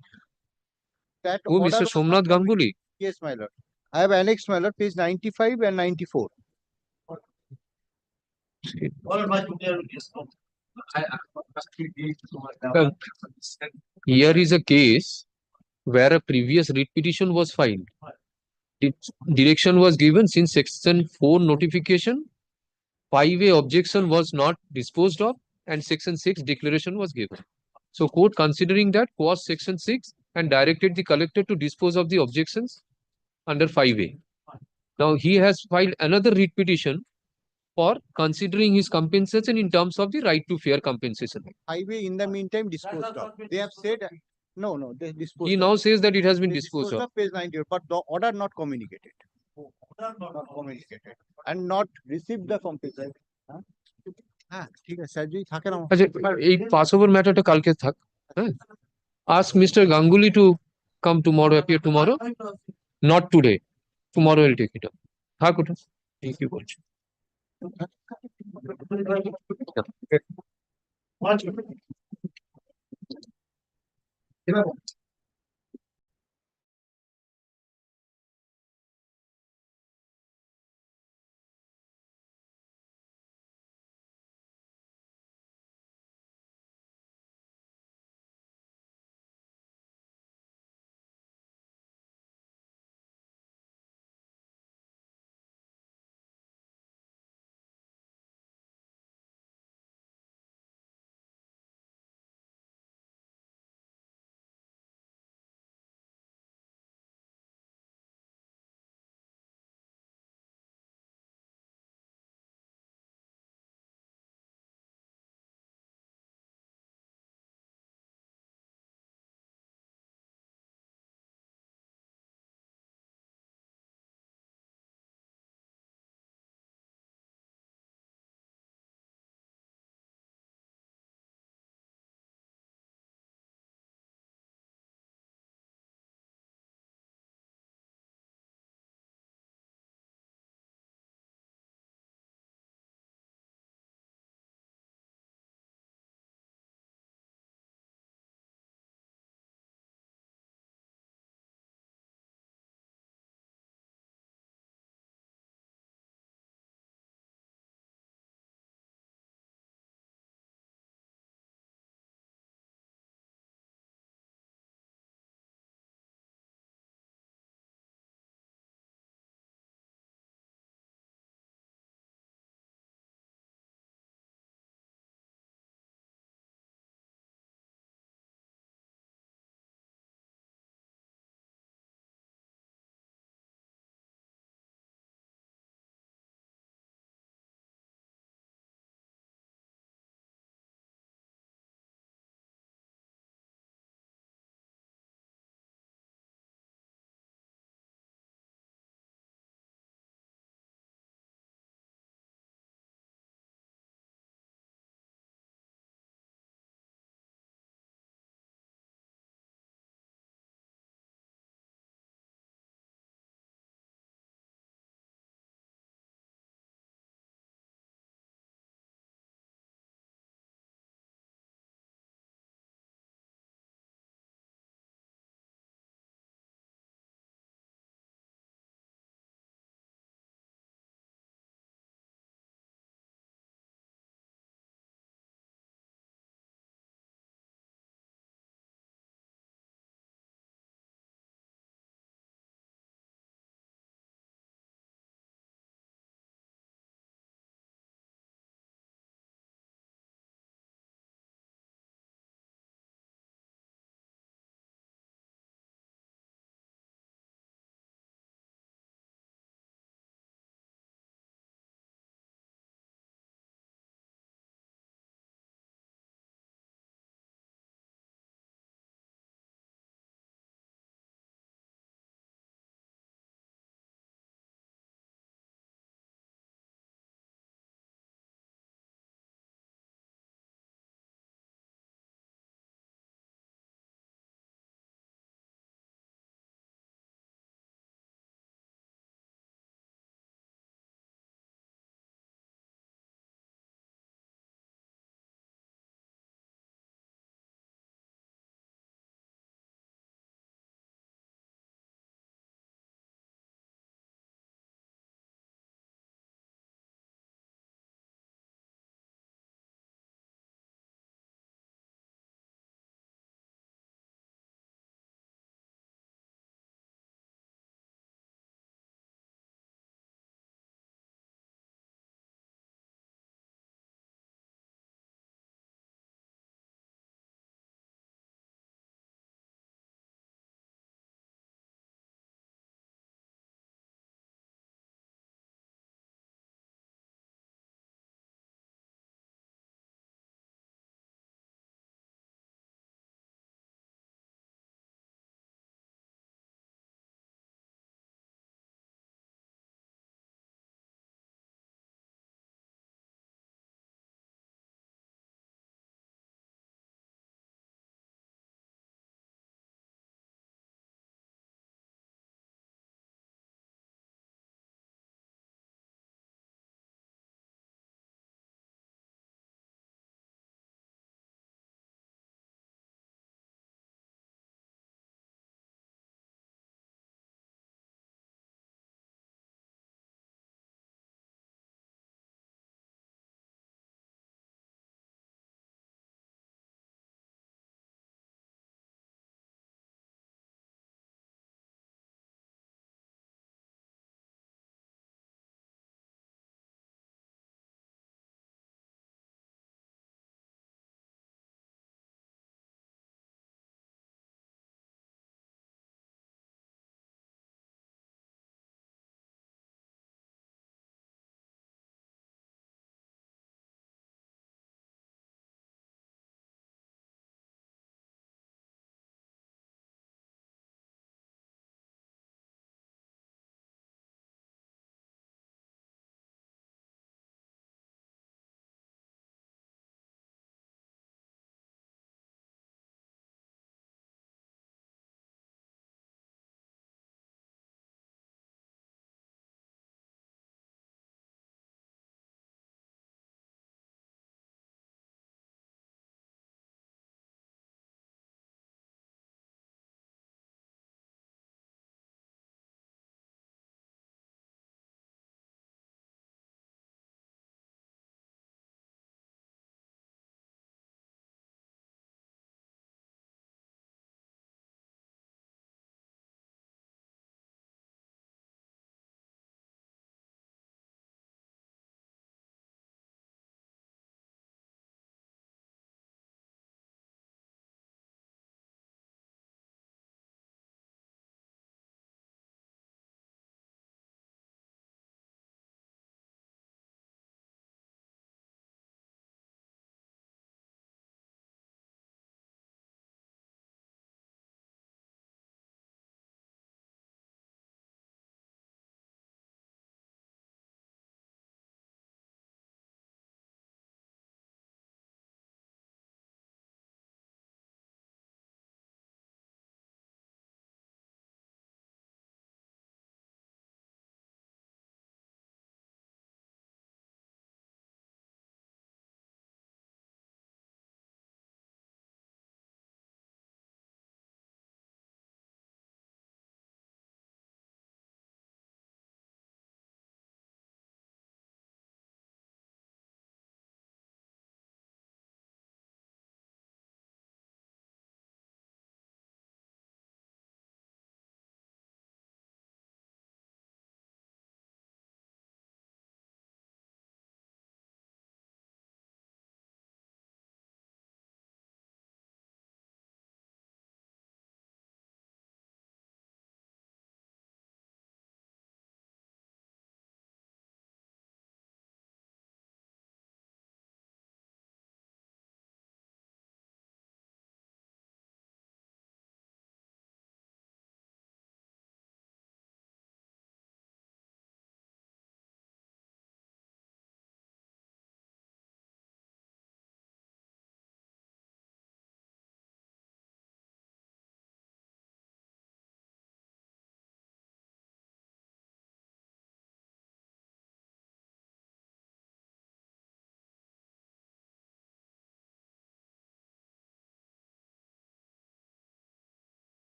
that Oh, order Mr. was Somnath not- Ganguly. Yes, my lord. I have annexed, my lord, page 95 and 94. Here is a case where a previous writ petition was filed. Direction was given since section 4 notification, 5A objection was not disposed of, and section 6 declaration was given. So court, considering that, quashed section 6 and directed the collector to dispose of the objections under 5A. Now he has filed another writ petition for considering his compensation in terms of the right to fair compensation. 5A in the meantime disposed of. They have said No, no, they disposed. He of now it. says that it has been They disposed of. Page 90, but the order not communicated. Not communicated. And not received the complaint. Huh? হ্যাঁ ঠিক আছে sir যদি থাকে না আচ্ছা, এই Passover ম্যাটারটা কালকে থাক। হ্যাঁ, ask Mr. Ganguly to come tomorrow, appear tomorrow, not today. Tomorrow we'll take it up. থাক ওটা, এই কি বলছো?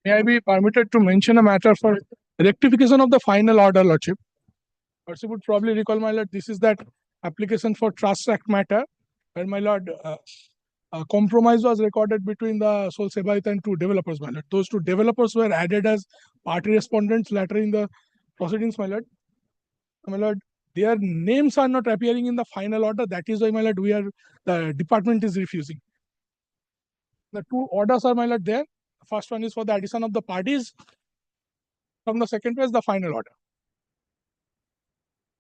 May I be permitted to mention a matter for rectification of the final order, Lordship? Lordship would probably recall, my lord, this is that application for Trust Act matter, where my lord, a compromise was recorded between the sole Sebaita and two developers, my lord. Those two developers were added as party respondents later in the proceedings, my lord. My lord, their names are not appearing in the final order. That is why, my lord, the department is refusing. The two orders are, my lord, there. The first one is for the addition of the parties. From the second page, the final order.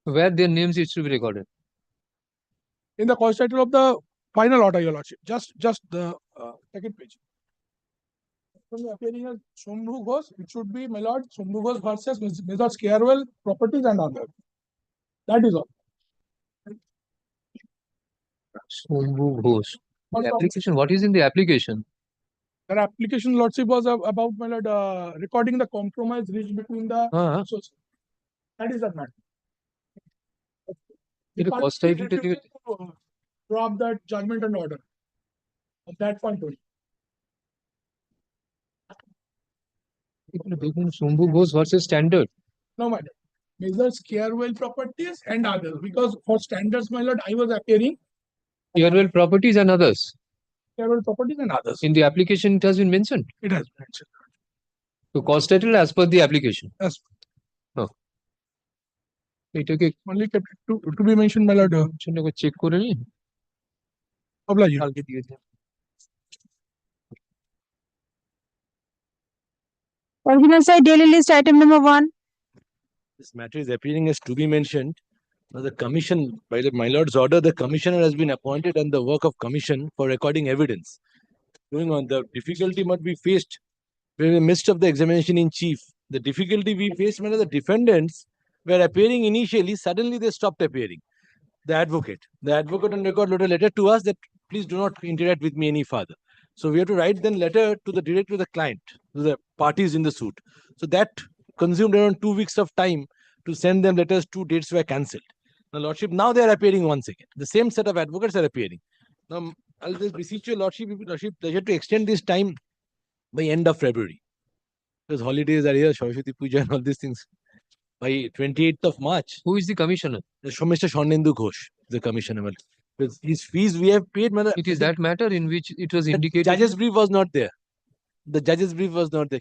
Where their names is to be recorded? In the cause title of the final order, your lordship. Just the second page. Appearing as Shambhu Ghosh, it should be, my lord, Shambhu Ghosh versus Mrs. Carewell Properties and others. That is all. Shambhu Ghosh. The application, what is in the application? Their application, lordship, was about, my lord, recording the compromise reached between the associates. That is that matter. Cost title to drop that judgment and order. At that point only. Shambhu Ghosh versus Standard. No matter. Mrs. Carewell Properties and others. Because for standards, my lord, I was appearing. Carewell Properties and others. Carewell Properties and others. In the application, it has been mentioned. It has been mentioned. So cost title as per the application. Yes. Oh. Okay. Only kept to be mentioned, my lord. Check করে নি Oblige. কালকে দিয়েছে Original side daily list item number 1. This matter is appearing as to be mentioned. Now the commission, by my lord's order, the commissioner has been appointed on the work of commission for recording evidence. Going on, the difficulty must be faced in the midst of the examination in chief. The difficulty we faced when the defendants were appearing initially, suddenly they stopped appearing. The advocate on record wrote a letter to us that please do not interact with me any further. So we have to write then letter to the direct to the client, to the parties in the suit. So that consumed around 2 weeks of time to send them letters. 2 dates were cancelled. Now, lordship, now they are appearing once again. The same set of advocates are appearing. Now, I'll just beseech your lordship, pleasure to extend this time by end of February. Because holidays are here, Saraswati Puja and all these things. By 28th of March. Who is the commissioner? Mr. Shonendu Ghosh, the commissioner. With his fees we have paid. It is that matter in which it was indicated. Judge's brief was not there. The judge's brief was not there.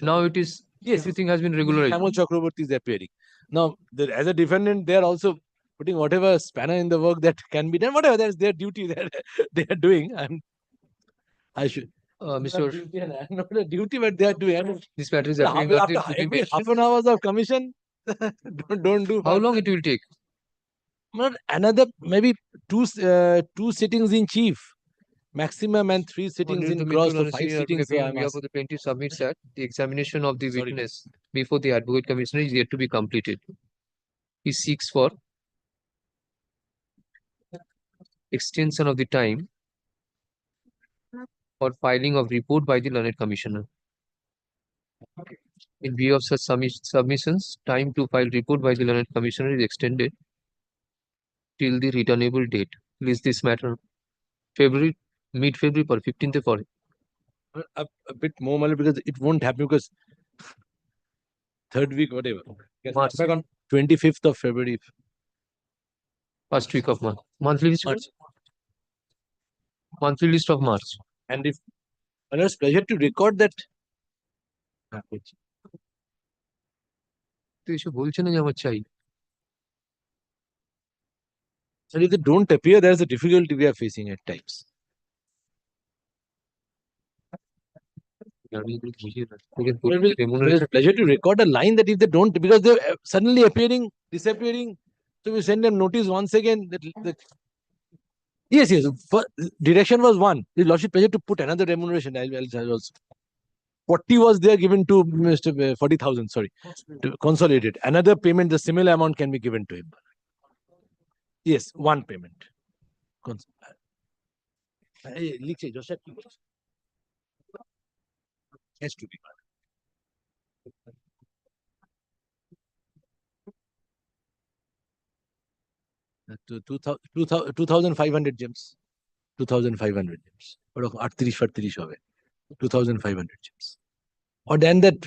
Now it is, yes, everything has been regularized. Samuel Chakraborty is appearing. Now, as a defendant, they are also putting whatever spanner in the work that can be done, whatever that's their duty that they are doing. I should. Mr. Not a duty, but they are doing. This matter is appearing after half an hour of commission. don't do. How long it will take? Another maybe two sittings in chief, maximum, and 3 sittings in cross. So 5 sittings. The plaintiff submits that the examination of the witness before the advocate commissioner is yet to be completed. He seeks for extension of the time for filing of report by the learned commissioner. In view of such submissions, time to file report by the learned commissioner is extended till the returnable date. Is this matter mid-February or 15th for a bit more, because it won't happen because 3rd week, whatever. March. Back on 25th of February. First week of March. Monthly list. Monthly list of March. And if it's pleasure to record that. So if they don't appear, there's a difficulty we are facing at times. It's a pleasure to record a line that if they don't, because they're suddenly appearing, disappearing, so we send them notice once again. Yes. Direction was one. The lordship pleasure to put another remuneration. I'll also. 40 was there given to Mr. 40,000, sorry, to consolidate. Another payment, the similar amount can be given to him. Yes, one payment. Has to be. 2,500 gems. 2500 gems. ওরকম 38-38 হবে 2500 gems. Or then that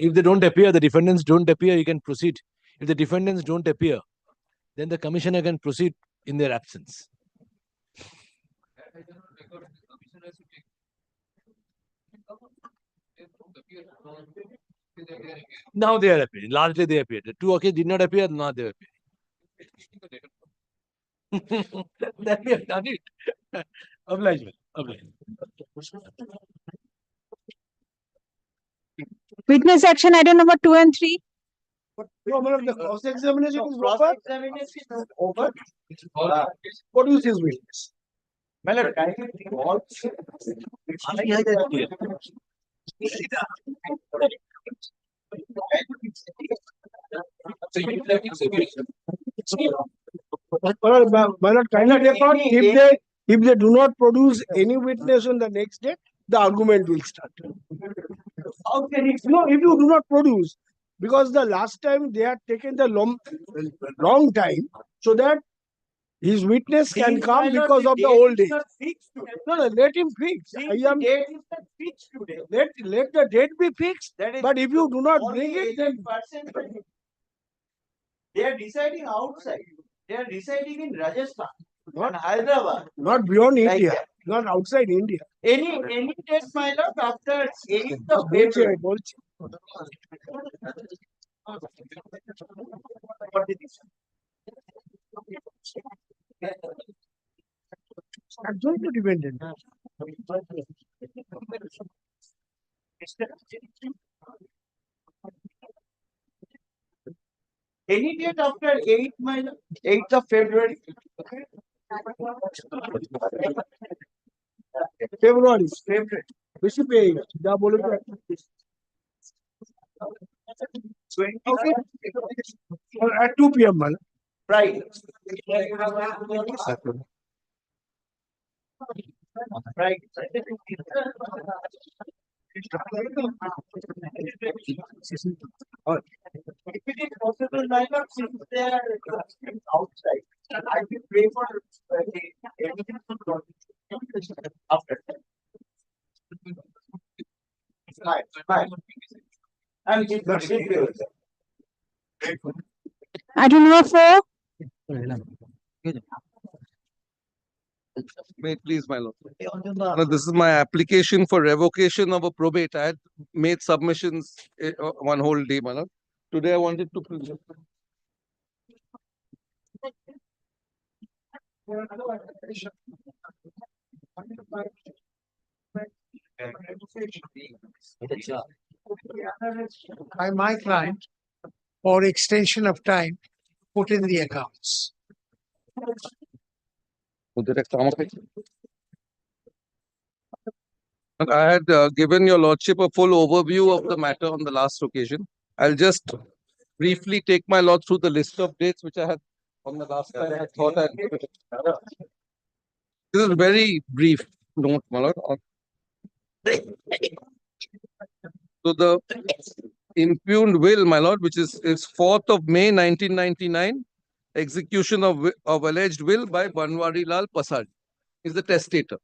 if they don't appear, the defendants don't appear, you can proceed. If the defendants don't appear, then the commissioner can proceed in their absence. Now they are appearing. Largely they appeared. The two occasions did not appear, now they appear. Then we have done it. Obligement. Witness action item number 2 and 3. No, madam, the cross examination is over. Over. What is his witness? Kindly record, if they do not produce any witness on the next day, the argument will start. No, if you do not produce, because the last time they had taken the long time, so that his witness can come because of the old age. No, let him fix. Let the date be fixed. But if you do not bring it, then they are deciding outside. They are deciding in Rajasthan, not Hyderabad. Not beyond India, not outside India. Any date, my lord, after 8th of February. Absolutely dependent. Any date after 8th of February. February. Which you pay? Okay. At 2 p.m. man. Right. Right. If it is possible, my lord, since they are outside, I will pray for after. Fine. And Item number 4. May it please, my lord. No, this is my application for revocation of a probate. I had made submissions one whole day, my lord. Today I wanted to present. By my client, for extension of time, put in the accounts. And I had given your lordship a full overview of the matter on the last occasion. I'll just briefly take my lord through the list of dates which I had on the last time. I thought I'd give it. This is a very brief note, my lord. So the impugned will, my lord, which is 4th of May 1999, execution of alleged will by Banwari Lal Pasad, is the testator.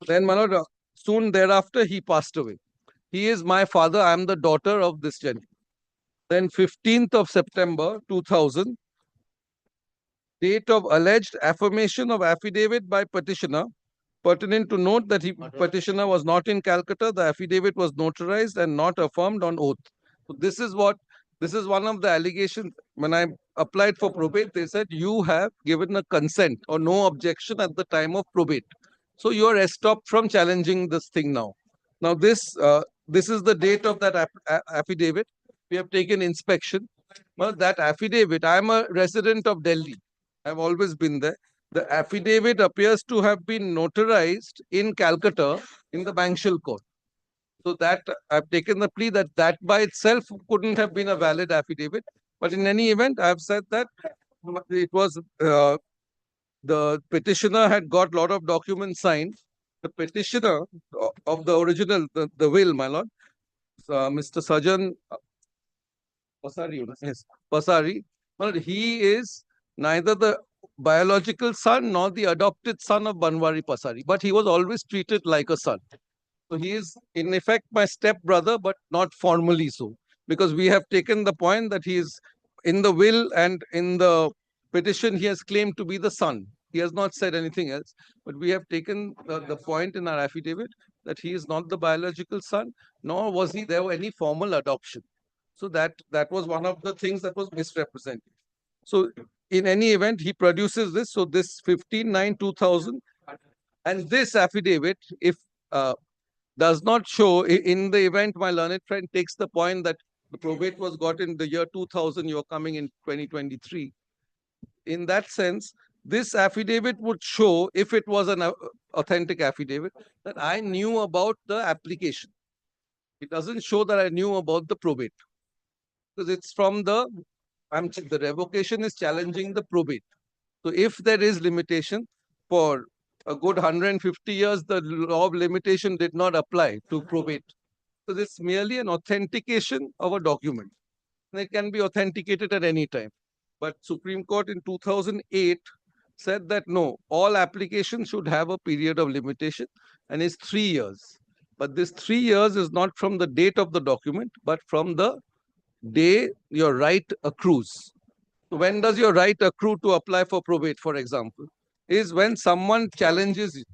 Then, my lord, soon thereafter, he passed away. He is my father. I am the daughter of this gentleman. Then 15th of September 2000, date of alleged affirmation of affidavit by petitioner, pertinent to note that petitioner was not in Calcutta. The affidavit was notarized and not affirmed on oath. So this is one of the allegations. When I applied for probate, they said you have given a consent or no objection at the time of probate. So you are stopped from challenging this thing now. Now this is the date of that affidavit. We have taken inspection. Well, that affidavit, I am a resident of Delhi. I have always been there. The affidavit appears to have been notarized in Calcutta in the Bankshal court. So that I've taken the plea that by itself couldn't have been a valid affidavit. But in any event, I have said that it was the petitioner had got a lot of documents signed. The petitioner of the original, the will, my lord, Mr. Sajan Pasari, yes, Pasari, he is neither the biological son nor the adopted son of Banwari Pasari, but he was always treated like a son. So he is in effect my step brother, but not formally so, because we have taken the point that he is in the will and in the petition he has claimed to be the son. He has not said anything else, but we have taken the point in our affidavit that he is not the biological son, nor was he there any formal adoption. So that was one of the things that was misrepresented. So in any event, he produces this. So this 15/9/2000 and this affidavit, if does not show, in the event my learned friend takes the point that the probate was got in the year 2000, you are coming in 2023. In that sense, this affidavit would show, if it was an authentic affidavit, that I knew about the application. It doesn't show that I knew about the probate, because it's from the revocation is challenging the probate. So if there is limitation, for a good 150 years, the law of limitation did not apply to probate. So this is merely an authentication of a document. And it can be authenticated at any time. But Supreme Court in 2008 said that no, all applications should have a period of limitation, and it's 3 years. But this 3 years is not from the date of the document, but from the day your right accrues. So when does your right accrue to apply for probate, for example? Is when someone challenges it.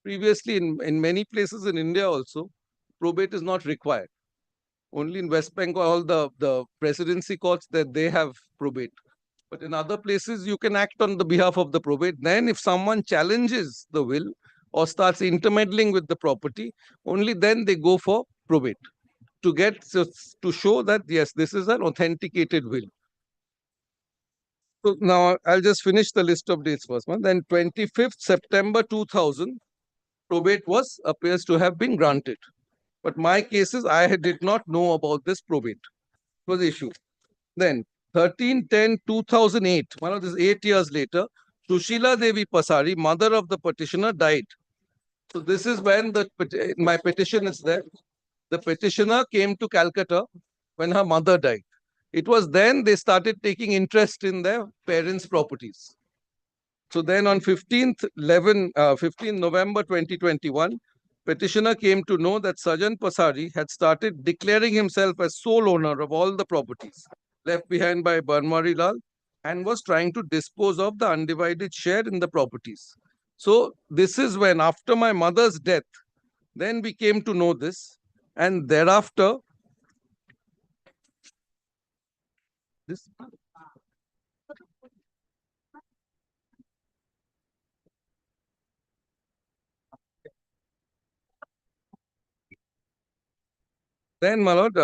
Previously, in many places in India also, probate is not required. Only in West Bengal, all the presidency courts, that they have probate. But in other places, you can act on the behalf of the probate. Then if someone challenges the will or starts intermeddling with the property, only then they go for probate to show that, yes, this is an authenticated will. So now I'll just finish the list of dates first. Then 25th September 2000, probate appears to have been granted. But my cases, I did not know about this probate. It was issued. Then 13/10/2008, one of these 8 years later, Sushila Devi Pasari, mother of the petitioner, died. So this is when my petition is there. The petitioner came to Calcutta when her mother died. It was then they started taking interest in their parents' properties. So then on 15th November 2021, petitioner came to know that Sajan Pasari had started declaring himself as sole owner of all the properties left behind by Banwari Lal and was trying to dispose of the undivided share in the properties. So this is when, after my mother's death, then we came to know this, and thereafter, this then, my lord,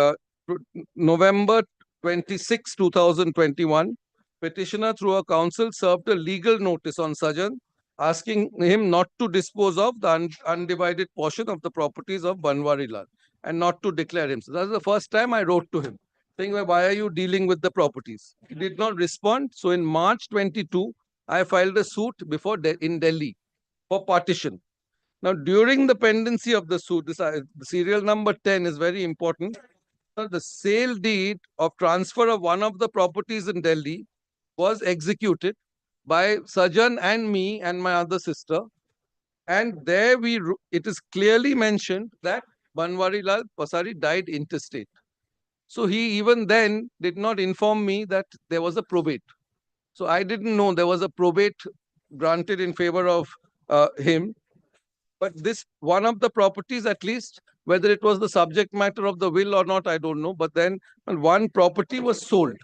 November 26, 2021, petitioner through a counsel served a legal notice on Sajan, asking him not to dispose of the undivided portion of the properties of Banwari Lal and not to declare him. So that's the first time I wrote to him, saying, why are you dealing with the properties? He did not respond. So in March 22, I filed a suit in Delhi for partition. Now, during the pendency of the suit, the serial number 10 is very important. The sale deed of transfer of one of the properties in Delhi was executed by Sajan and me and my other sister. And there it is clearly mentioned that Banwari Lal Pasari died intestate. So he even then did not inform me that there was a probate. So I didn't know there was a probate granted in favor of him. But this one of the properties, at least, whether it was the subject matter of the will or not, I don't know. But then one property was sold.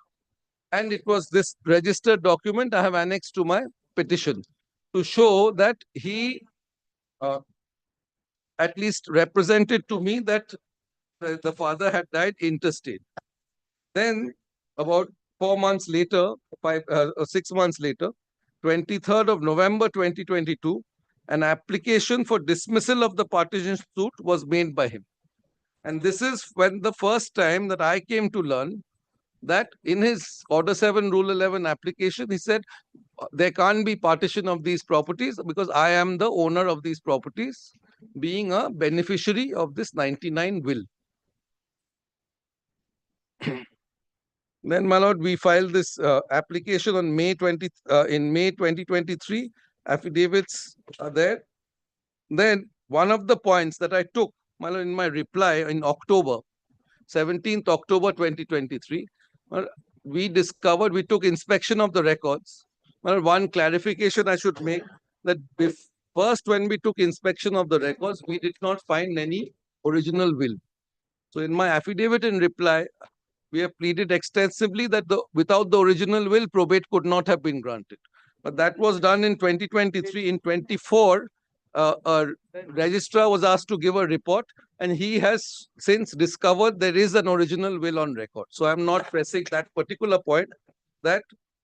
And it was this registered document I have annexed to my petition to show that he at least represented to me that the father had died intestate. Then about 4 months later, 6 months later, 23rd of November 2022, an application for dismissal of the partition suit was made by him. And this is when the first time that I came to learn that in his Order 7, Rule 11 application, he said, there can't be partition of these properties because I am the owner of these properties, being a beneficiary of this 99 will. Then, my lord, we filed this application on May 2023. Affidavits are there. Then one of the points that I took, my lord, in my reply in October, 17th October 2023, we took inspection of the records. Well, one clarification I should make that first, when we took inspection of the records, we did not find any original will. So in my affidavit in reply, we have pleaded extensively that without the original will, probate could not have been granted. But that was done in 2023. In 24, a registrar was asked to give a report, and he has since discovered there is an original will on record. So I'm not pressing that particular point that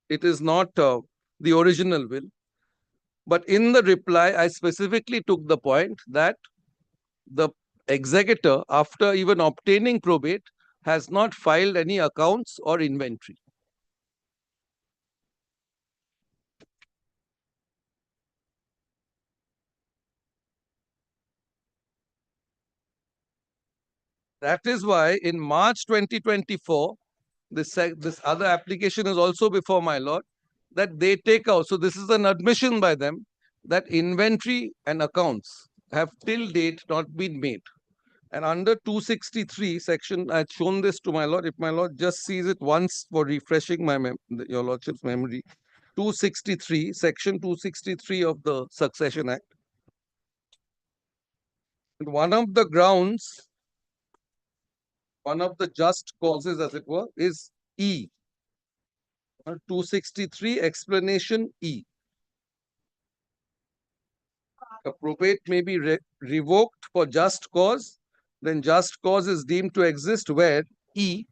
it is not the original will. But in the reply, I specifically took the point that the executor, after even obtaining probate, has not filed any accounts or inventory. That is why in March 2024, this other application is also before my lord, that they take out. So this is an admission by them that inventory and accounts have till date not been made. And under 263 section, I had shown this to my lord. If my lord just sees it once for refreshing my your lordship's memory, 263, section 263 of the Succession Act. And one of the grounds, one of the just causes, as it were, is E. 263 explanation E. A probate may be revoked for just cause, then just cause is deemed to exist where E,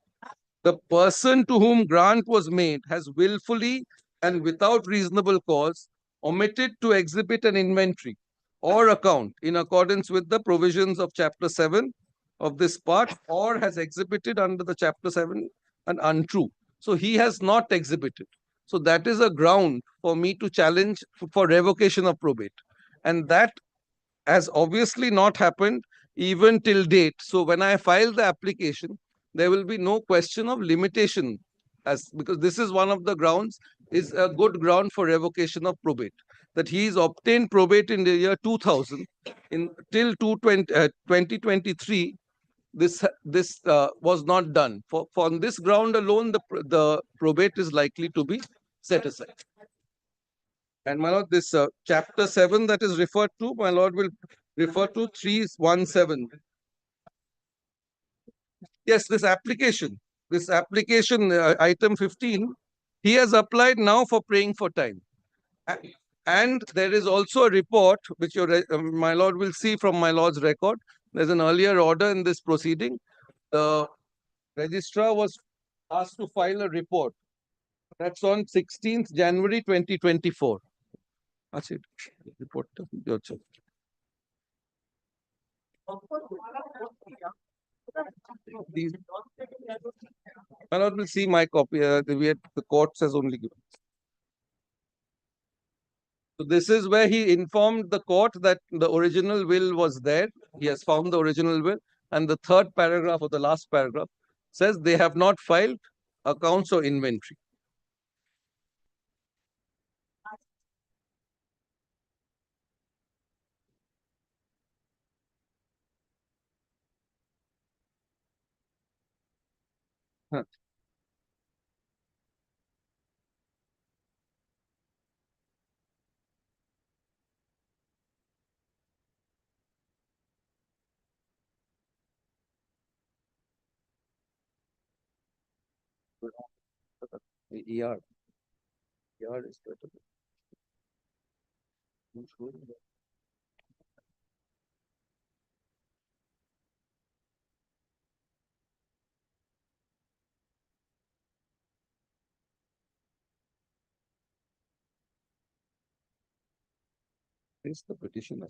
the person to whom grant was made has willfully and without reasonable cause omitted to exhibit an inventory or account in accordance with the provisions of Chapter 7 of this part, or has exhibited under the Chapter 7 an untrue. So he has not exhibited. So that is a ground for me to challenge for revocation of probate. And that has obviously not happened even till date. So when I file the application, there will be no question of limitation, because this is one of the grounds, is a good ground for revocation of probate. That he is obtained probate in the year 2000, till 2023, this was not done. On this ground alone, the probate is likely to be set aside. And my lord, this chapter 7 that is referred to, my lord will refer to 317. Yes, this application, item 15, he has applied now for praying for time. And there is also a report which my lord will see from my lord's record. There's an earlier order in this proceeding. The registrar was asked to file a report. That's on 16th January 2024. That's it. Report. My lord will see my copy. The court has only given. So this is where he informed the court that the original will was there. He has found the original will. And the third paragraph or the last paragraph says they have not filed accounts or inventory. Huh. ER. ER is better. Is the petitioner.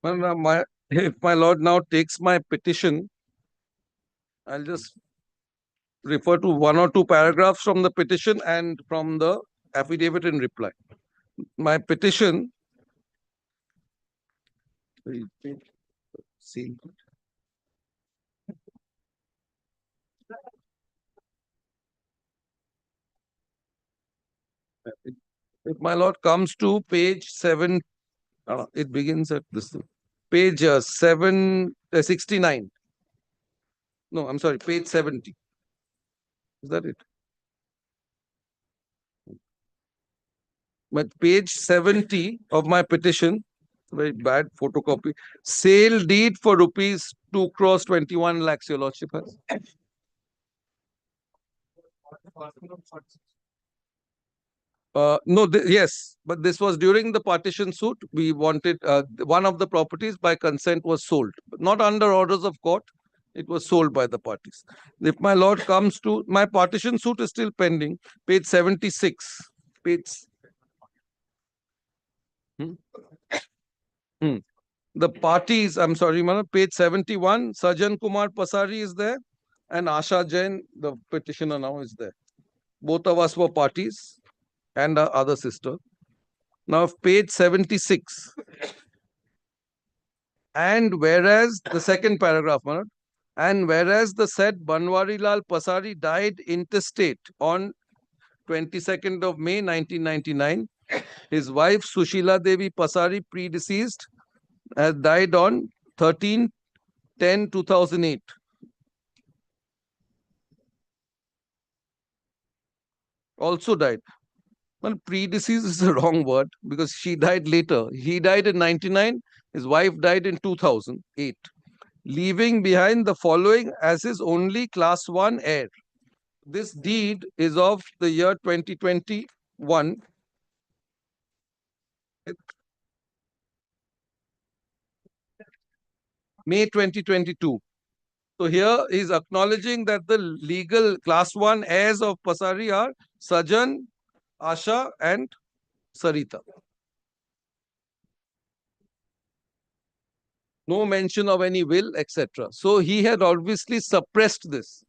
Well, now if my lord now takes my petition, I'll just refer to one or two paragraphs from the petition and from the affidavit in reply. My petition, see, if my lord comes to page 7, it begins at this page 69. No, I'm sorry, page 70. Is that it? But page 70 of my petition, very bad photocopy, sale deed for rupees 2 crores 21 lakhs, your lordship has. No, yes, but this was during the partition suit. We wanted one of the properties by consent was sold, but not under orders of court. It was sold by the parties. If my lord comes to my partition suit is still pending, page 76, page. The parties, I'm sorry, page 71, Sajan Kumar Pasari is there, and Asha Jain, the petitioner now, is there. Both of us were parties, and our other sister. Now, page 76. And whereas the second paragraph, and whereas the said Banwarilal Pasari died intestate on 22nd of May 1999, his wife Sushila Devi Pasari, predeceased, has died on 13/10/2008. Also died. Well, predeceased is the wrong word because she died later. He died in 99. His wife died in 2008, leaving behind the following as his only class 1 heir. This deed is of the year 2021. May 2022. So here is acknowledging that the legal class 1 heirs of Pasari are Sajan, Asha, and Sarita. No mention of any will, etc. So he had obviously suppressed this.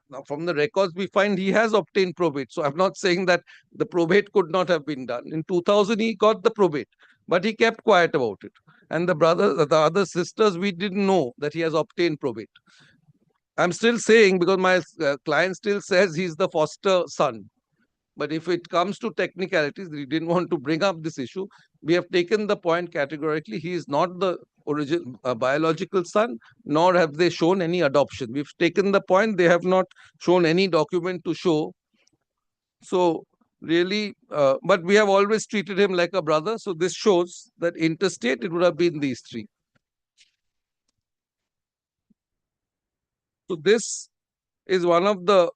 Now, from the records, we find he has obtained probate. So I'm not saying that the probate could not have been done. In 2000, he got the probate, but he kept quiet about it. And the other sisters, we didn't know that he has obtained probate. I'm still saying, because my client still says he's the foster son. But if it comes to technicalities, we didn't want to bring up this issue. We have taken the point categorically. He is not the original biological son, nor have they shown any adoption. We've taken the point. They have not shown any document to show. So really, but we have always treated him like a brother. So this shows that interstate, it would have been these three. So this is one of the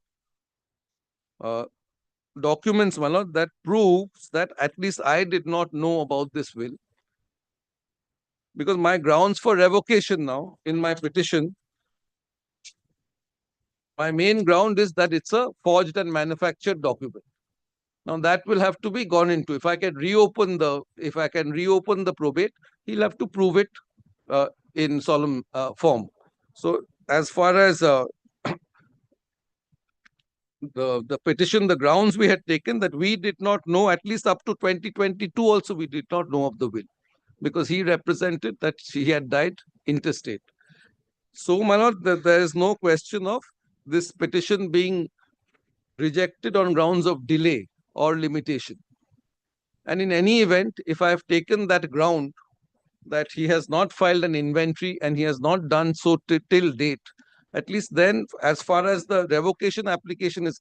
documents, my lord, that proves that at least I did not know about this will. Because my grounds for revocation now in my petition, my main ground is that it's a forged and manufactured document. Now that will have to be gone into. If I can reopen the probate, he'll have to prove it in solemn form. So as far as the petition, the grounds we had taken, that we did not know, at least up to 2022 also, we did not know of the will, because he represented that she had died intestate. So, my lord, there is no question of this petition being rejected on grounds of delay or limitation. And in any event, if I have taken that ground that he has not filed an inventory and he has not done so till date, at least then, as far as the revocation application is,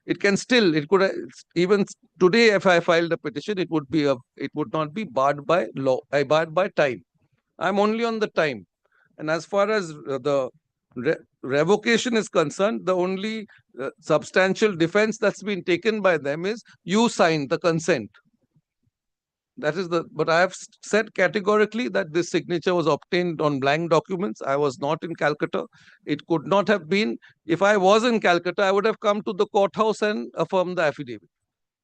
it can still, it could, even today, if I filed a petition, it would be it would not be barred by law, barred by time. I'm only on the time. And as far as the revocation is concerned, the only substantial defense that's been taken by them is you signed the consent. That is but I have said categorically that this signature was obtained on blank documents. I was not in Calcutta. It could not have been. If I was in Calcutta, I would have come to the courthouse and affirmed the affidavit.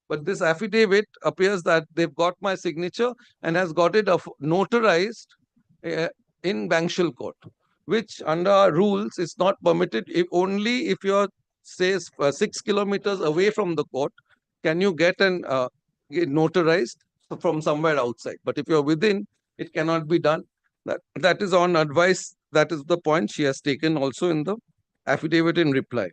But this affidavit appears that they've got my signature and has got it notarized in Bankshal Court, which under our rules is not permitted. Only if you're, say, 6 kilometers away from the court, can you get an notarized from somewhere outside. But if you're within, it cannot be done. That is on advice. That is the point she has taken also in the affidavit in reply.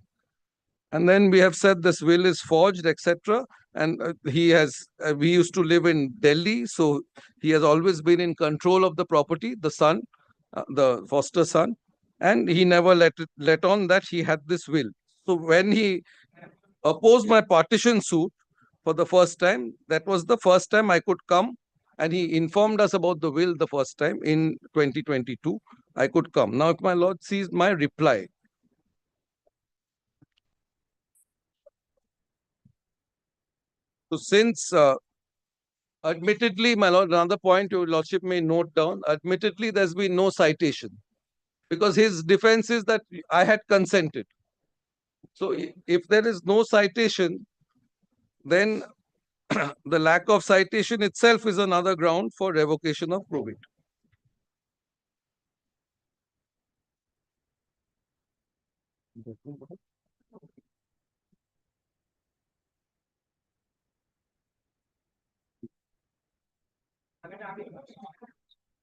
And then we have said this will is forged, etc. And we used to live in Delhi, so he has always been in control of the property, the son, the foster son, and he never let on that he had this will. So when he opposed my partition suit for the first time, that was the first time I could come, and he informed us about the will the first time in 2022. I could come. Now, if my lord sees my reply, so since admittedly, my lord, another point your lordship may note down, admittedly, there's been no citation because his defense is that I had consented. So if there is no citation, then the lack of citation itself is another ground for revocation of probate.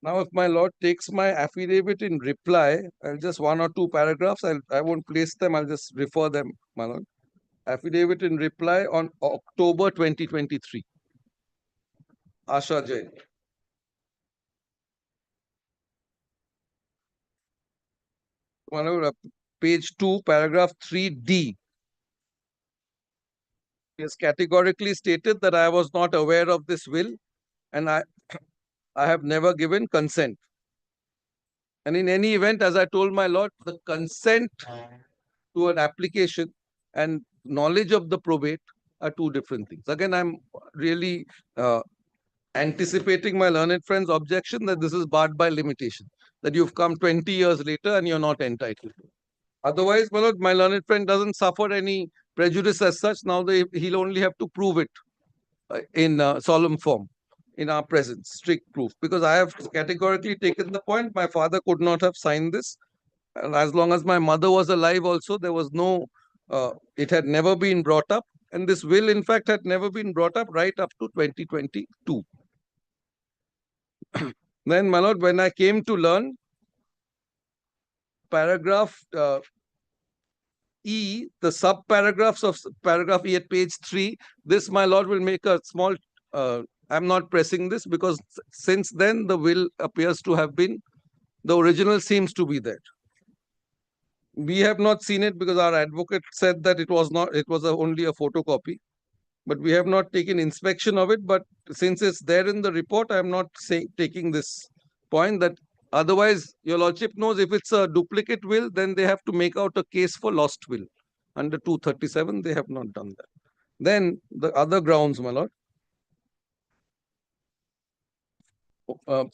Now, if my lord takes my affidavit in reply, I'll just one or two paragraphs, I won't place them, I'll just refer them, my lord. Affidavit in reply on October 2023. Asha Jain. Page 2, paragraph 3D. He has categorically stated that I was not aware of this will and I have never given consent. And in any event, as I told my lord, the consent to an application and knowledge of the probate are two different things. Again, I'm really anticipating my learned friend's objection that this is barred by limitation, that you've come 20 years later and you're not entitled to. Otherwise, my lord, my learned friend doesn't suffer any prejudice as such. Now he'll only have to prove it in solemn form in our presence, strict proof, because I have categorically taken the point my father could not have signed this. And as long as my mother was alive also, there was no, it had never been brought up. And this will, in fact, had never been brought up right up to 2022. Then, my lord, when I came to learn, paragraph E, the sub-paragraphs of paragraph E at page 3, this, my lord, will make a small, I'm not pressing this because since then the will appears to have been, the original seems to be there. We have not seen it because our advocate said that it was not, it was only a photocopy. But we have not taken inspection of it. But since it's there in the report, I am not taking this point that otherwise, your lordship knows if it's a duplicate will, then they have to make out a case for lost will. Under 237, they have not done that. Then the other grounds, my lord.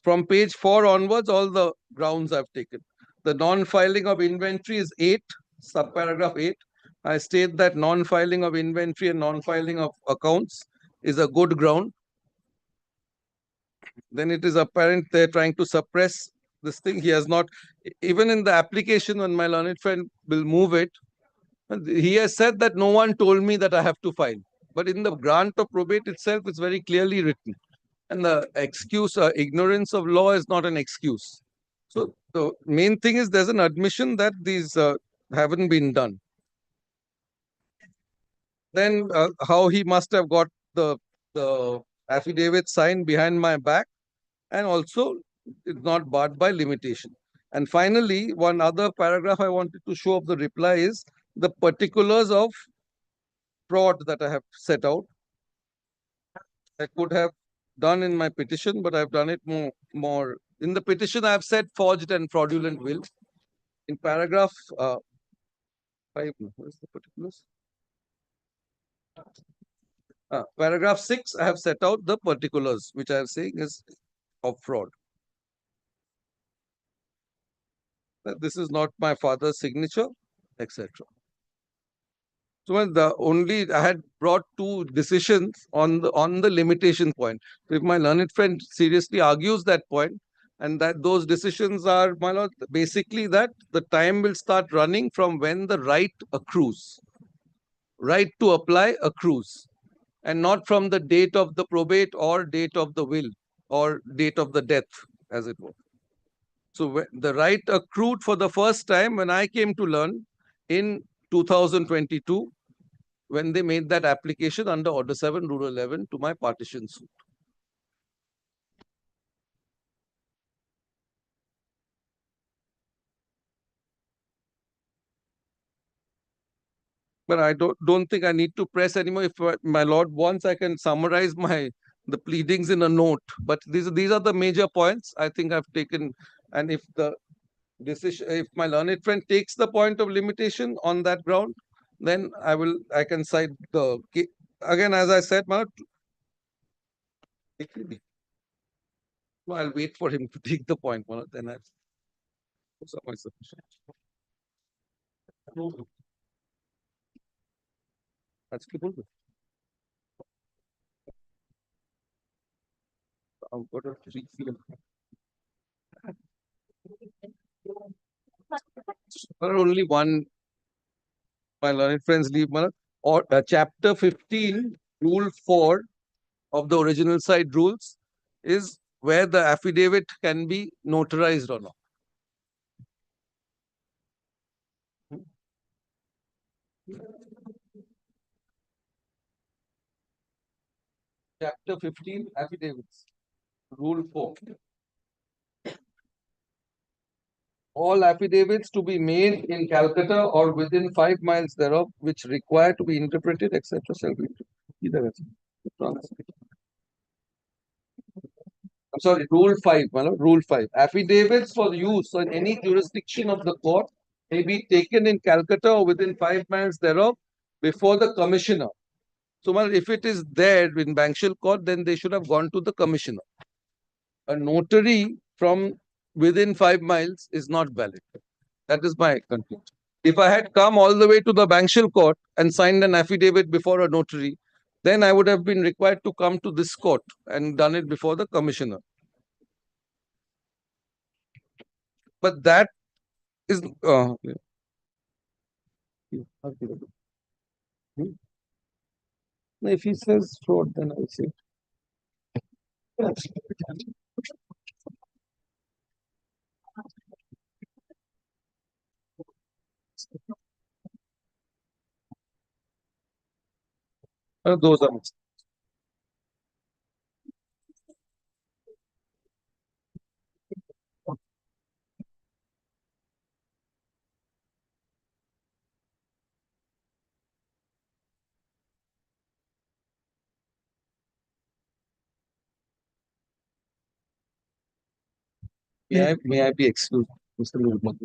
From page 4 onwards, all the grounds I've taken. The non-filing of inventory is 8, subparagraph 8. I state that non-filing of inventory and non-filing of accounts is a good ground. Then it is apparent they're trying to suppress this thing. He has not, even in the application when my learned friend will move it, he has said that no one told me that I have to file. But in the grant of probate itself, it's very clearly written. And the excuse, ignorance of law is not an excuse. So the main thing is there's an admission that these haven't been done. Then how he must have got the affidavit signed behind my back, and also it's not barred by limitation. And finally, one other paragraph I wanted to show of the reply is the particulars of fraud that I have set out. I could have done in my petition, but I've done it more. In the petition, I have said forged and fraudulent will. In paragraph 5, what is the particulars? Paragraph 6, I have set out the particulars, which I am saying is of fraud. That this is not my father's signature, etc. So I had brought two decisions on the limitation point. So if my learned friend seriously argues that point, and that those decisions are, my lord, basically that the time will start running from when the right accrues. Right to apply accrues, and not from the date of the probate or date of the will or date of the death, as it were. So the right accrued for the first time when I came to learn in 2022, when they made that application under Order 7, Rule 11 to my partition suit. But I don't think I need to press anymore. If my lord wants, I can summarize the pleadings in a note. But these are the major points I think I've taken. And if the decision, if my learned friend takes the point of limitation on that ground, then I can cite the again, as I said, I'll wait for him to take the point, then I'll my submission. আজকে বলবে I've got a 3 p.m. Only one, my learned friends leave, or chapter 15, rule 4 of the original side rules is where the affidavit can be notarized or not. Chapter 15, affidavits, rule 4. All affidavits to be made in Calcutta or within 5 miles thereof, which require to be interpreted, etc., shall be interpreted. I'm sorry, Rule 5, Rule 5. Affidavits for use in any jurisdiction of the court may be taken in Calcutta or within 5 miles thereof before the commissioner. So, if it is there in Bankshal Court, then they should have gone to the commissioner. A notary from within 5 miles is not valid. That is my conclusion. If I had come all the way to the Bankshal Court and signed an affidavit before a notary, then I would have been required to come to this court and done it before the commissioner. But that is if he says fraud, then I will say. Those are may I be excused, Mr. Nurman?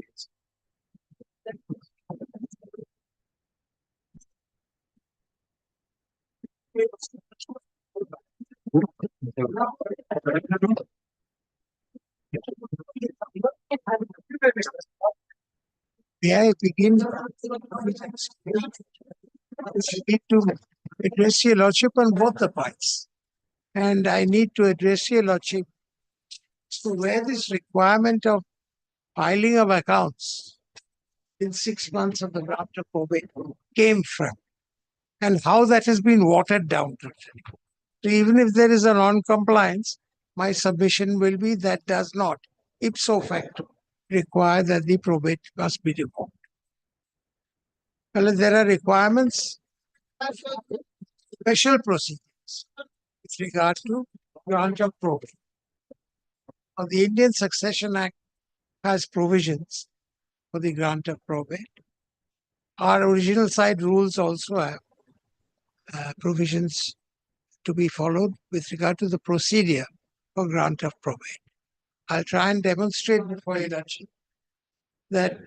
May I begin? I need to address your lordship on both the points. And I need to address your lordship to where this requirement of filing of accounts in 6 months of the draft of probate came from, and how that has been watered down totally. So even if there is a non-compliance, my submission will be that does not, ipso facto, require that the probate must be revoked. Well, there are requirements, special proceedings with regard to grant of probate. Of the Indian Succession Act has provisions for the grant of probate. Our original side rules also have provisions to be followed with regard to the procedure for grant of probate. I'll try and demonstrate before you that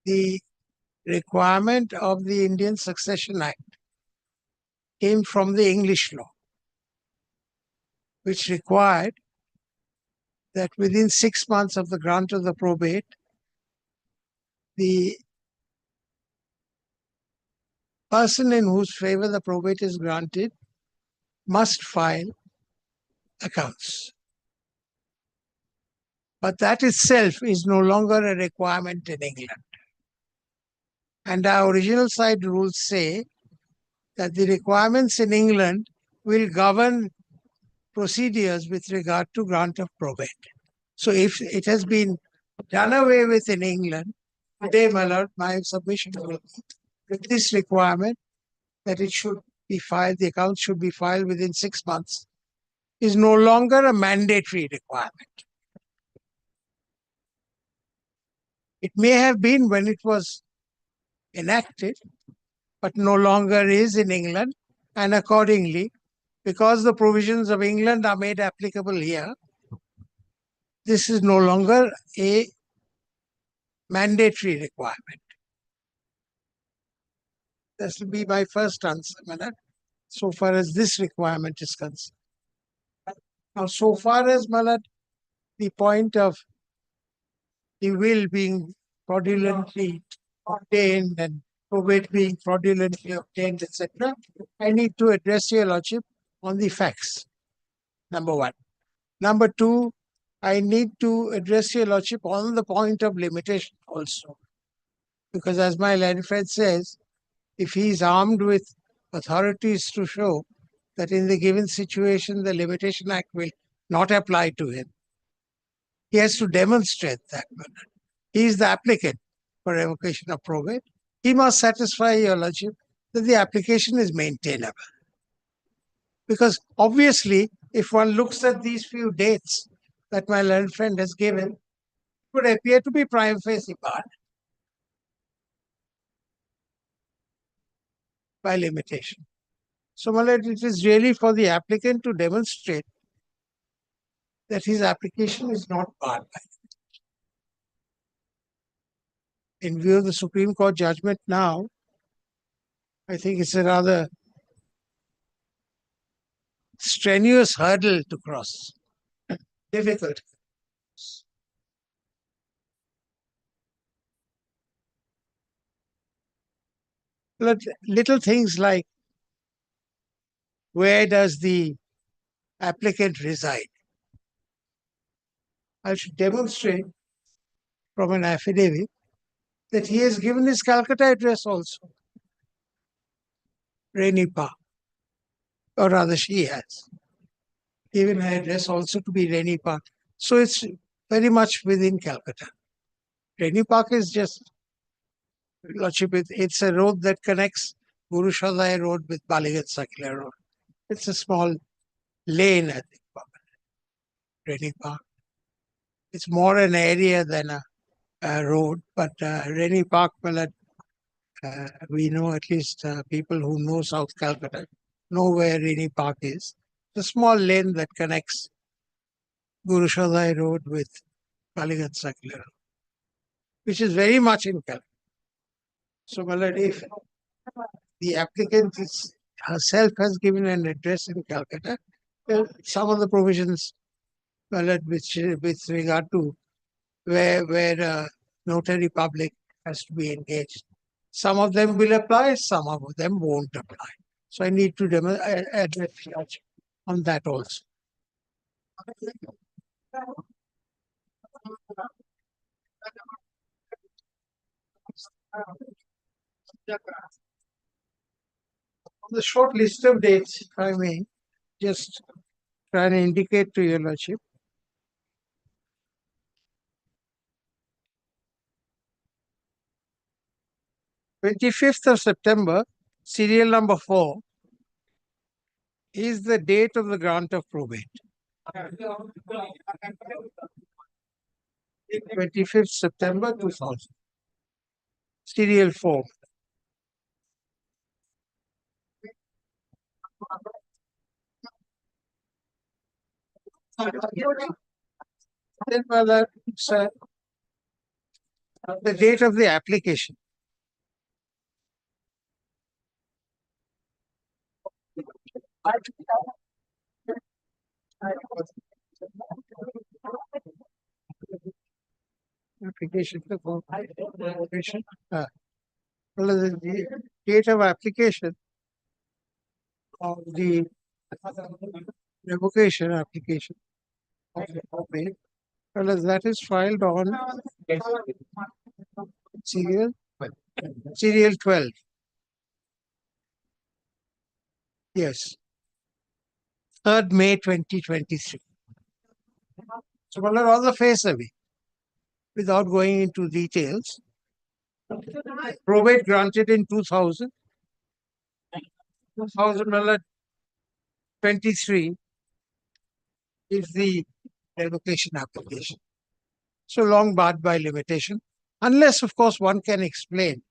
the requirement of the Indian Succession Act came from the English law, which required that within 6 months of the grant of the probate, the person in whose favor the probate is granted must file accounts. But that itself is no longer a requirement in England. And our original side rules say that the requirements in England will govern procedures with regard to grant of probate. So if it has been done away with in England, today, my lord, my submission will be with this requirement that it should be filed, the account should be filed within 6 months, is no longer a mandatory requirement. It may have been when it was enacted, but no longer is in England, and accordingly, because the provisions of England are made applicable here, this is no longer a mandatory requirement. This will be my first answer, Madam, so far as this requirement is concerned. Now, so far as, Malad, the point of the will being fraudulently obtained and probate being fraudulently obtained, etc., I need to address your lordship on the facts, number one. Number two, I need to address your lordship on the point of limitation also. Because as my learned friend says, if he is armed with authorities to show that in the given situation the Limitation Act will not apply to him, he has to demonstrate that. He is the applicant for revocation of probate. He must satisfy your lordship that the application is maintainable. Because obviously, if one looks at these few dates that my learned friend has given, it would appear to be prima facie barred by limitation. So, my lord, it is really for the applicant to demonstrate that his application is not barred by it. In view of the Supreme Court judgment now, I think it's a rather strenuous hurdle to cross. Difficult. Little things like where does the applicant reside? I should demonstrate from an affidavit that he has given his Calcutta address also. Rainy Park. Or rather, she has given her address also to be Rainy Park. So it's very much within Calcutta. Rainy Park is just, Lordship, it's a road that connects Guru Shadai Road with Baligat Circular Road. It's a small lane, I think, Rainy Park. It's more an area than a road, but Rainy Park, well, we know at least people who know South Calcutta know where Rainy Park is. It's a small lane that connects Guru Shadai Road with Baligat Circular Road, which is very much in Calcutta. So, Malad, if the applicant herself has given an address in Calcutta, some of the provisions, Malad, which with regard to where notary public has to be engaged, some of them will apply, some of them won't apply. So I need to address on that also. The short list of dates, if I may, just try and indicate to your lordship. September 25th, serial number 4, is the date of the grant of probate. 25th September 2000. Serial 4. Then, sir, the date of the application. Application. Application. Well, the date of application of the revocation application. Well, that is filed on serial 12. Yes. 3rd May 2023. So, well, on the face of it, without going into details, probate granted in 2000. 2023 is the revocation application. So long barred by limitation, unless, of course, one can explain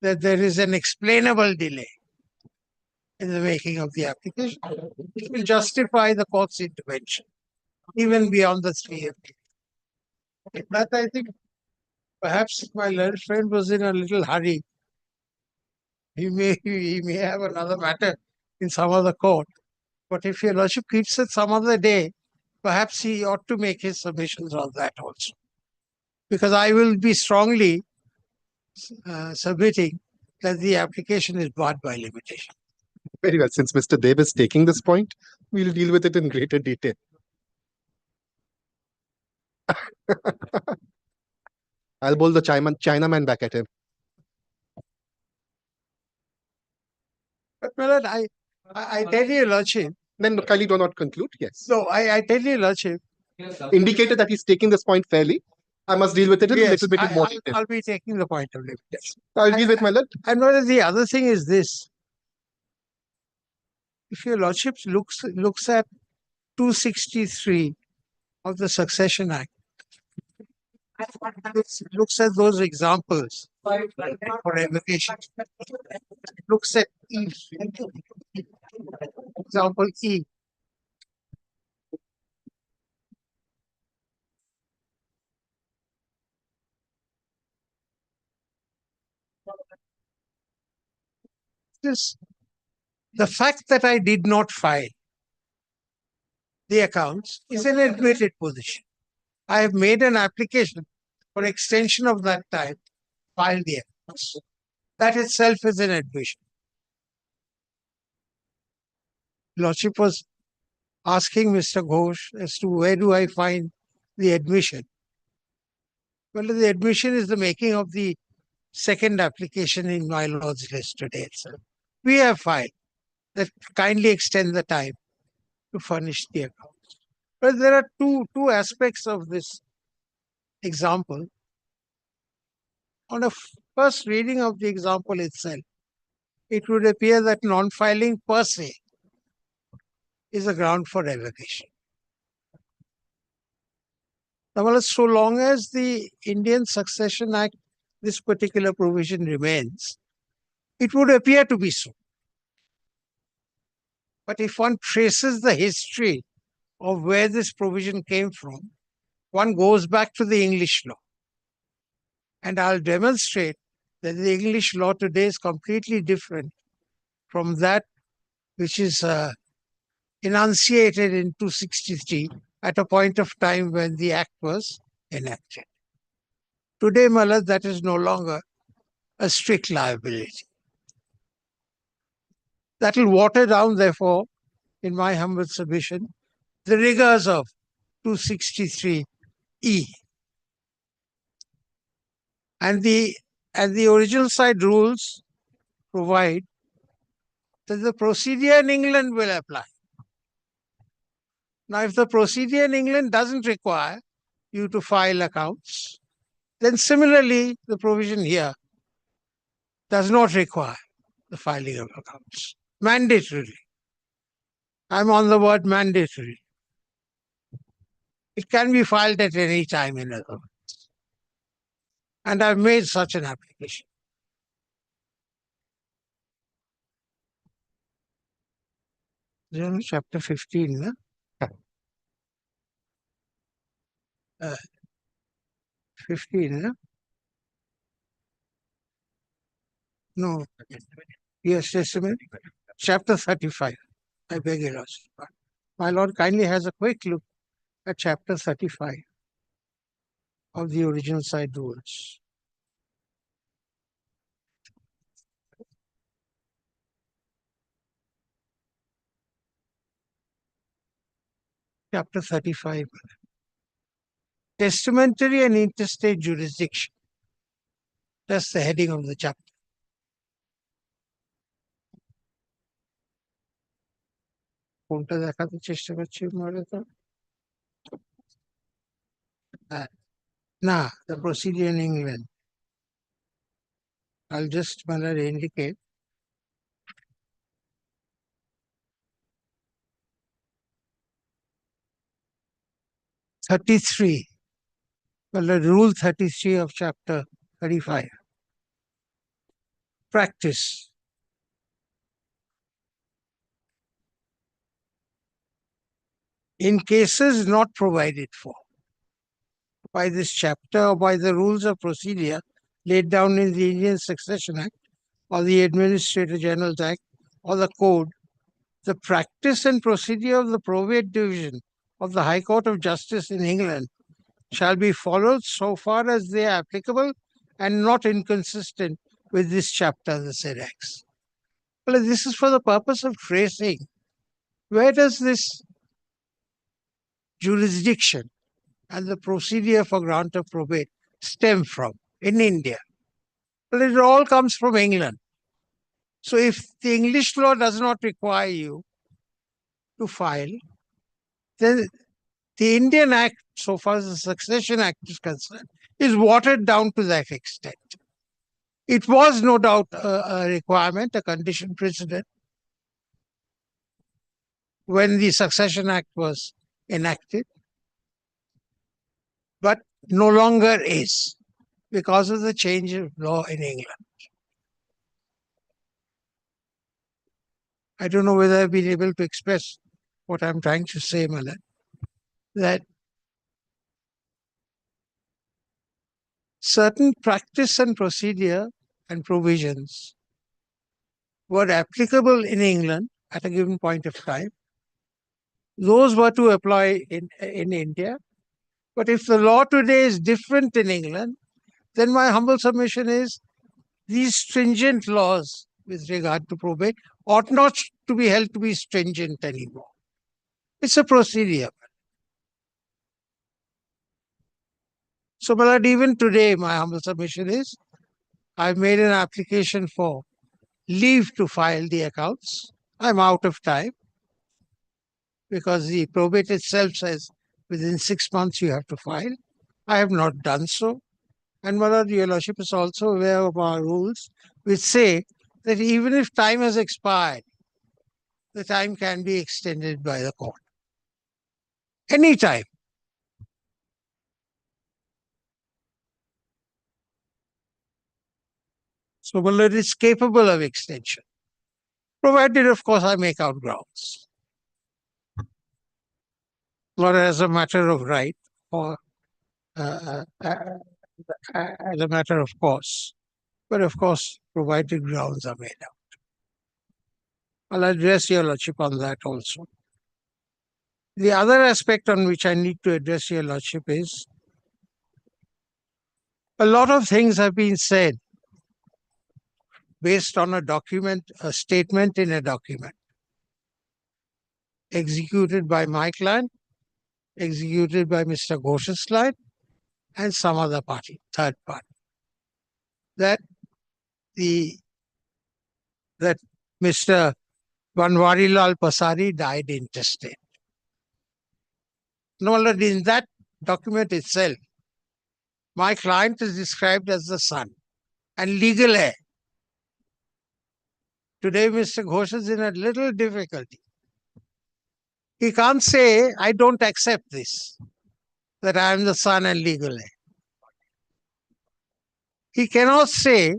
that there is an explainable delay in the making of the application. It will justify the court's intervention, even beyond the 3 year period. But I think perhaps my learned friend was in a little hurry. He may have another matter in some other court. But if your lordship keeps it some other day, perhaps he ought to make his submissions on that also. Because I will be strongly submitting that the application is barred by limitation. Very well. Since Mr. Deb is taking this point, we'll deal with it in greater detail. I'll bowl the Chinaman back at him. But Milord, I tell you, lordship. Then kindly do not conclude. Yes. So I tell you, lordship. Indicated that he's taking this point fairly. I must deal with it in a little bit more detail. I'll be taking the point of limitation. I'll deal with my lord. And the other thing is this. If your lordship looks at 263 of the Succession Act, looks at those examples for revocation. Looks at E. Example E. The fact that I did not file the accounts is an admitted position. I have made an application for extension of that time, filed the accounts. That itself is an admission. Lordship was asking Mr. Ghosh as to where do I find the admission. Well, the admission is the making of the second application in my Lord's list today itself. We have filed that kindly extend the time to furnish the accounts. But there are two aspects of this example. On a first reading of the example itself, it would appear that non-filing per se is a ground for revocation. Now, so long as the Indian Succession Act, this particular provision remains, it would appear to be so. But if one traces the history of where this provision came from, one goes back to the English law. And I'll demonstrate that the English law today is completely different from that which is enunciated in 263 at a point of time when the Act was enacted. Today, my lord, that is no longer a strict liability. That will water down, therefore, in my humble submission, the rigors of 263E. And the original side rules provide that the procedure in England will apply. Now, if the procedure in England doesn't require you to file accounts, then similarly, the provision here does not require the filing of accounts. Mandatorily. I'm on the word mandatory. It can be filed at any time, in other words. And I've made such an application. Chapter 15, no? 15, no? No. Yes, Testament. Chapter 35. I beg your lordship. My lord kindly has a quick look at chapter 35 of the original side rules. Chapter 35. Testamentary and interstate jurisdiction. That's the heading of the chapter. কোনটা দেখাতে চেষ্টা করছি না, the procedure in England. I'll just indicate. Rule 33 of chapter 35. Practice. In cases not provided for by this chapter or by the rules of procedure laid down in the Indian Succession Act or the Administrator General's Act or the Code, the practice and procedure of the Probate Division of the High Court of Justice in England shall be followed so far as they are applicable and not inconsistent with this chapter, the said acts. Well, this is for the purpose of tracing where does this jurisdiction and the procedure for grant of probate stem from in India. Well, it all comes from England. So if the English law does not require you to file, then the Indian Act, so far as the Succession Act is concerned, is watered down to that extent. It was no doubt a requirement, a condition precedent, when the Succession Act was enacted, but no longer is because of the change of law in England. I don't know whether I've been able to express what I'm trying to say, Malan, that certain practice and procedure and provisions were applicable in England at a given point of time. Those were to apply in India. But if the law today is different in England, then my humble submission is these stringent laws with regard to probate ought not to be held to be stringent anymore. It's a procedure. So, my lord, even today, my humble submission is I've made an application for leave to file the accounts. I'm out of time because the probate itself says within 6 months you have to file. I have not done so. And my lord, your lordship is also aware of our rules, which say that even if time has expired, the time can be extended by the court. Any time. So, my lord, it's capable of extension, provided, of course, I make out grounds. Not as a matter of right or as a matter of course, but of course, provided grounds are made out. I'll address your lordship on that also. The other aspect on which I need to address your lordship is a lot of things have been said based on a document, a statement in a document, executed by my client, executed by Mr. Ghosh's client, and some other party, third party, that Mr. Banwarilal Pasari died intestate. No, in that document itself, my client is described as the son and legal heir. Today, Mr. Ghosh is in a little difficulty. He can't say, I don't accept this. that I am the son and legal heir. He cannot say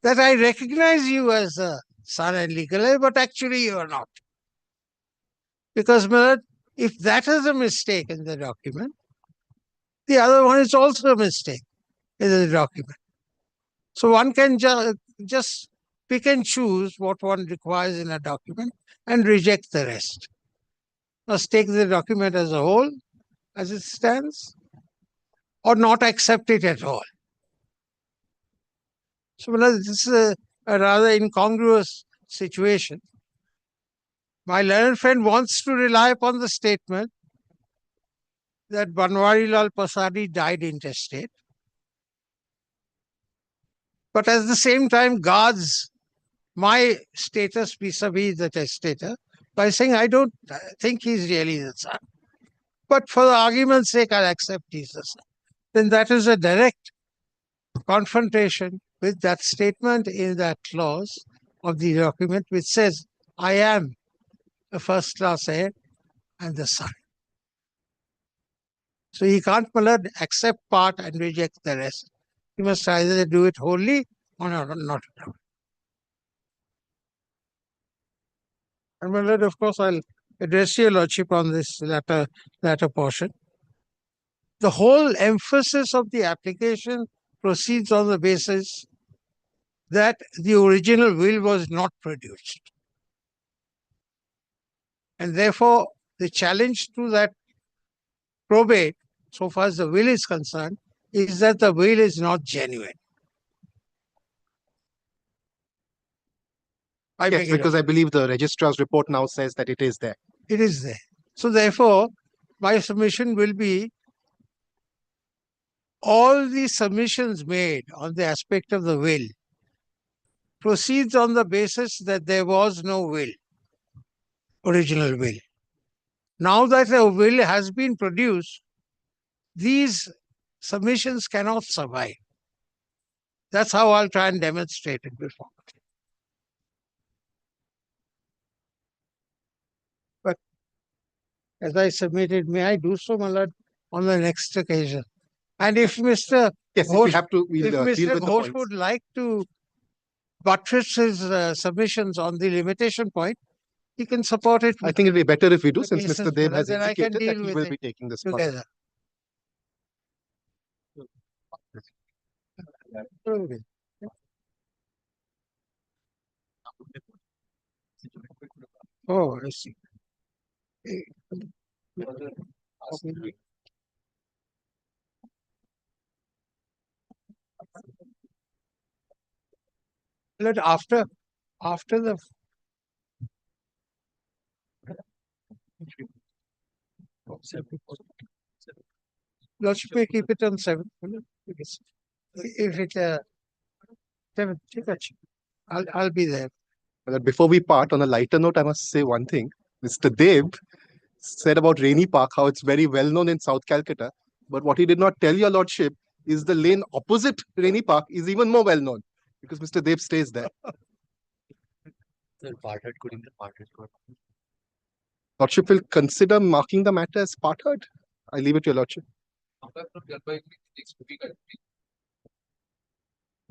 that I recognize you as the son and legal heir, but actually you are not. Because, my lord, if that is a mistake in the document, the other one is also a mistake in the document. So one can just pick and choose what one requires in a document and reject the rest. Must take the document as a whole, as it stands, or not accept it at all. So this is a rather incongruous situation. My learned friend wants to rely upon the statement that Banwarilal Pasadi died intestate, but at the same time guards my status vis-a-vis the testator by saying, I don't think he's really the son. But for the argument's sake, I'll accept he's the son. Then that is a direct confrontation with that statement in that clause of the document which says, I am a first-class heir and the son. So he can't, my lord, accept part and reject the rest. He must either do it wholly or not at all. And my lord, of course, I'll address your lordship on this latter portion. The whole emphasis of the application proceeds on the basis that the original will was not produced. And therefore, the challenge to that probate, so far as the will is concerned, is that the will is not genuine. Yes, because I believe the registrar's report now says that it is there. It is there. So therefore, my submission will be all the submissions made on the aspect of the will proceeds on the basis that there was no will, original will. Now that a will has been produced, these submissions cannot survive. That's how I'll try and demonstrate it before. But as I submitted, may I do so, my lord, on the next occasion? And if Mr. Yes, Ghosh, if we have to, we'll if deal Mr. with the Ghosh points. would like to buttress his submissions on the limitation point, he can support it. I think it'll be better if we do, the since basis Mr. Dev has then I can indicated that deal he with will it be taking this together. Okay. Oh, I see. Let after the Lordship may keep it on 7. If it 7, I'll be there. But before we part, on a lighter note, I must say one thing. Mr. Dev said about Rainy Park, how it's very well known in South Calcutta. But what he did not tell your lordship is the lane opposite Rainy Park is even more well known, because Mr. Dev stays there. Lordship will consider marking the matter as part heard. I leave it to your lordship.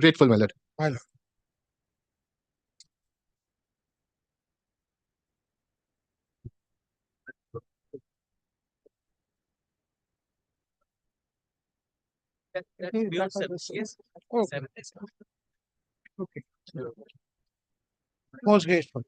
Grateful, my lord. My lord. Yes. Okay. Most grateful.